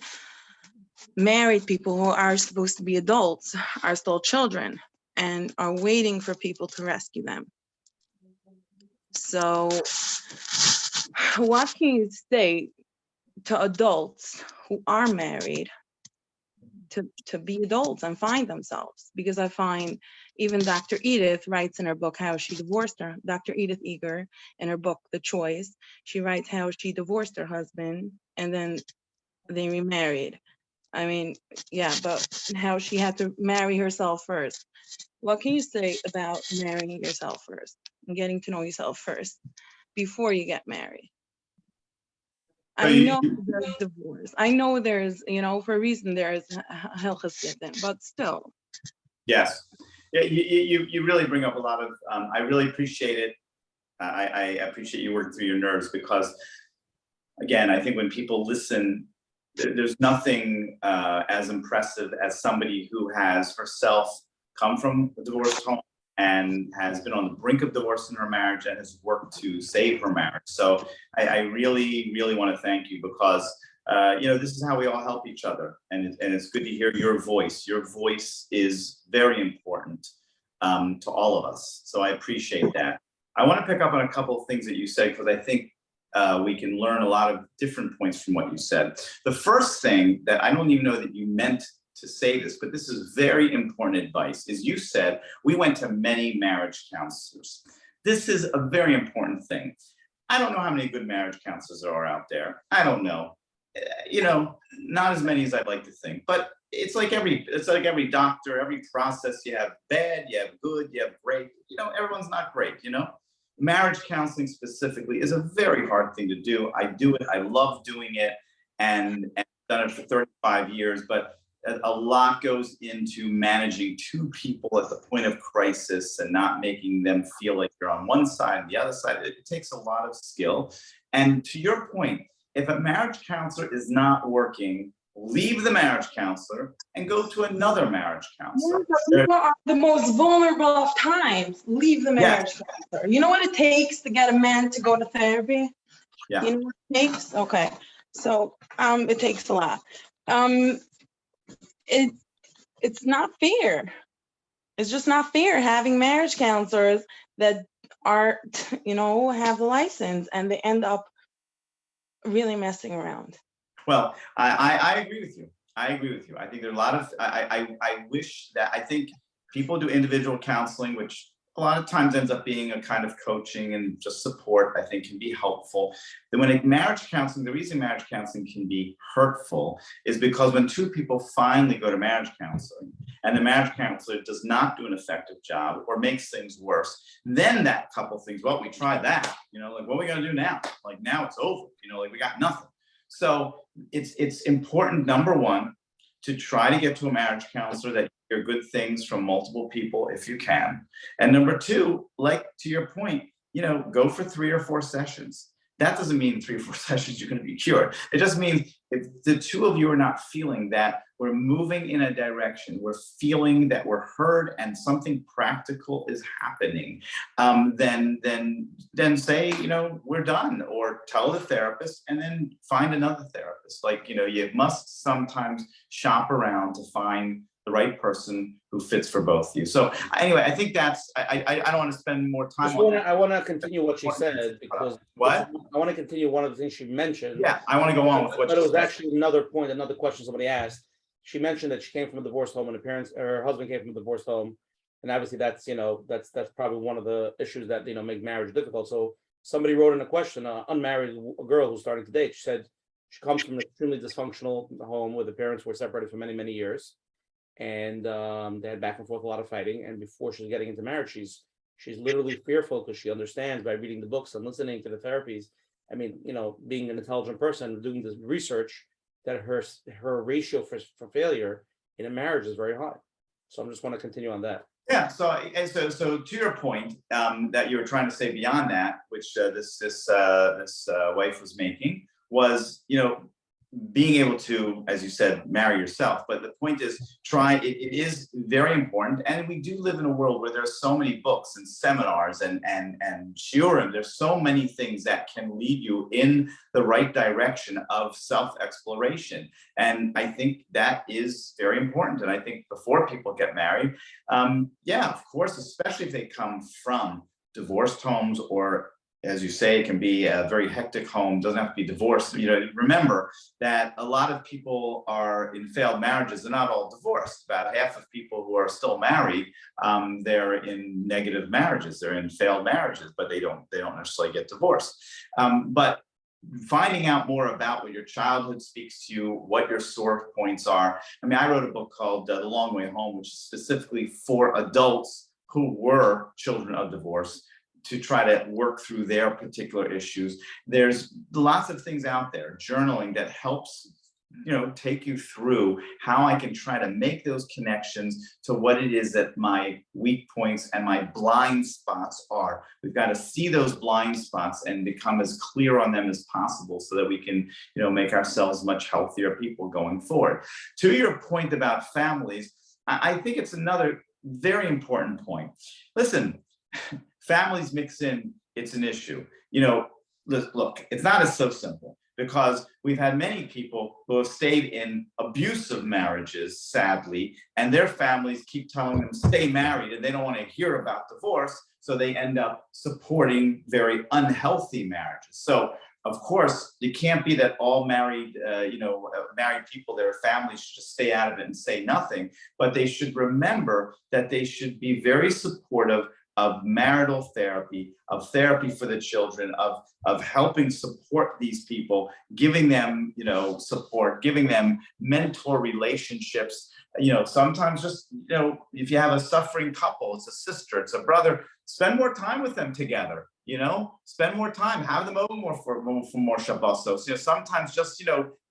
married people who are supposed to be adults are still children and are waiting for people to rescue them. So what can you say to adults who are married to be adults and find themselves? Because I find even Dr. Edith writes in her book how she divorced her. Dr. Edith Eger, in her book, The Choice, she writes how she divorced her husband and then they remarried. I mean, yeah, but how she had to marry herself first. What can you say about marrying yourself first and getting to know yourself first before you get married? I know there's divorce. I know there's, for a reason there's Hilchos Gittin, but still. Yes. Yeah, you really bring up a lot of, I really appreciate it. I appreciate you working through your nerves because, again, I think when people listen, there's nothing as impressive as somebody who has herself come from a divorced home and has been on the brink of divorce in her marriage and has worked to save her marriage. So I really, really want to thank you because, this is how we all help each other. And it's good to hear your voice. Your voice is very important to all of us. So I appreciate that. I want to pick up on a couple of things that you said because I think we can learn a lot of different points from what you said. The first thing that I don't even know that you meant to say this, but this is very important advice, is you said we went to many marriage counselors. This is a very important thing. I don't know how many good marriage counselors there are out there. I don't know. Not as many as I'd like to think, but it's like every doctor, every process, you have bad, you have good, you have great, everyone's not great, Marriage counseling specifically is a very hard thing to do. I do it, I love doing it, and I've done it for 35 years, but a lot goes into managing two people at the point of crisis and not making them feel like you're on one side and the other side. It takes a lot of skill. And to your point, if a marriage counselor is not working, leave the marriage counselor and go to another marriage counselor. These are the most vulnerable of times. Leave the marriage counselor. You know what it takes to get a man to go to therapy? Yeah. You know what it takes? Okay. So it takes a lot. It's not fair. It's just not fair having marriage counselors that are, have the license and they end up really messing around. Well, I agree with you. I agree with you. I think there are a lot of, I wish that, I think people do individual counseling, which a lot of times ends up being a kind of coaching and just support, I think can be helpful. Then when marriage counseling, the reason marriage counseling can be hurtful is because when two people finally go to marriage counseling and the marriage counselor does not do an effective job or makes things worse, then that couple thinks, well, we tried that, like, what are we gonna do now? Like, now it's over, like we got nothing. So it's important, number one, to try to get to a marriage counselor that you hear good things from multiple people if you can. And number two, like to your point, go for 3 or 4 sessions. That doesn't mean 3 or 4 sessions you're going to be cured. It just means if the two of you are not feeling that we're moving in a direction, we're feeling that we're heard and something practical is happening, then say, we're done, or tell the therapist and then find another therapist. Like, you must sometimes shop around to find the right person who fits for both of you. So anyway, I think that's, I don't want to spend more time on that. I want to continue what she said, because what? I want to continue one of the things she mentioned. Yeah, I want to go on with what but it was said. actually another point, another question somebody asked. She mentioned that she came from a divorced home and her husband came from a divorced home. And obviously that's, that's probably one of the issues that, make marriage difficult. So somebody wrote in a question, unmarried girl who's starting to date, she said she comes from an extremely dysfunctional home where the parents were separated for many, many years. And they had back and forth a lot of fighting. And before she's getting into marriage, she's literally fearful because she understands by reading the books and listening to the therapies. I mean, being an intelligent person, doing this research, that her ratio for failure in a marriage is very high. So I just want to continue on that. Yeah. So to your point, that you were trying to say beyond that, which this wife was making, was being able to, as you said, marry yourself. But the point is, it is very important. And we do live in a world where there's so many books and seminars and shiurim. There's so many things that can lead you in the right direction of self-exploration. And I think that is very important. And I think before people get married, of course, especially if they come from divorced homes, or as you say, it can be a very hectic home, doesn't have to be divorced. Remember that a lot of people are in failed marriages. They're not all divorced. About half of people who are still married, they're in negative marriages. They're in failed marriages, but they don't necessarily get divorced. But finding out more about what your childhood speaks to you, what your sore points are. I mean, I wrote a book called The Long Way Home, which is specifically for adults who were children of divorce, to try to work through their particular issues. There's lots of things out there, journaling, that helps take you through how I can try to make those connections to what it is that my weak points and my blind spots are. We've got to see those blind spots and become as clear on them as possible so that we can, make ourselves much healthier people going forward. To your point about families, I think it's another very important point. Listen, families mix in, it's an issue. Look, it's not as so simple, because we've had many people who have stayed in abusive marriages, sadly, and their families keep telling them stay married, and they don't want to hear about divorce, so they end up supporting very unhealthy marriages. So of course, it can't be that all married people, their families should just stay out of it and say nothing, but they should remember that they should be very supportive of marital therapy, of therapy for the children, of helping support these people, giving them, support, giving them mentor relationships. Sometimes just, if you have a suffering couple, it's a sister, it's a brother, spend more time with them together. spend more time, have them over more for more Shabbosos. Sometimes just,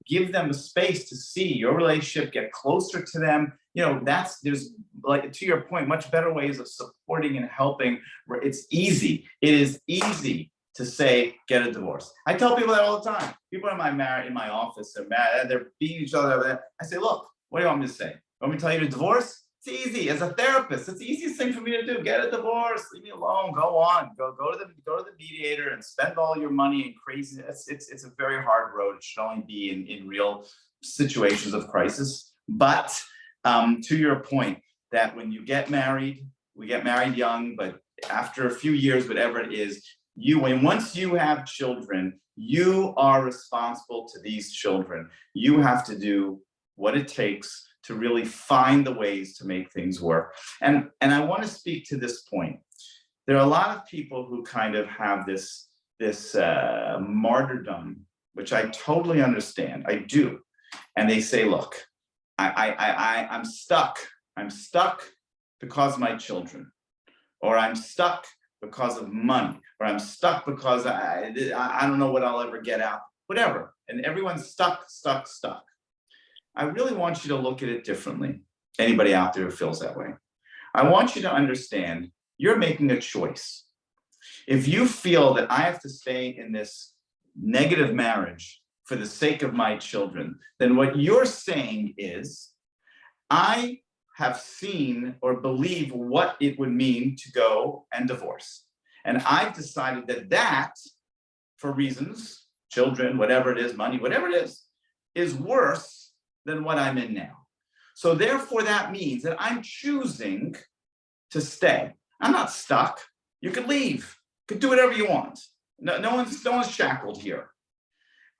give them the space to see your relationship, get closer to them. There's, like, to your point, much better ways of supporting and helping where it's easy. It is easy to say, get a divorce. I tell people that all the time. People in my office are mad, they're beating each other. I say, look, what do you want me to say? Want me to tell you to divorce? It's easy. As a therapist, it's the easiest thing for me to do. Get a divorce, leave me alone, go on, go to the mediator and spend all your money and crazy. It's a very hard road. It should only be in real situations of crisis. But to your point, that when you get married, we get married young, but after a few years, whatever it is, once you have children, you are responsible to these children. You have to do what it takes to really find the ways to make things work. And I want to speak to this point. There are a lot of people who kind of have this martyrdom, which I totally understand. I do. And they say, look, I'm stuck. I'm stuck because of my children, or I'm stuck because of money, or I'm stuck because I don't know what I'll ever get out, whatever. And everyone's stuck. I really want you to look at it differently. Anybody out there who feels that way. I want you to understand you're making a choice. If you feel that I have to stay in this negative marriage for the sake of my children, then what you're saying is, I have seen or believe what it would mean to go and divorce. And I've decided that for reasons, children, whatever it is, money, whatever it is worse than what I'm in now. So therefore that means that I'm choosing to stay. I'm not stuck. You could leave, you could do whatever you want. No one's shackled here.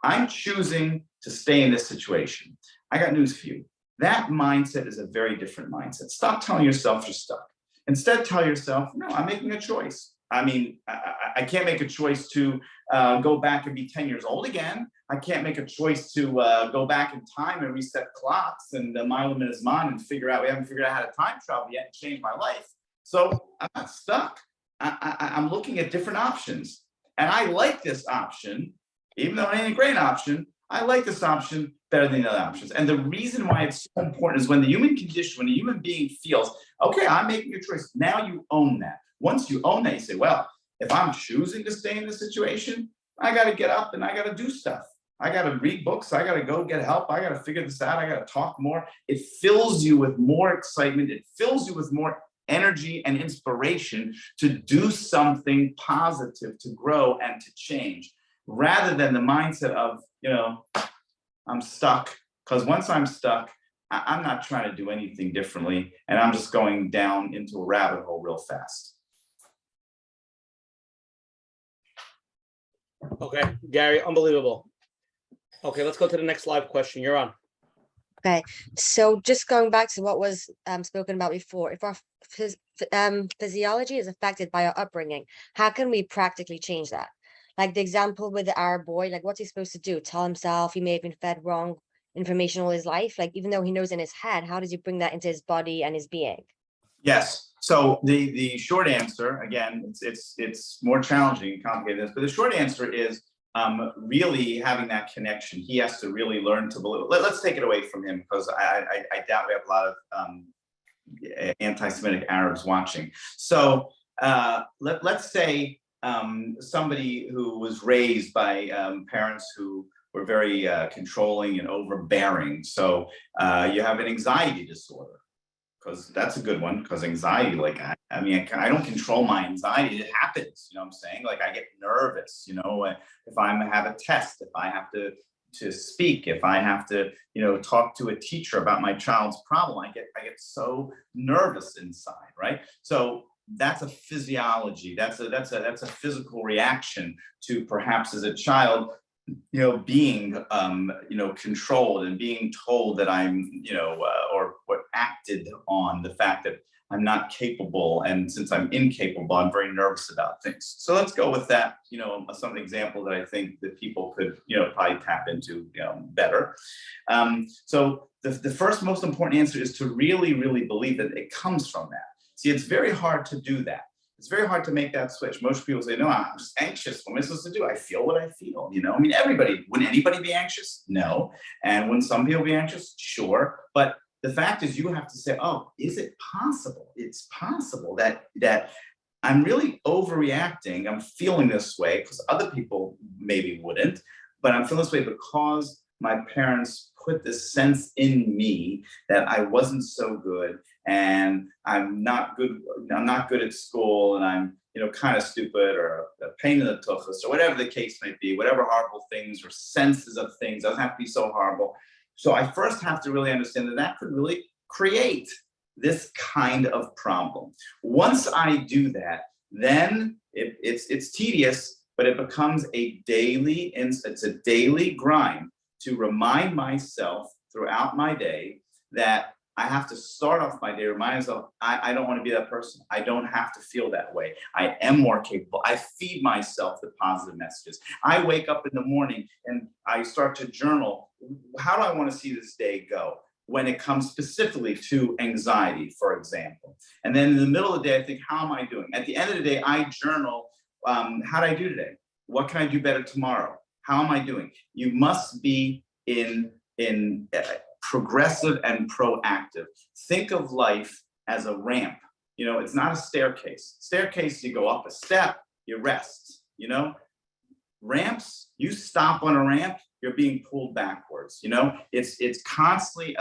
I'm choosing to stay in this situation. I got news for you. That mindset is a very different mindset. Stop telling yourself you're stuck. Instead, tell yourself, no, I'm making a choice. I mean, I can't make a choice to go back and be 10 years old again. I can't make a choice to go back in time and reset clocks and mile them in his mind and we haven't figured out how to time travel yet and change my life. So I'm not stuck. I'm looking at different options. And I like this option, even though it ain't a great option, I like this option better than the other options. And the reason why it's so important is when the human condition, when a human being feels, okay, I'm making a choice, now you own that. Once you own that, you say, well, if I'm choosing to stay in this situation, I got to get up and I got to do stuff. I got to read books. I got to go get help. I got to figure this out. I got to talk more. It fills you with more excitement. It fills you with more energy and inspiration to do something positive, to grow and to change, rather than the mindset of, I'm stuck. Because once I'm stuck, I'm not trying to do anything differently. And I'm just going down into a rabbit hole real fast. Okay, Gary, unbelievable. Okay, let's go to the next live question. You're on. Okay, so just going back to what was spoken about before, if our physiology is affected by our upbringing, how can we practically change that? Like the example with our boy, like what's he supposed to do? Tell himself he may have been fed wrong information all his life? Like even though he knows in his head, how does he bring that into his body and his being? Yes. So the short answer, again, it's more challenging and complicated, but the short answer is really having that connection. He has to really learn to believe. Let's take it away from him, because I doubt we have a lot of anti-Semitic Arabs watching. So let's say somebody who was raised by parents who were very controlling and overbearing. So you have an anxiety disorder. Because that's a good one, because anxiety, like, I mean, I don't control my anxiety. It happens, you know what I'm saying? Like I get nervous, if I have a test, if I have to speak, if I have to, talk to a teacher about my child's problem, I get so nervous inside, right? So that's a physiology. That's a physical reaction to perhaps as a child, being, controlled and being told that I'm, or acted on the fact that I'm not capable. And since I'm incapable, I'm very nervous about things. So let's go with that, some example that I think that people could, probably tap into, better. So the first most important answer is to really, really believe that it comes from that. See, it's very hard to do that. It's very hard to make that switch. Most people say, no, I'm just anxious. What am I supposed to do? I feel what I feel, you know? I mean, wouldn't anybody be anxious? No. And when some people be anxious, sure. But the fact is you have to say, oh, is it possible? It's possible that I'm really overreacting. I'm feeling this way because other people maybe wouldn't, but I'm feeling this way because my parents put this sense in me that I wasn't so good and I'm not good at school and I'm, you know, kind of stupid or a pain in the tuchus or whatever the case may be, whatever horrible things or senses of things, doesn't have to be so horrible. So I first have to really understand that could really create this kind of problem. Once I do that, then it's tedious, but it becomes a daily grind to remind myself throughout my day that I have to start off my day, remind myself, I don't want to be that person. I don't have to feel that way. I am more capable. I feed myself the positive messages. I wake up in the morning and I start to journal. How do I want to see this day go? When it comes specifically to anxiety, for example. And then in the middle of the day, I think, how am I doing? At the end of the day, I journal, how did I do today? What can I do better tomorrow? How am I doing? You must be in progressive and proactive. Think of life as a ramp. You know, it's not a staircase. Staircase, you go up a step, you rest, you know? Ramps, you stop on a ramp, you're being pulled backwards, you know? It's constantly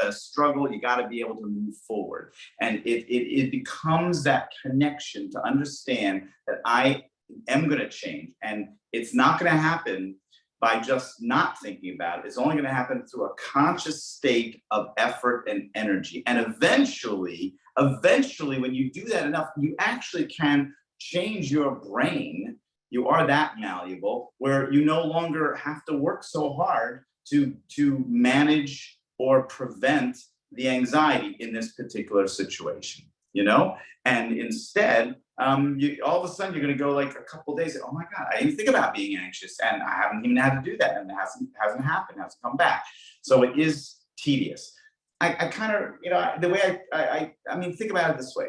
a struggle. You gotta be able to move forward. And it becomes that connection to understand that I am gonna change. And it's not gonna happen by just not thinking about it. It's only gonna happen through a conscious state of effort and energy. And eventually, when you do that enough, you actually can change your brain. You are that malleable where you no longer have to work so hard to manage or prevent the anxiety in this particular situation, you know? And instead, all of a sudden you're gonna go like a couple of days, oh my God, I didn't think about being anxious and I haven't even had to do that and it hasn't happened, hasn't come back. So it is tedious. I kind of, you know, the way I mean, think about it this way.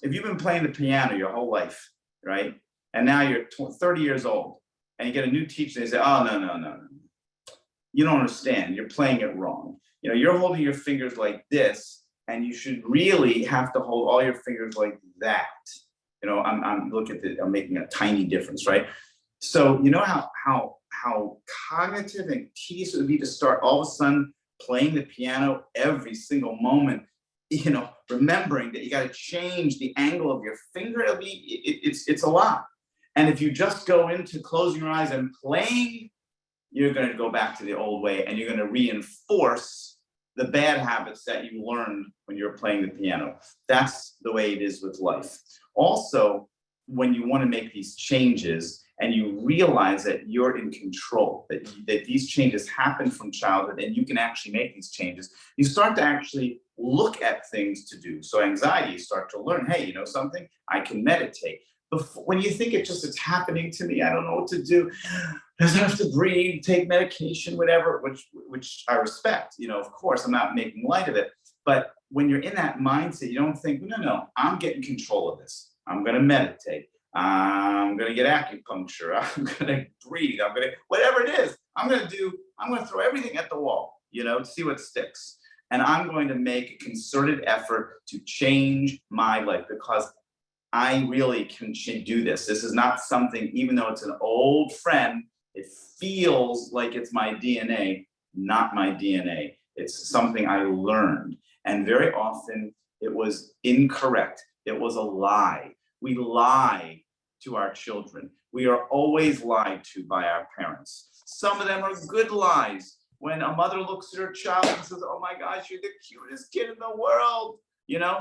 If you've been playing the piano your whole life, right? And now you're 30 years old and you get a new teacher and they say, oh, no. You don't understand, you're playing it wrong. You know, you're holding your fingers like this and you should really have to hold all your fingers like that. You know, I'm making a tiny difference, right? So you know how cognitive and tedious it would be to start all of a sudden playing the piano every single moment, you know, remembering that you got to change the angle of your finger. It's a lot. And if you just go into closing your eyes and playing, you're going to go back to the old way and you're going to reinforce the bad habits that you learned when you're playing the piano. That's the way it is with life. Also, when you want to make these changes and you realize that you're in control, that these changes happen from childhood and you can actually make these changes, you start to actually look at things to do. So anxiety, you start to learn, hey, you know something? I can meditate. When you think it's happening to me, I don't know what to do. I have to breathe, take medication, whatever, which I respect. You know, of course, I'm not making light of it. But when you're in that mindset, you don't think, no, I'm getting control of this. I'm going to meditate. I'm going to get acupuncture. I'm going to breathe. I'm going to, whatever it is, I'm going to throw everything at the wall, you know, to see what sticks. And I'm going to make a concerted effort to change my life because I really can do this. This is not something, even though it's an old friend, it feels like it's my DNA, not my DNA. It's something I learned. And very often it was incorrect. It was a lie. We lie to our children. We are always lied to by our parents. Some of them are good lies. When a mother looks at her child and says, oh my gosh, you're the cutest kid in the world. You know,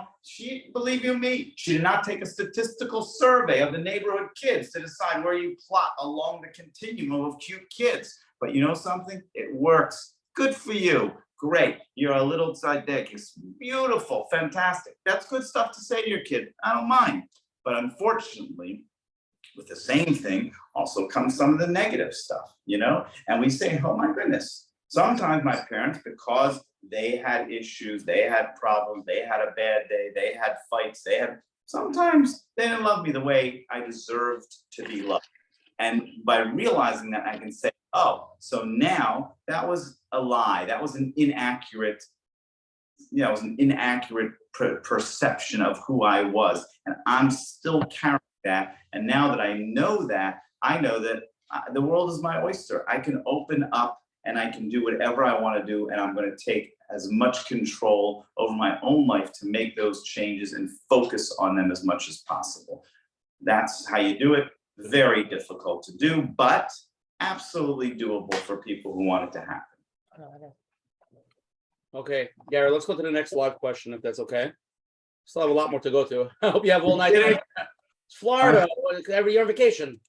believe you me, she did not take a statistical survey of the neighborhood kids to decide where you plot along the continuum of cute kids. But you know something? It works. Good for you. Great. You're a little tzaddik. It's beautiful. Fantastic. That's good stuff to say to your kid. I don't mind. But unfortunately, with the same thing also comes some of the negative stuff, you know? And we say, oh my goodness. Sometimes my parents, because they had issues, they had problems, they had a bad day, they had fights, sometimes they didn't love me the way I deserved to be loved. And by realizing that, I can say, oh, so now that was a lie. That was an inaccurate, it was an inaccurate perception of who I was. And I'm still carrying that. And now that I know that, the world is my oyster. I can open up and I can do whatever I want to do. And I'm going to take as much control over my own life to make those changes and focus on them as much as possible. That's how you do it. Very difficult to do, but absolutely doable for people who want it to happen. Okay, Gary, let's go to the next live question, if that's okay. Still have a lot more to go to. I hope you have all night. It's Florida, every year on vacation.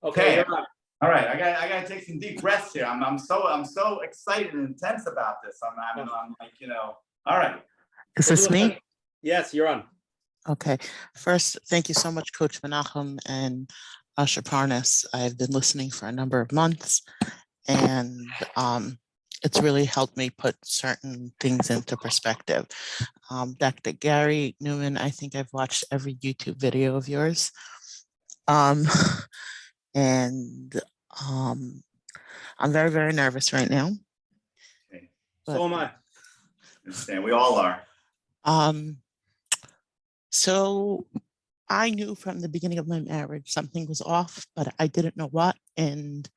Okay, you're on. All right, I gotta take some deep breaths here. I'm so excited and intense about this. I'm like, all right. Is this me? Yes, you're on. Okay. First, thank you so much, Coach Menachem and Asher Parnas. I've been listening for a number of months, and it's really helped me put certain things into perspective. Dr. Gary Neuman, I think I've watched every YouTube video of yours. And I'm very, very nervous right now. Okay. So am I. Understand, we all are. So I knew from the beginning of my marriage something was off, but I didn't know what. And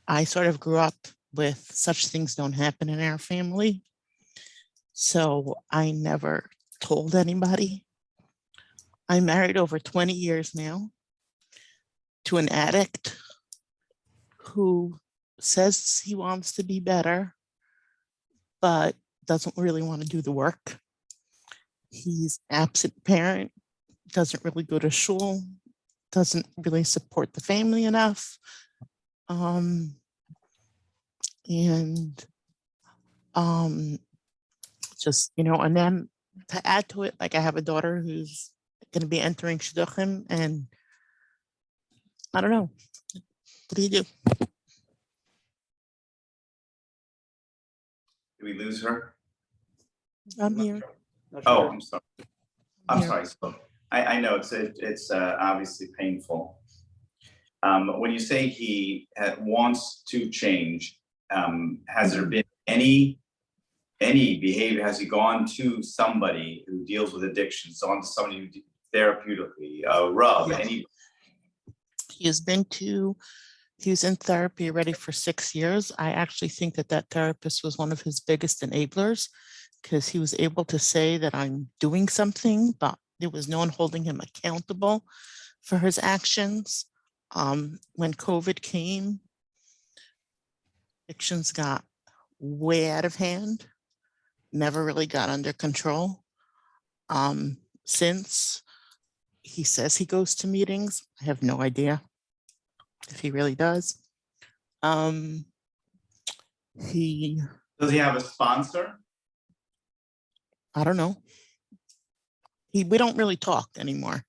I sort of grew up with such things don't happen in our family. So I never told anybody. I'm married over 20 years now to an addict who says he wants to be better, but doesn't really want to do the work. He's absent parent, doesn't really go to shul, doesn't really support the family enough. Just, and then to add to it, like I have a daughter who's going to be entering shidduchim, and I don't know. What do you do? Did we lose her? I'm here. Oh, I'm sorry. I'm Yeah. sorry. So I know it's obviously painful. When you say he wants to change, has there been any behavior? Has he gone to somebody who deals with addictions, gone to somebody who therapeutically, Rob, Yes. any? He was in therapy already for 6 years. I actually think that therapist was one of his biggest enablers, because he was able to say that I'm doing something, but there was no one holding him accountable for his actions. When COVID came, addictions got way out of hand, never really got under control. Since he says he goes to meetings, I have no idea if he really does. Does he have a sponsor? I don't know. We don't really talk anymore.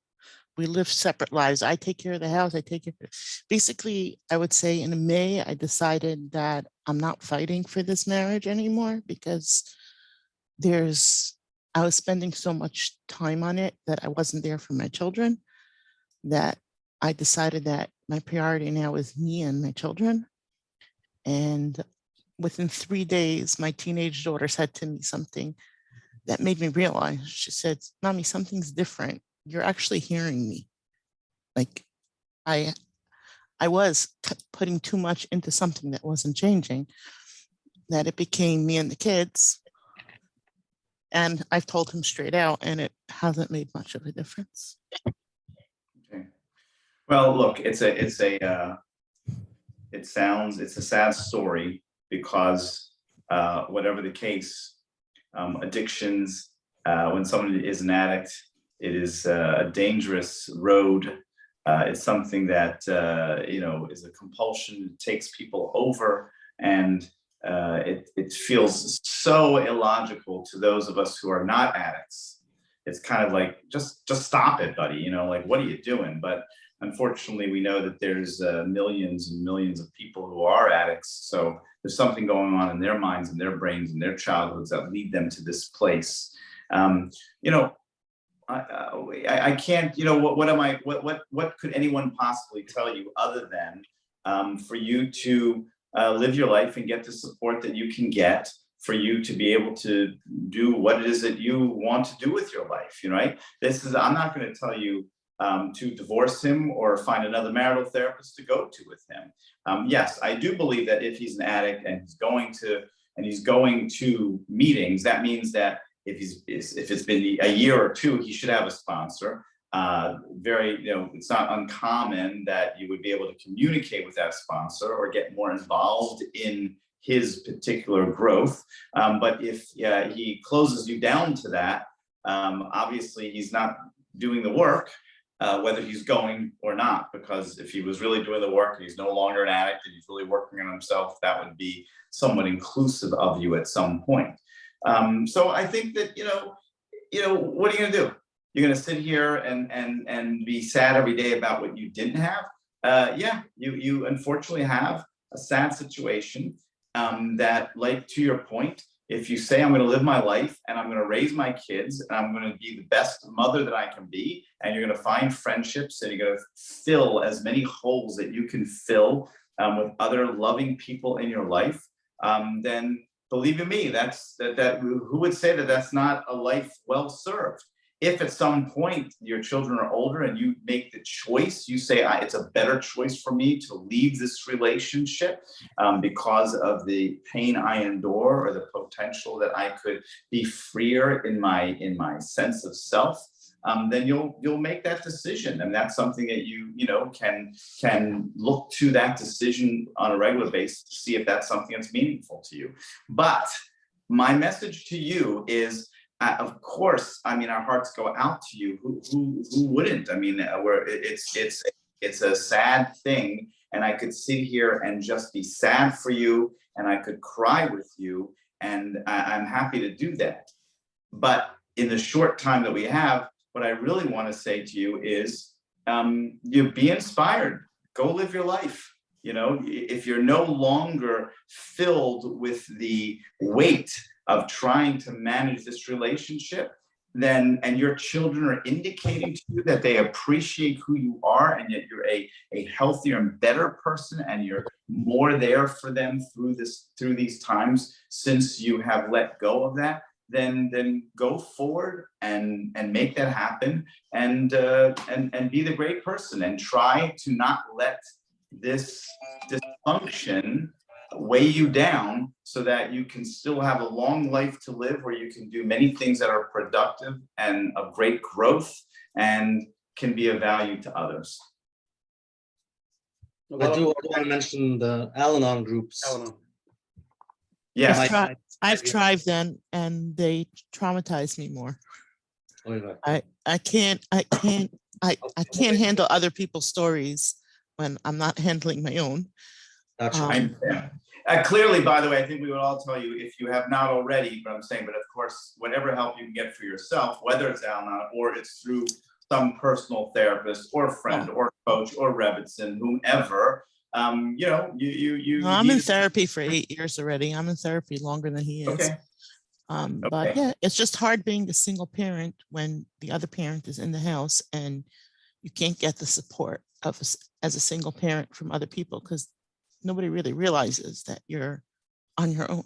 We live separate lives. I take care of the house. Basically, I would say in May, I decided that I'm not fighting for this marriage anymore, because I was spending so much time on it that I wasn't there for my children, that I decided that my priority now is me and my children. And within 3 days, my teenage daughter said to me something that made me realize. She said, "Mommy, something's different. You're actually hearing me." Like I was putting too much into something that wasn't changing, that it became me and the kids. And I've told him straight out, and it hasn't made much of a difference. Okay. Well, look, it's a sad story, because whatever the case, addictions, when someone is an addict, it is a dangerous road. It's something that is a compulsion. It takes people over, and it feels so illogical to those of us who are not addicts. It's kind of like, just stop it, buddy. Like, what are you doing? But unfortunately, we know that there's millions and millions of people who are addicts. So there's something going on in their minds and their brains and their childhoods that lead them to this place. I can't, what could anyone possibly tell you other than for you to live your life and get the support that you can get, for you to be able to do what it is that you want to do with your life, right? I'm not going to tell you to divorce him or find another marital therapist to go to with him. Yes, I do believe that if he's an addict and he's going to meetings, that means that if it's been a year or two, he should have a sponsor. It's not uncommon that you would be able to communicate with that sponsor or get more involved in his particular growth. But if he closes you down to that, obviously he's not doing the work, whether he's going or not, because if he was really doing the work and he's no longer an addict and he's really working on himself, that would be somewhat inclusive of you at some point. So I think that, what are you going to do? You're going to sit here and be sad every day about what you didn't have? You unfortunately have a sad situation that, like, to your point, if you say, I'm going to live my life and I'm going to raise my kids and I'm going to be the best mother that I can be, and you're going to find friendships and you're going to fill as many holes that you can fill with other loving people in your life, then believe you me, who would say that that's not a life well served? If at some point your children are older and you make the choice, you say, it's a better choice for me to leave this relationship because of the pain I endure or the potential that I could be freer in my sense of self, then you'll make that decision. And that's something that you can look to that decision on a regular basis to see if that's something that's meaningful to you. But my message to you is, of course, our hearts go out to you. Who wouldn't? It's a sad thing, and I could sit here and just be sad for you, and I could cry with you, and I'm happy to do that. But in the short time that we have, what I really want to say to you is, you be inspired. Go live your life. If you're no longer filled with the weight of trying to manage this relationship, and your children are indicating to you that they appreciate who you are and that you're a healthier and better person, and you're more there for them through these times since you have let go of that, then go forward and make that happen, and be the great person, and try to not let this dysfunction weigh you down, so that you can still have a long life to live where you can do many things that are productive and of great growth and can be of value to others. I do want to mention the Al-Anon groups. Al-Anon. Yes. I've tried them and they traumatize me more. I can't handle other people's stories when I'm not handling my own. Clearly, by the way, I think we would all tell you, if you have not already, but of course, whatever help you can get for yourself, whether it's Al-Anon or it's through some personal therapist or friend or coach or Rebbitzin, whomever, I'm in therapy for 8 years already. I'm in therapy longer than he is. Okay. But yeah, it's just hard being a single parent when the other parent is in the house and you can't get the support as a single parent from other people, because nobody really realizes that you're on your own.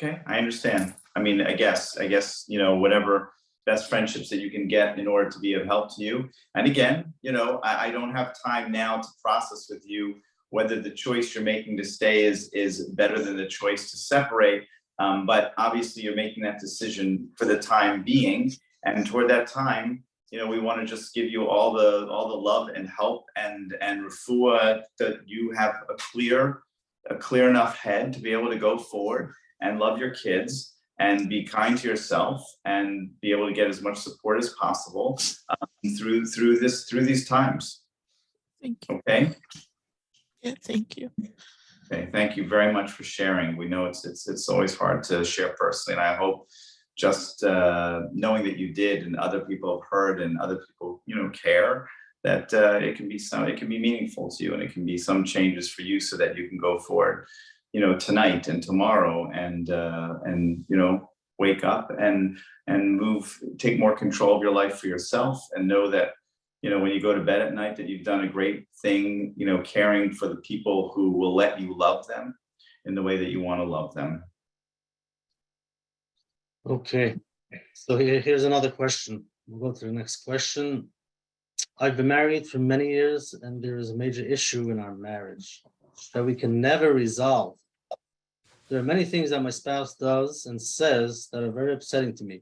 Okay, I understand. I guess, whatever best friendships that you can get in order to be of help to you. And again, I don't have time now to process with you whether the choice you're making to stay is better than the choice to separate. But obviously you're making that decision for the time being. And toward that time, we want to just give you all the love and help and refuah, that you have a clear enough head to be able to go forward and love your kids and be kind to yourself and be able to get as much support as possible through these times. Thank you. Okay. Yeah, thank you. Okay, thank you very much for sharing. We know it's always hard to share personally, and I hope just knowing that you did and other people have heard and other people care, that it can be meaningful to you, and it can be some changes for you so that you can go forward tonight and tomorrow and wake up and take more control of your life for yourself, and know that, when you go to bed at night, that you've done a great thing, caring for the people who will let you love them in the way that you want to love them. Okay, so here's another question. We'll go to the next question. I've been married for many years, and there is a major issue in our marriage that we can never resolve. There are many things that my spouse does and says that are very upsetting to me.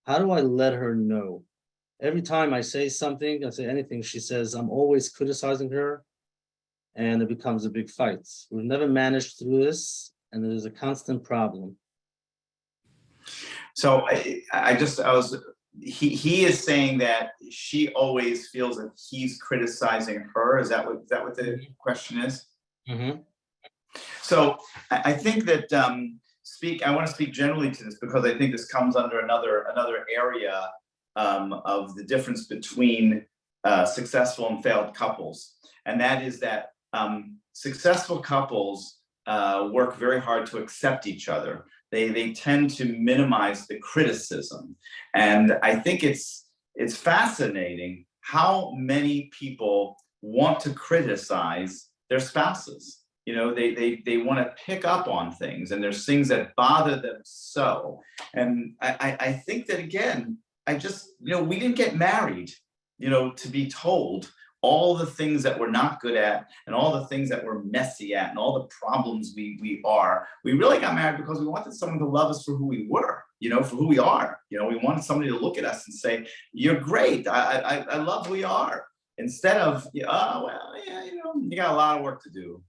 How do I let her know? Every time I say something, I say anything, she says I'm always criticizing her, and it becomes a big fight. We've never managed through this, and it is a constant problem. So he is saying that she always feels that he's criticizing her. Is that what the question is? Mm-hmm. So I think that I want to speak generally to this, because I think this comes under another area of the difference between successful and failed couples, and that is that successful couples work very hard to accept each other. They tend to minimize the criticism, and I think it's fascinating how many people want to criticize their spouses. They want to pick up on things, and there's things that bother them so. And I think that, again, we didn't get married, to be told all the things that we're not good at, and all the things that we're messy at, and all the problems we are. We really got married because we wanted someone to love us for who we were, for who we are. We wanted somebody to look at us and say, "You're great. I love who you are," instead of, "Oh, well, yeah, you got a lot of work to do."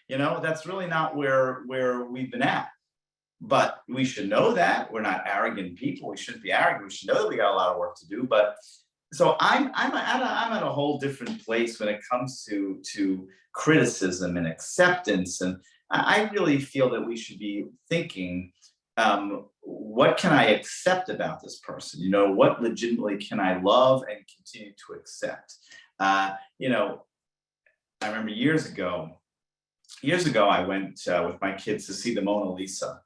That's really not where we've been at. But we should know that we're not arrogant people. We shouldn't be arrogant. We should know that we got a lot of work to do. But so I'm at a whole different place when it comes to criticism and acceptance, and I really feel that we should be thinking, what can I accept about this person? What legitimately can I love and continue to accept? I remember years ago, I went with my kids to see the Mona Lisa.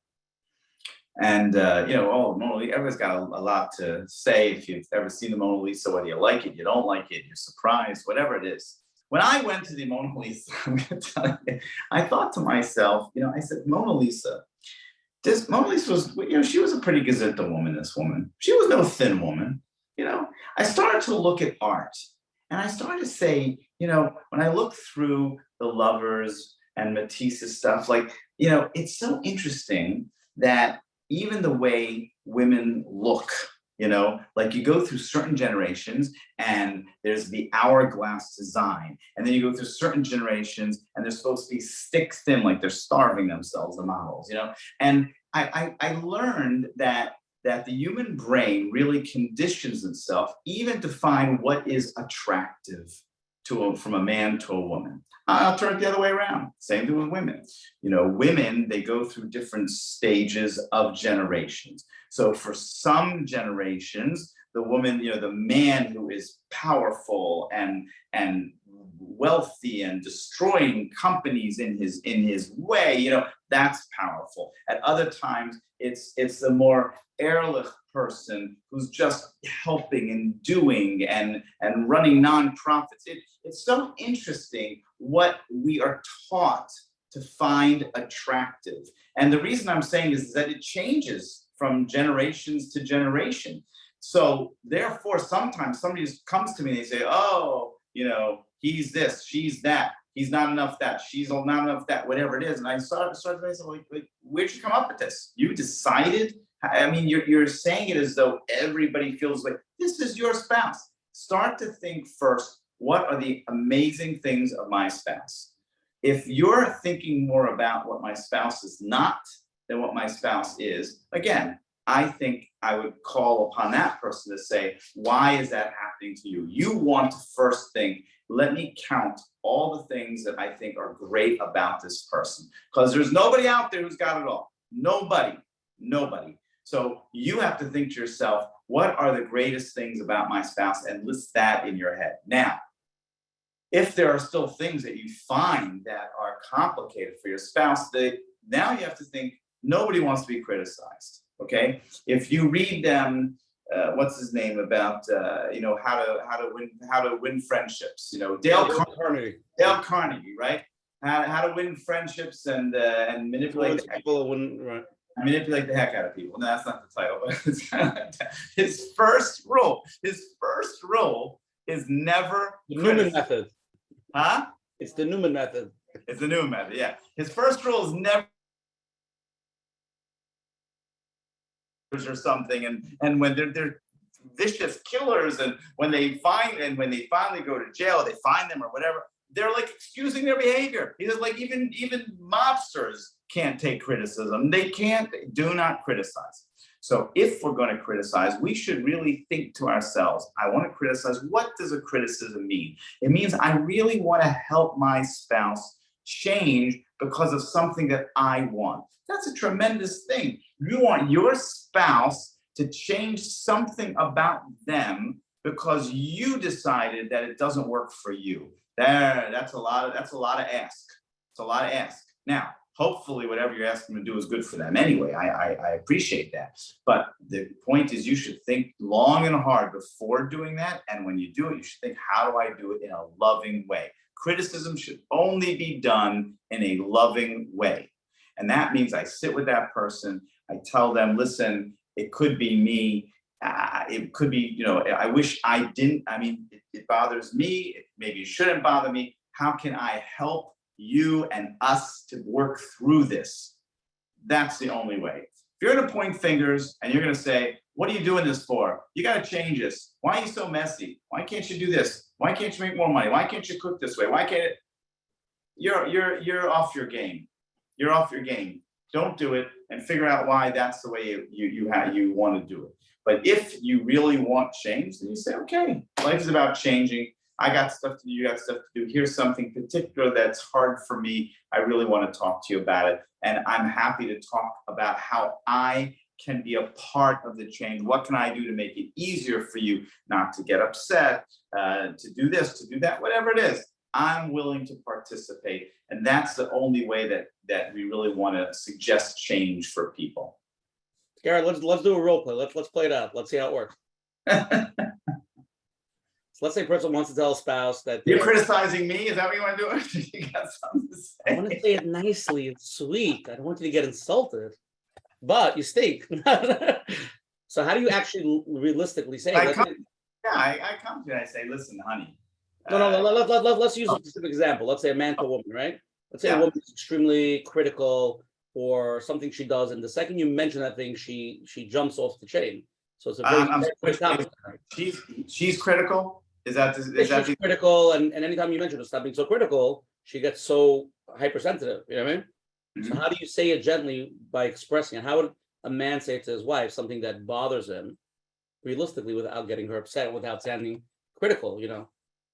And, Mona Lisa, everyone's got a lot to say. If you've ever seen the Mona Lisa, whether you like it, you don't like it, you're surprised, whatever it is. When I went to the Mona Lisa, I'm going to tell you, I thought to myself, I said, Mona Lisa was, she was a pretty gazzetta woman, this woman. She was no thin woman. I started to look at art, and I started to say, when I look through the Lovers and Matisse's stuff, it's so interesting that even the way women look, you go through certain generations, and there's the hourglass design, and then you go through certain generations, and they're supposed to be stick thin, like they're starving themselves, the models, and I learned that the human brain really conditions itself even to find what is attractive from a man to a woman. I'll turn it the other way around. Same thing with women. Women, they go through different stages of generations. So for some generations, the woman, the man who is powerful and wealthy and destroying companies in his way, that's powerful. At other times, it's the more ehrlich person who's just helping and doing and running nonprofits. It's so interesting what we are taught to find attractive. And the reason I'm saying is that it changes from generations to generation. So therefore, sometimes somebody comes to me and they say, "Oh, he's this, she's that, he's not enough that, she's not enough that," whatever it is. And I started to say, like, where'd you come up with this? You decided? I mean, you're saying it as though everybody feels like this is your spouse. Start to think first, what are the amazing things of my spouse? If you're thinking more about what my spouse is not than what my spouse is, again, I think I would call upon that person to say, why is that happening to you? You want to first think, let me count all the things that I think are great about this person. Because there's nobody out there who's got it all. Nobody. So you have to think to yourself, what are the greatest things about my spouse? And list that in your head. Now, if there are still things that you find that are complicated for your spouse, now you have to think, nobody wants to be criticized. Okay, if you read them, what's his name about how to win friendships? Dale Carnegie, right? How to win friendships and manipulate people wouldn't, right. Manipulate the heck out of people. No, that's not the title, but it's kind of like that. His first rule is never The Neuman method. Huh? It's the Neuman method. It's the Neuman method, yeah. His first rule is never or something, and when they're vicious killers, and when they finally go to jail, they find them or whatever, they're like excusing their behavior. He says, like, even mobsters can't take criticism. Do not criticize. So if we're going to criticize, we should really think to ourselves, I want to criticize. What does a criticism mean? It means I really want to help my spouse change because of something that I want. That's a tremendous thing. You want your spouse to change something about them because you decided that it doesn't work for you. That's a lot of ask. It's a lot of ask. Now, hopefully whatever you're asking them to do is good for them anyway. I appreciate that. But the point is, you should think long and hard before doing that. And when you do it, you should think, how do I do it in a loving way? Criticism should only be done in a loving way. And that means I sit with that person. I tell them, listen, it could be me. It could be, I wish I didn't. I mean, it bothers me. Maybe it shouldn't bother me. How can I help you and us to work through this? That's the only way. If you're going to point fingers and you're going to say, what are you doing this for? You got to change this. Why are you so messy? Why can't you do this? Why can't you make more money? Why can't you cook this way? Why can't it? You're off your game. You're off your game. Don't do it, and figure out why that's the way you want to do it. But if you really want change, then you say, okay, life is about changing. I got stuff to do, you got stuff to do. Here's something particular that's hard for me. I really want to talk to you about it. And I'm happy to talk about how I can be a part of the change. What can I do to make it easier for you not to get upset, to do this, to do that, whatever it is. I'm willing to participate. And that's the only way that we really want to suggest change for people. Gary, let's do a role play. Let's play it out. Let's see how it works. So let's say a person wants to tell a spouse that you're criticizing me. Is that what you want to do? You got something to say? I want to say it nicely and sweet. I don't want you to get insulted, but you stink. So how do you actually realistically say it? I come to you and I say, listen, honey. Let's use a specific example. Let's say a man to a woman, right? Let's say a woman is extremely critical or something she does, and the second you mention that thing, she jumps off the chain. So it's a very topic. She's critical. Is that critical? And anytime you mention her, stop being so critical, she gets so hypersensitive. You know what I mean? Mm-hmm. So how do you say it gently by expressing it? How would a man say to his wife something that bothers him realistically without getting her upset, without sounding critical?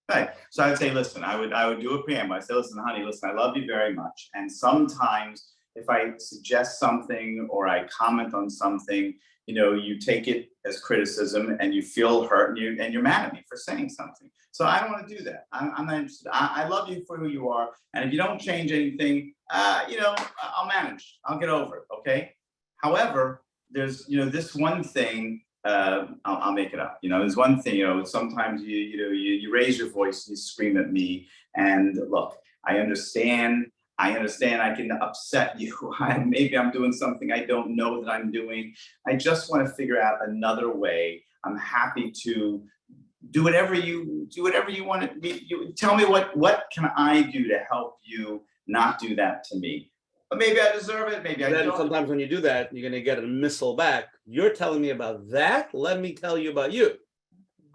Right. So I would say, listen, I would do a preamble. I say, listen, honey, listen, I love you very much. And sometimes if I suggest something or I comment on something, you take it as criticism and you feel hurt and you're mad at me for saying something. So I don't want to do that. I'm not interested. I love you for who you are. And if you don't change anything, I'll manage. I'll get over it. Okay. However, there's, this one thing, I'll make it up. There's one thing, sometimes you raise your voice, you scream at me, and look, I understand I can upset you. Maybe I'm doing something I don't know that I'm doing. I just want to figure out another way. I'm happy to do whatever you want to be. You tell me what can I do to help you not do that to me? But maybe I deserve it. Maybe I don't. Sometimes when you do that, you're going to get a missile back. You're telling me about that. Let me tell you about you.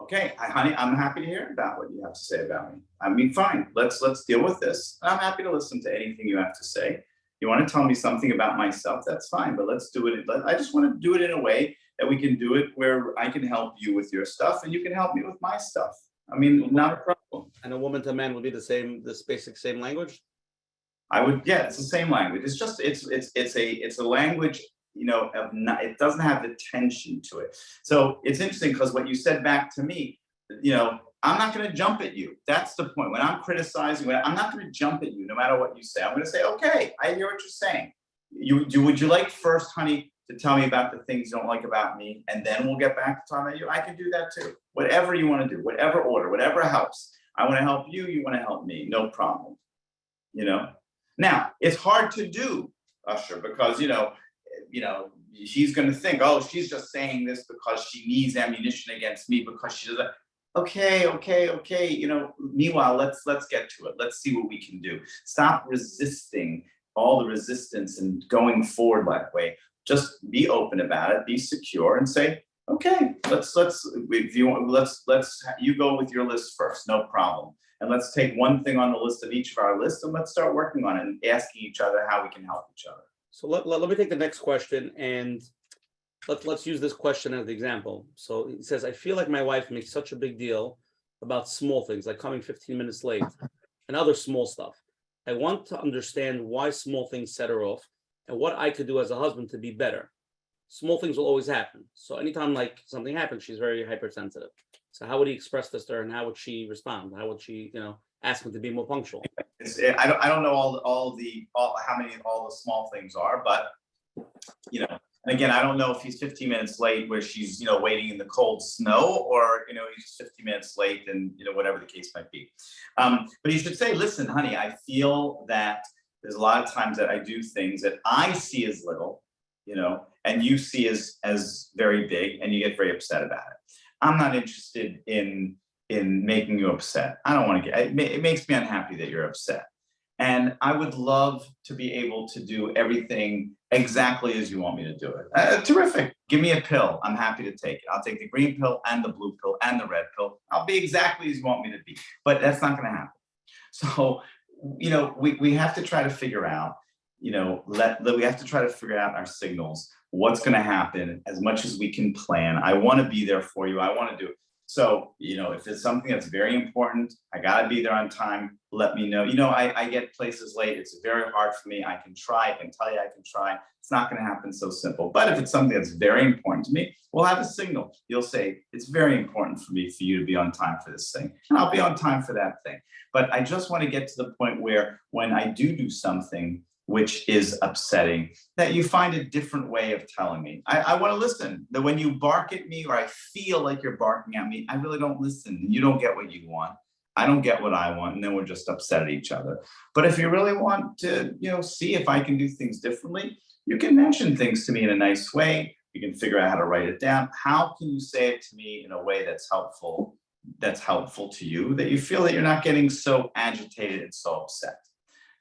Okay, honey, I'm happy to hear about what you have to say about me. I mean, fine. Let's deal with this. I'm happy to listen to anything you have to say. You want to tell me something about myself? That's fine. But let's do it. I just want to do it in a way that we can do it where I can help you with your stuff and you can help me with my stuff. I mean, not a problem. And a woman to man would be this basic same language. It's the same language. It's just it's a language, it doesn't have the tension to it. So it's interesting because what you said back to me, I'm not going to jump at you. That's the point. When I'm criticizing, I'm not going to jump at you no matter what you say. I'm going to say, okay, I hear what you're saying. Would you like first, honey, to tell me about the things you don't like about me, and then we'll get back to talking about you. I can do that too. Whatever you want to do, whatever order, whatever helps. I want to help you, you want to help me, no problem. Now it's hard to do, Usher, because she's going to think, oh, she's just saying this because she needs ammunition against me because she doesn't. Okay. Meanwhile, let's get to it. Let's see what we can do. Stop resisting all the resistance and going forward that way. Just be open about it, be secure, and say, okay, you go with your list first, no problem. And let's take one thing on the list of each of our lists and let's start working on it and asking each other how we can help each other. So let me take the next question, and let's use this question as the example. So he says, I feel like my wife makes such a big deal about small things like coming 15 minutes late and other small stuff. I want to understand why small things set her off and what I could do as a husband to be better. Small things will always happen. So anytime like something happens, she's very hypersensitive. So how would he express this to her, and how would she respond? How would she, ask him to be more punctual? I don't know how many all the small things are, but and again, I don't know if he's 15 minutes late where she's waiting in the cold snow, or he's 15 minutes late and whatever the case might be. But you should say, listen, honey, I feel that there's a lot of times that I do things that I see as little, and you see as very big, and you get very upset about it. I'm not interested in making you upset. I don't want to it makes me unhappy that you're upset. And I would love to be able to do everything exactly as you want me to do it. Terrific. Give me a pill. I'm happy to take it. I'll take the green pill and the blue pill and the red pill. I'll be exactly as you want me to be. But that's not going to happen. So, we have to try to figure out, we have to try to figure out our signals. What's going to happen as much as we can plan. I want to be there for you. I want to do it. So, if it's something that's very important, I got to be there on time. Let me know. I get places late. It's very hard for me. I can try. I can tell you I can try. It's not going to happen so simple. But if it's something that's very important to me, we'll have a signal. You'll say, it's very important for me for you to be on time for this thing. And I'll be on time for that thing. But I just want to get to the point where when I do something which is upsetting, that you find a different way of telling me. I want to listen. That when you bark at me, or I feel like you're barking at me, I really don't listen. You don't get what you want. I don't get what I want, and then we're just upset at each other. But if you really want to, see if I can do things differently, you can mention things to me in a nice way. You can figure out how to write it down. How can you say it to me in a way that's helpful to you, that you feel that you're not getting so agitated and so upset?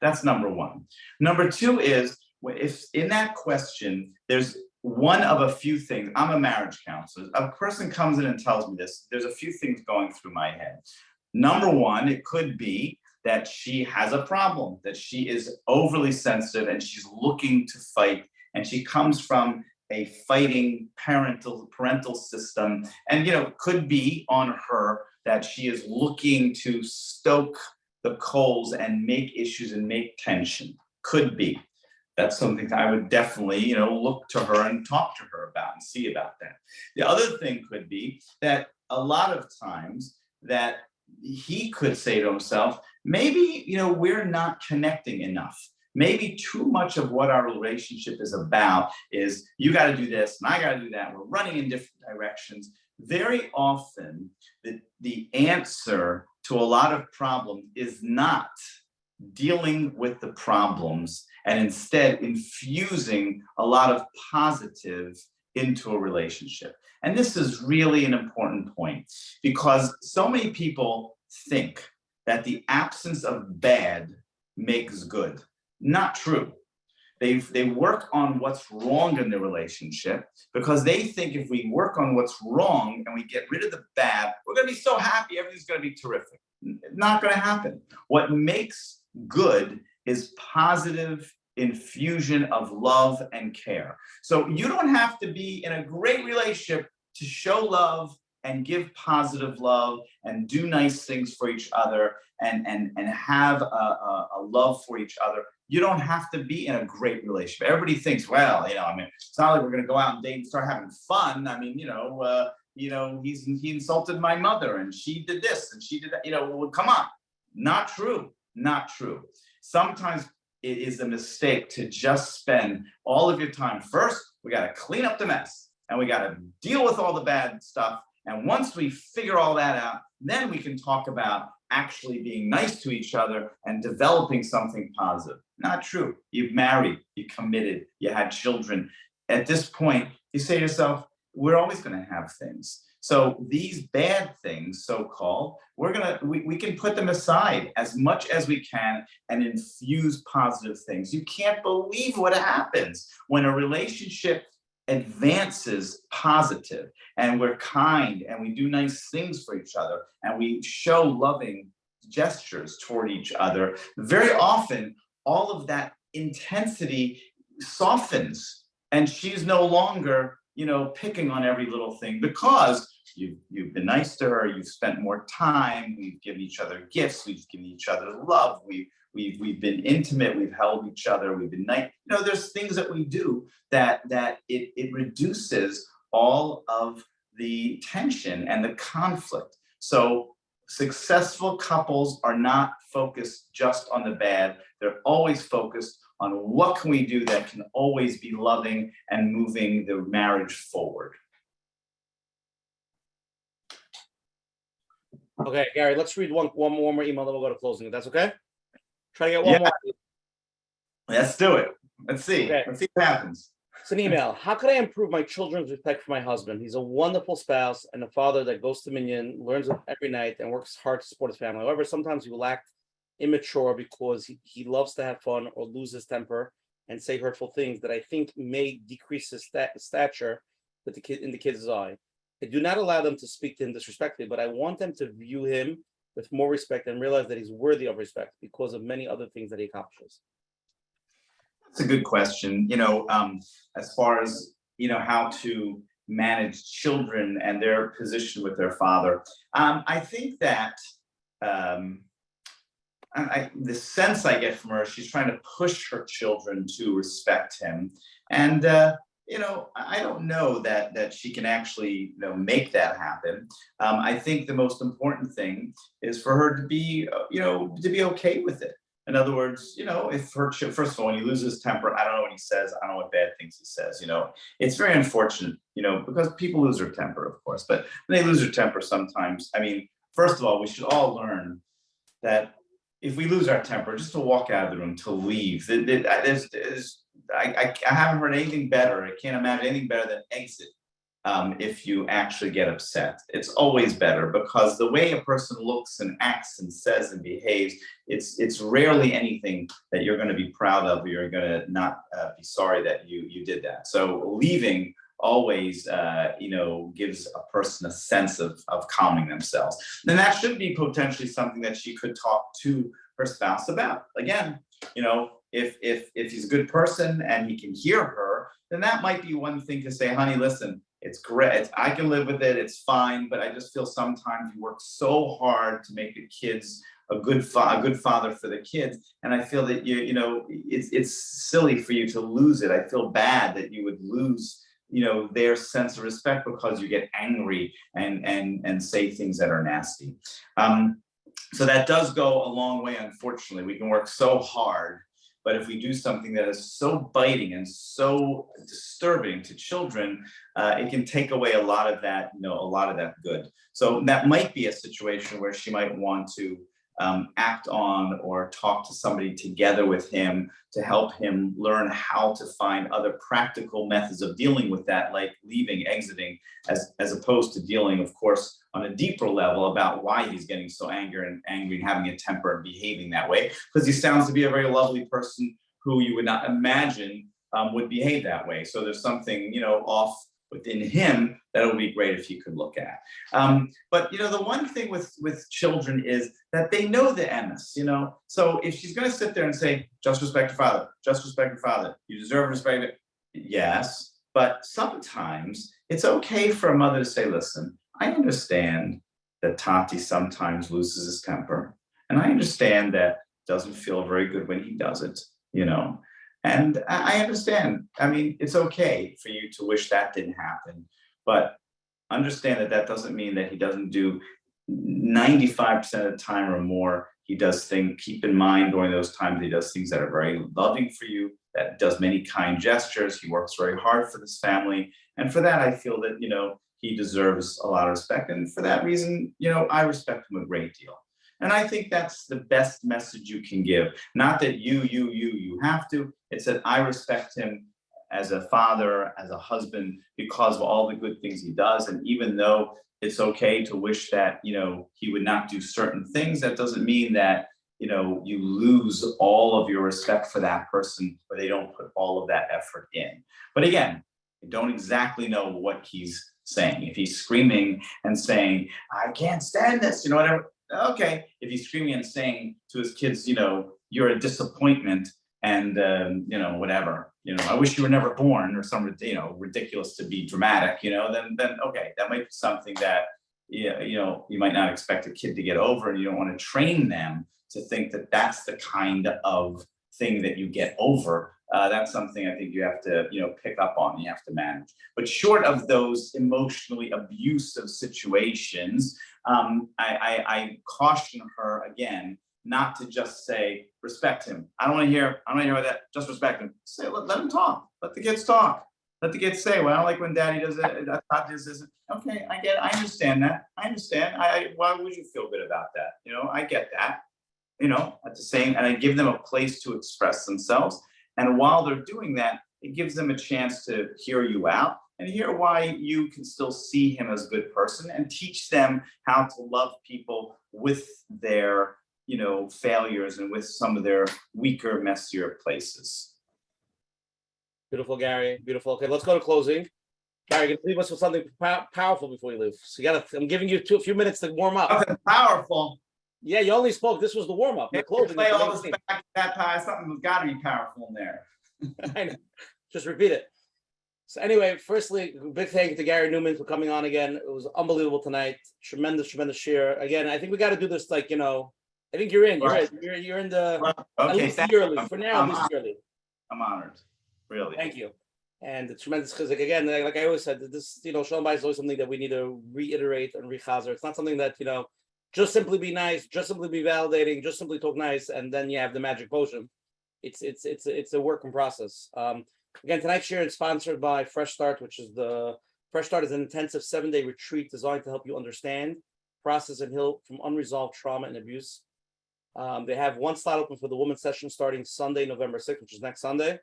That's number one. Number two is, if in that question, there's one of a few things. I'm a marriage counselor. A person comes in and tells me this. There's a few things going through my head. Number one, it could be that she has a problem, that she is overly sensitive and she's looking to fight, and she comes from a fighting parental system, and could be on her that she is looking to stoke the coals and make issues and make tension. Could be. That's something that I would definitely, look to her and talk to her about and see about that. The other thing could be that a lot of times that he could say to himself, maybe, we're not connecting enough. Maybe too much of what our relationship is about is you got to do this and I got to do that. We're running in different directions. Very often, the answer to a lot of problems is not dealing with the problems and instead infusing a lot of positive into a relationship. And this is really an important point, because so many people think that the absence of bad makes good. Not true. They work on what's wrong in the relationship because they think if we work on what's wrong and we get rid of the bad, we're going to be so happy, everything's going to be terrific. Not going to happen. What makes good is positive infusion of love and care. So you don't have to be in a great relationship to show love and give positive love and do nice things for each other and have a love for each other. You don't have to be in a great relationship. Everybody thinks, well, it's not like we're going to go out and date and start having fun. He insulted my mother and she did this and she did that. Well, come on. Not true. Not true. Sometimes it is a mistake to just spend all of your time first We got to clean up the mess, and we got to deal with all the bad stuff. And once we figure all that out, then we can talk about actually being nice to each other and developing something positive. Not true. You've married, you committed, you had children. At this point, you say to yourself, we're always going to have things. So these bad things, so-called, we can put them aside as much as we can and infuse positive things. You can't believe what happens when a relationship advances positive and we're kind and we do nice things for each other and we show loving gestures toward each other. Very often, all of that intensity softens and she's no longer, picking on every little thing because you've been nice to her, you've spent more time, we've given each other gifts, we've given each other love, we've been intimate, we've held each other, we've been nice. There's things that we do that it reduces all of the tension and the conflict. So successful couples are not focused just on the bad, they're always focused on what can we do that can always be loving and moving the marriage forward. Okay, Gary, let's read one more email, then we'll go to closing. If that's okay? Try to get one more. Let's do it. Let's see. Okay. Let's see what happens. It's an email. How could I improve my children's respect for my husband? He's a wonderful spouse and a father that goes to Minyan, learns every night, and works hard to support his family. However, sometimes he will act immature because he loves to have fun or lose his temper and say hurtful things that I think may decrease his stature with in the kid's eye. I do not allow them to speak to him disrespectfully, but I want them to view him with more respect and realize that he's worthy of respect because of many other things that he accomplishes. That's a good question. As far as, how to manage children and their position with their father. I think that the sense I get from her, she's trying to push her children to respect him. And, I don't know that she can actually, make that happen. I think the most important thing is for her to be, to be okay with it. In other words, if first of all, when he loses his temper, I don't know what he says. I don't know what bad things he says. It's very unfortunate, because people lose their temper, of course, but when they lose their temper sometimes, first of all, we should all learn that if we lose our temper, just to walk out of the room, to leave. I haven't heard anything better. I can't imagine anything better than exit. If you actually get upset, it's always better because the way a person looks and acts and says and behaves, it's rarely anything that you're going to be proud of or you're going to not be sorry that you did that. So leaving always, gives a person a sense of calming themselves. And that should be potentially something that she could talk to her spouse about. Again, if he's a good person and he can hear her, then that might be one thing to say, honey, listen, it's great. I can live with it. It's fine. But I just feel sometimes you work so hard to make the kids a good father for the kids. And I feel that it's silly for you to lose it. I feel bad that you would lose, their sense of respect because you get angry and say things that are nasty. So that does go a long way. Unfortunately, we can work so hard. But if we do something that is so biting and so disturbing to children, it can take away a lot of that, a lot of that good. So that might be a situation where she might want to act on or talk to somebody together with him to help him learn how to find other practical methods of dealing with that, like leaving, exiting, as opposed to dealing, of course, on a deeper level about why he's getting so angry and having a temper and behaving that way, because he sounds to be a very lovely person who you would not imagine would behave that way. So there's something, off within him that would be great if you could look at. But the one thing with children is that they know the emes, so if she's going to sit there and say, just respect your father, just respect your father, you deserve respect, yes, but sometimes it's okay for a mother to say, listen, I understand that Tati sometimes loses his temper, and I understand that doesn't feel very good when he does it, and I understand. It's okay for you to wish that didn't happen, but understand that doesn't mean that he doesn't do 95% of the time or more. He does things, keep in mind during those times, he does things that are very loving for you, that does many kind gestures. He works very hard for this family. And for that, I feel that, he deserves a lot of respect. And for that reason, I respect him a great deal. And I think that's the best message you can give. Not that you have to. It's that I respect him as a father, as a husband, because of all the good things he does. And even though it's okay to wish that, he would not do certain things, that doesn't mean that, you lose all of your respect for that person, or they don't put all of that effort in. But again, I don't exactly know what he's saying. If he's screaming and saying, I can't stand this, whatever. Okay. If he's screaming and saying to his kids, you're a disappointment and, whatever, I wish you were never born, or some, ridiculous to be dramatic, then okay, that might be something that, you might not expect a kid to get over, and you don't want to train them to think that that's the kind of thing that you get over. That's something I think you have to, pick up on, you have to manage. But short of those emotionally abusive situations, I caution her again, not to just say, respect him. I don't want to hear that, just respect him. Say, let him talk. Let the kids talk. Let the kids say, well, I don't like when daddy does it. I thought this isn't. Okay, I understand that. I understand. Why would you feel good about that? I get that. At the same, and I give them a place to express themselves. And while they're doing that, it gives them a chance to hear you out and hear why you can still see him as a good person, and teach them how to love people with their, failures and with some of their weaker, messier places. Beautiful, Gary. Beautiful. Okay, let's go to closing. Gary, you can leave us with something powerful before you leave. So I'm giving you a few minutes to warm up. Something powerful. Yeah, you only spoke. This was the warm up. The closing. Play all this back, something's got to be powerful in there. I know. Just repeat it. So anyway, firstly, big thank you to Gary Neuman for coming on again. It was unbelievable tonight. Tremendous share. Again, I think we got to do this like, I think you're in. You're in the at least yearly. For now, at least yearly. I'm honored. Really. Thank you. And the tremendous chizuk. Again, like I always said, this, Shalom Bayis is always something that we need to reiterate and rechazer. It's not something that, just simply be nice, just simply be validating, just simply talk nice, and then you have the magic potion. It's a work in process. Again, tonight's share is sponsored by Fresh Start, which is Fresh Start is an intensive 7-day retreat designed to help you understand, process, and heal from unresolved trauma and abuse. They have one slot open for the women's session starting Sunday, November 6th, which is next Sunday.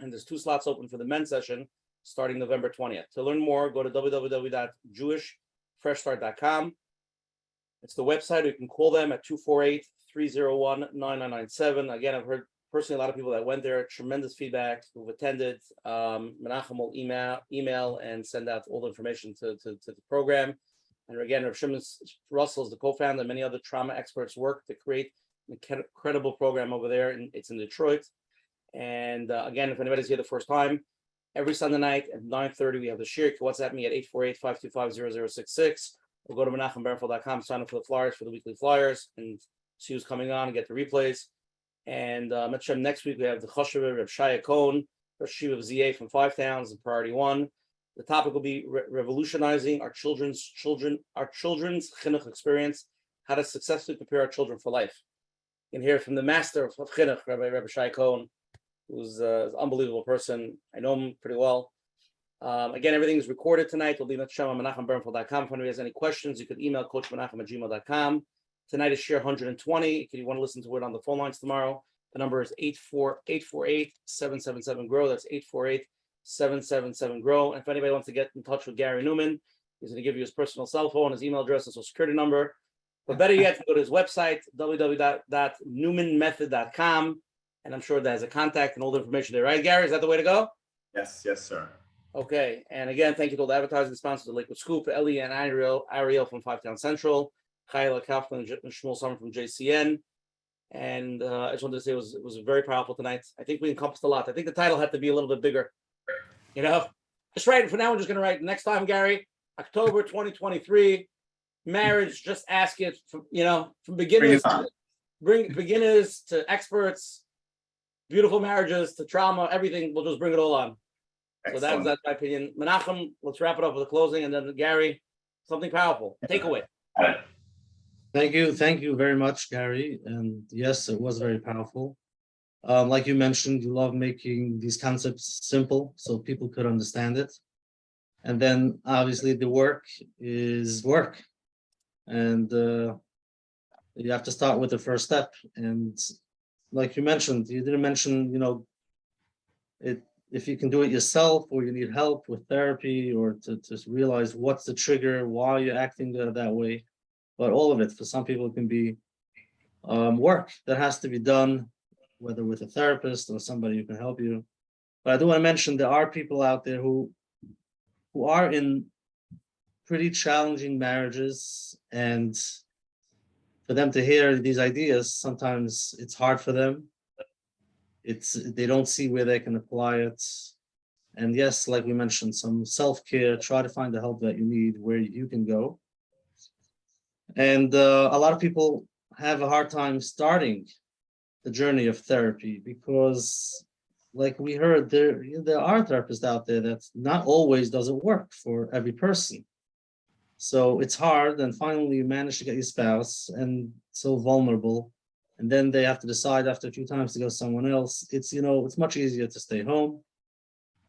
And there's 2 slots open for the men's session starting November 20th. To learn more, go to www.jewishfreshstart.com. It's the website. You can call them at 248-301-9997. Again, I've heard personally a lot of people that went there, tremendous feedback, who've attended. Menachem will email and send out all the information to the program. And again, Rav Shimon Russell is the co-founder, and many other trauma experts work to create an incredible program over there. And it's in Detroit. And again, if anybody's here the first time, every Sunday night at 9:30, we have the shir. WhatsApp me at 848-525-0066. We'll go to menachembernfeld.com, sign up for the flyers, for the weekly flyers, and see who's coming on and get the replays. And Menachem, next week we have the Choshev Reb Shaya Cohn, Rosh Yeshiva of ZA from 5 towns in Priority 1. The topic will be revolutionizing our children's chinuch experience, how to successfully prepare our children for life. You can hear from the master of chinuch, Rabbi Shaya Cohn, who's an unbelievable person. I know him pretty well. Again, everything is recorded tonight. It'll be Menachem on menachembernfeld.com. If anybody has any questions, you could email coachmenachem@gmail.com. Tonight is share 120. If you want to listen to it on the phone lines tomorrow, the number is 848-777-GROW. That's 848-777-GROW. And if anybody wants to get in touch with Gary Neuman, he's going to give you his personal cell phone, his email address, and social security number. But better yet, go to his website, www.newmanmethod.com. And I'm sure that has a contact and all the information there. Right, Gary? Is that the way to go? Yes, sir. Okay. And again, thank you to all the advertising sponsors, the Lakewood Scoop, Ellie and Ariel from 5 Town Central, Chayla Kaufman and Shmuel Summer from JCN. And I just wanted to say it was very powerful tonight. I think we encompassed a lot. I think the title had to be a little bit bigger. Just write it. For now, we're just going to write next time, Gary, October 2023, marriage. Just ask it from beginners, bring beginners to experts, beautiful marriages to trauma, everything. We'll just bring it all on. Excellent. So that's my opinion. Menachem, let's wrap it up with a closing, and then Gary, something powerful. Takeaway. Thank you very much, Gary. And yes, it was very powerful. Like you mentioned, you love making these concepts simple so people could understand it. And then obviously the work is work. And you have to start with the first step. And like you mentioned, you didn't mention, if you can do it yourself or you need help with therapy or to realize what's the trigger, why you're acting that way. But all of it, for some people, it can be work that has to be done, whether with a therapist or somebody who can help you. But I do want to mention there are people out there who are in pretty challenging marriages, and for them to hear these ideas, sometimes it's hard for them. They don't see where they can apply it. And yes, like we mentioned, some self-care, try to find the help that you need where you can go. And a lot of people have a hard time starting the journey of therapy because, like we heard, there are therapists out there that not always doesn't work for every person. So it's hard, and finally you manage to get your spouse, and so vulnerable, and then they have to decide after a few times to go someone else. It's much easier to stay home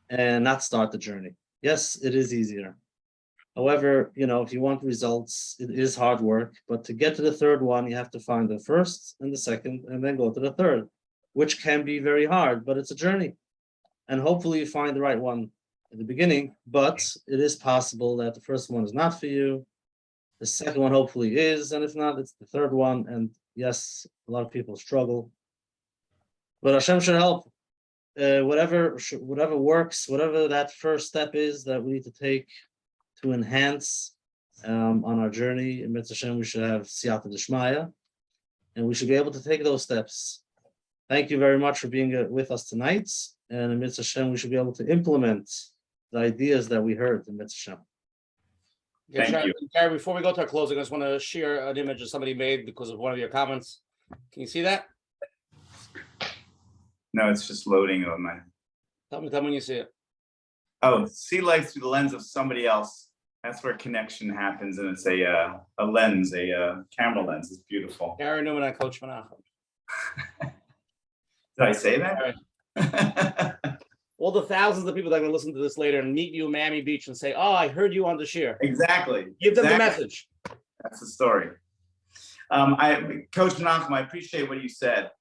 and not start the journey. Yes, it is easier. However, if you want results, it is hard work, but to get to the third one, you have to find the first and the second, and then go to the third, which can be very hard, but it's a journey. And hopefully you find the right one at the beginning, but it is possible that the first one is not for you. The second one hopefully is, and if not, it's the third one. And yes, a lot of people struggle, but Hashem should help. Whatever works, whatever that first step is that we need to take to enhance on our journey. In Mitzvah Hashem, we should have Siyata Dishmaya, and we should be able to take those steps. Thank you very much for being with us tonight. And in Mitzvah Hashem, we should be able to implement the ideas that we heard in Mitzvah Hashem. Thank you. Gary, before we go to our closing, I just want to share an image that somebody made because of one of your comments. Can you see that? No, it's just loading on my. Tell me when you see it. Oh, see life through the lens of somebody else. That's where connection happens, and it's a lens, a camera lens. It's beautiful. Gary Neuman and Coach Menachem. Did I say that? All the thousands of people that are going to listen to this later and meet you in Miami Beach and say, "Oh, I heard you on the share." Exactly. Give them the message. That's the story. Coach Menachem, I appreciate what you said,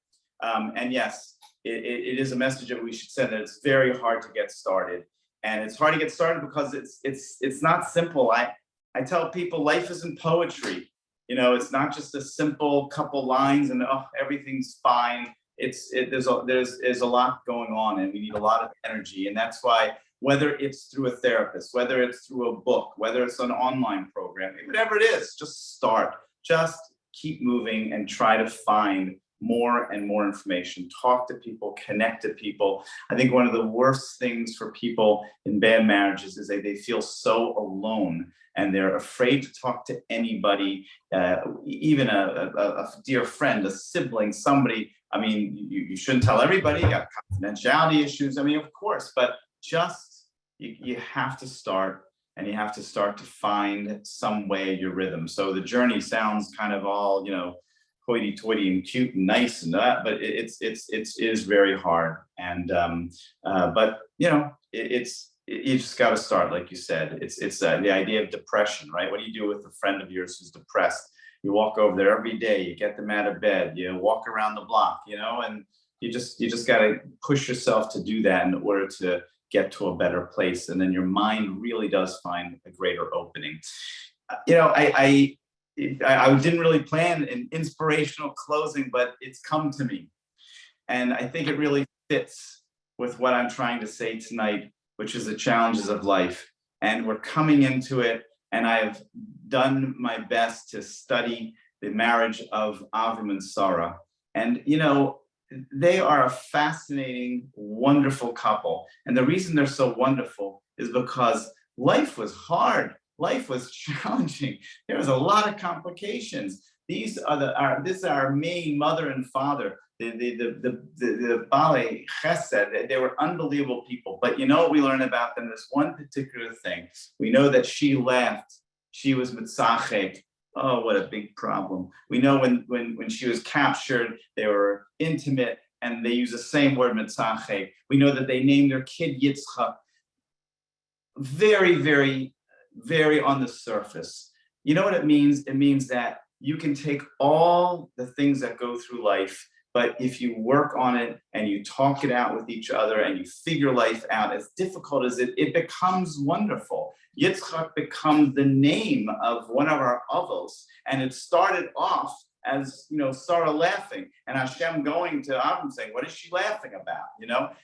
and yes, it is a message that we should send. That it's very hard to get started. And it's hard to get started because it's not simple. I tell people life isn't poetry. It's not just a simple couple lines and everything's fine. There's a lot going on, and we need a lot of energy. And that's why, whether it's through a therapist, whether it's through a book, whether it's an online program, whatever it is, just start. Just keep moving and try to find more and more information. Talk to people, connect to people. I think one of the worst things for people in bad marriages is they feel so alone, and they're afraid to talk to anybody, even a dear friend, a sibling, somebody. I mean, you shouldn't tell everybody. You got confidentiality issues. I mean, of course, but just you have to start, and you have to start to find some way, your rhythm. So the journey sounds kind of all, hoity-toity and cute and nice and that, but it is very hard. And but you just got to start, like you said. It's the idea of depression, right? What do you do with a friend of yours who's depressed? You walk over there every day, you get them out of bed, you walk around the block, and you just got to push yourself to do that in order to get to a better place, and then your mind really does find a greater opening. I didn't really plan an inspirational closing, but it's come to me. And I think it really fits with what I'm trying to say tonight, which is the challenges of life. And we're coming into it, and I've done my best to study the marriage of Avram and Sarah. And, they are a fascinating, wonderful couple. And the reason they're so wonderful is because life was hard. Life was challenging. There was a lot of complications. This is our main mother and father, the Bale Chesed. They were unbelievable people. But you know what we learn about them? This one particular thing. We know that she laughed. She was mitzachek. Oh, what a big problem. We know when she was captured, they were intimate, and they use the same word, Menachem. We know that they named their kid Yitzchak. Very, very, very on the surface. You know what it means? It means that you can take all the things that go through life, but if you work on it and you talk it out with each other and you figure life out, as difficult as it becomes wonderful. Yitzchak becomes the name of one of our avos, and it started off as, Sarah laughing and Hashem going to Avram saying, what is she laughing about?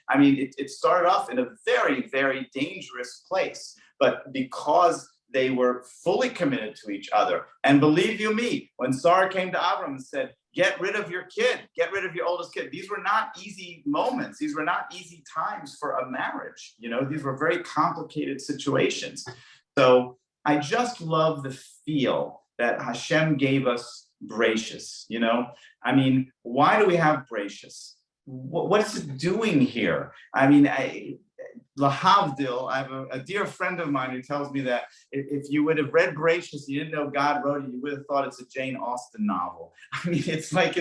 I mean, it started off in a very, very dangerous place, but because they were fully committed to each other. And believe you me, when Sarah came to Avram and said, get rid of your kid, get rid of your oldest kid, these were not easy moments. These were not easy times for a marriage. These were very complicated situations. So I just love the feel that Hashem gave us Bracious. I mean, why do we have Bracious? What is it doing here? I mean, Lahavdil, I have a dear friend of mine who tells me that if you would have read Bracious, you didn't know God wrote it, you would have thought it's a Jane Austen novel. I mean, it's like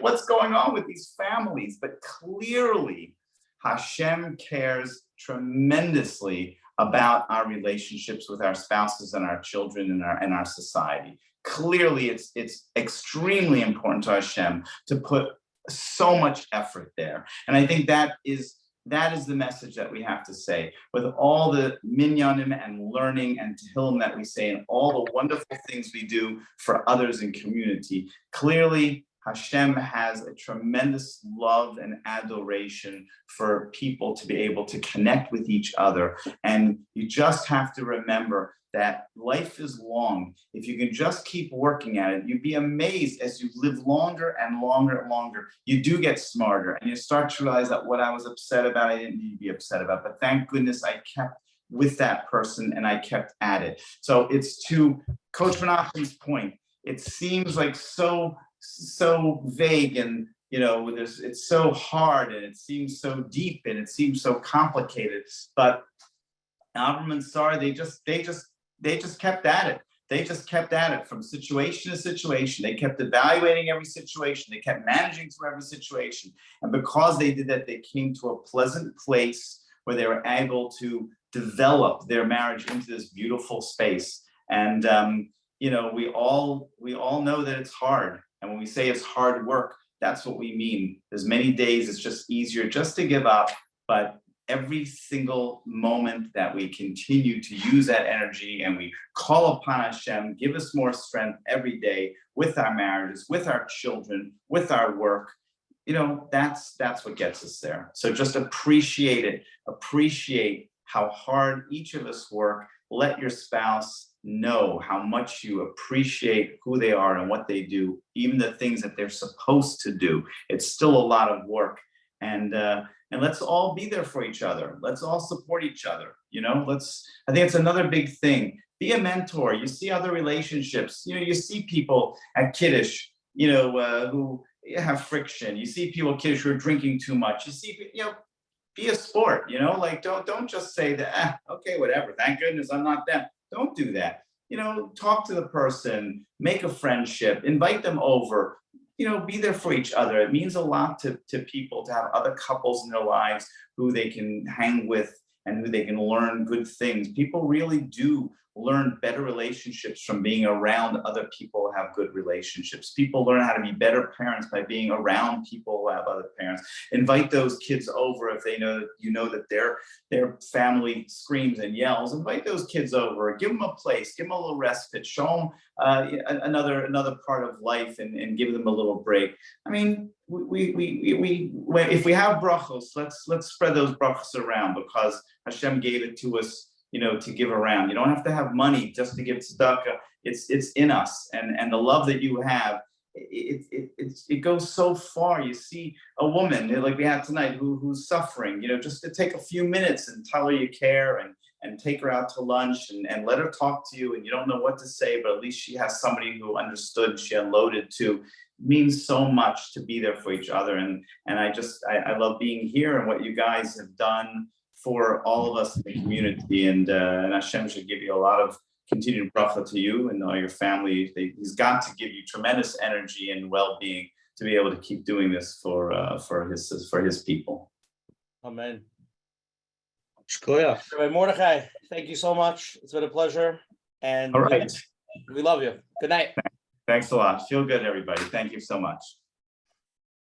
what's going on with these families? But clearly, Hashem cares tremendously about our relationships with our spouses and our children and our society. Clearly, it's extremely important to Hashem to put so much effort there. And I think that is the message that we have to say with all the minyanim and learning and tehillim that we say and all the wonderful things we do for others in community. Clearly, Hashem has a tremendous love and adoration for people to be able to connect with each other. And you just have to remember that life is long. If you can just keep working at it, you'd be amazed as you live longer and longer and longer. You do get smarter and you start to realize that what I was upset about, I didn't need to be upset about. But thank goodness I kept with that person and I kept at it. So it's to Coach Menachem's point. It seems like so vague and it's so hard and it seems so deep and it seems so complicated. But Avram and Sarah, they just kept at it. They just kept at it from situation to situation. They kept evaluating every situation. They kept managing through every situation. And because they did that, they came to a pleasant place where they were able to develop their marriage into this beautiful space. And we all know that it's hard. And when we say it's hard work, that's what we mean. There's many days it's just easier just to give up, but every single moment that we continue to use that energy and we call upon Hashem, give us more strength every day with our marriages, with our children, with our work, that's what gets us there. So just appreciate it. Appreciate how hard each of us work. Let your spouse know how much you appreciate who they are and what they do, even the things that they're supposed to do. It's still a lot of work. And let's all be there for each other. Let's all support each other. I think it's another big thing. Be a mentor. You see other relationships. You see people at Kiddush, who have friction. You see people at Kiddush who are drinking too much. You see, be a sport. Don't just say that. Okay, whatever. Thank goodness I'm not them. Don't do that. Talk to the person. Make a friendship. Invite them over. Be there for each other. It means a lot to people to have other couples in their lives who they can hang with and who they can learn good things. People really do learn better relationships from being around other people who have good relationships. People learn how to be better parents by being around people who have other parents. Invite those kids over if they know that their family screams and yells. Invite those kids over. Give them a place. Give them a little respite. Show them another part of life and give them a little break. I mean, if we have brachos, let's spread those brachos around because Hashem gave it to us, to give around. You don't have to have money just to give tzedakah. It's in us, and the love that you have, it goes so far. You see a woman like we had tonight who's suffering, just to take a few minutes and tell her you care and take her out to lunch and let her talk to you, and you don't know what to say, but at least she has somebody who understood, she unloaded to. It means so much to be there for each other, and I love being here and what you guys have done for all of us in the community, and Hashem should give you a lot of continued bracha to you and all your family. He's got to give you tremendous energy and well-being to be able to keep doing this for his people. Amen. Shkoyach. Rabbi Mordechai, thank you so much. It's been a pleasure. And All right. we love you. Good night. Thanks a lot. Feel good, everybody. Thank you so much.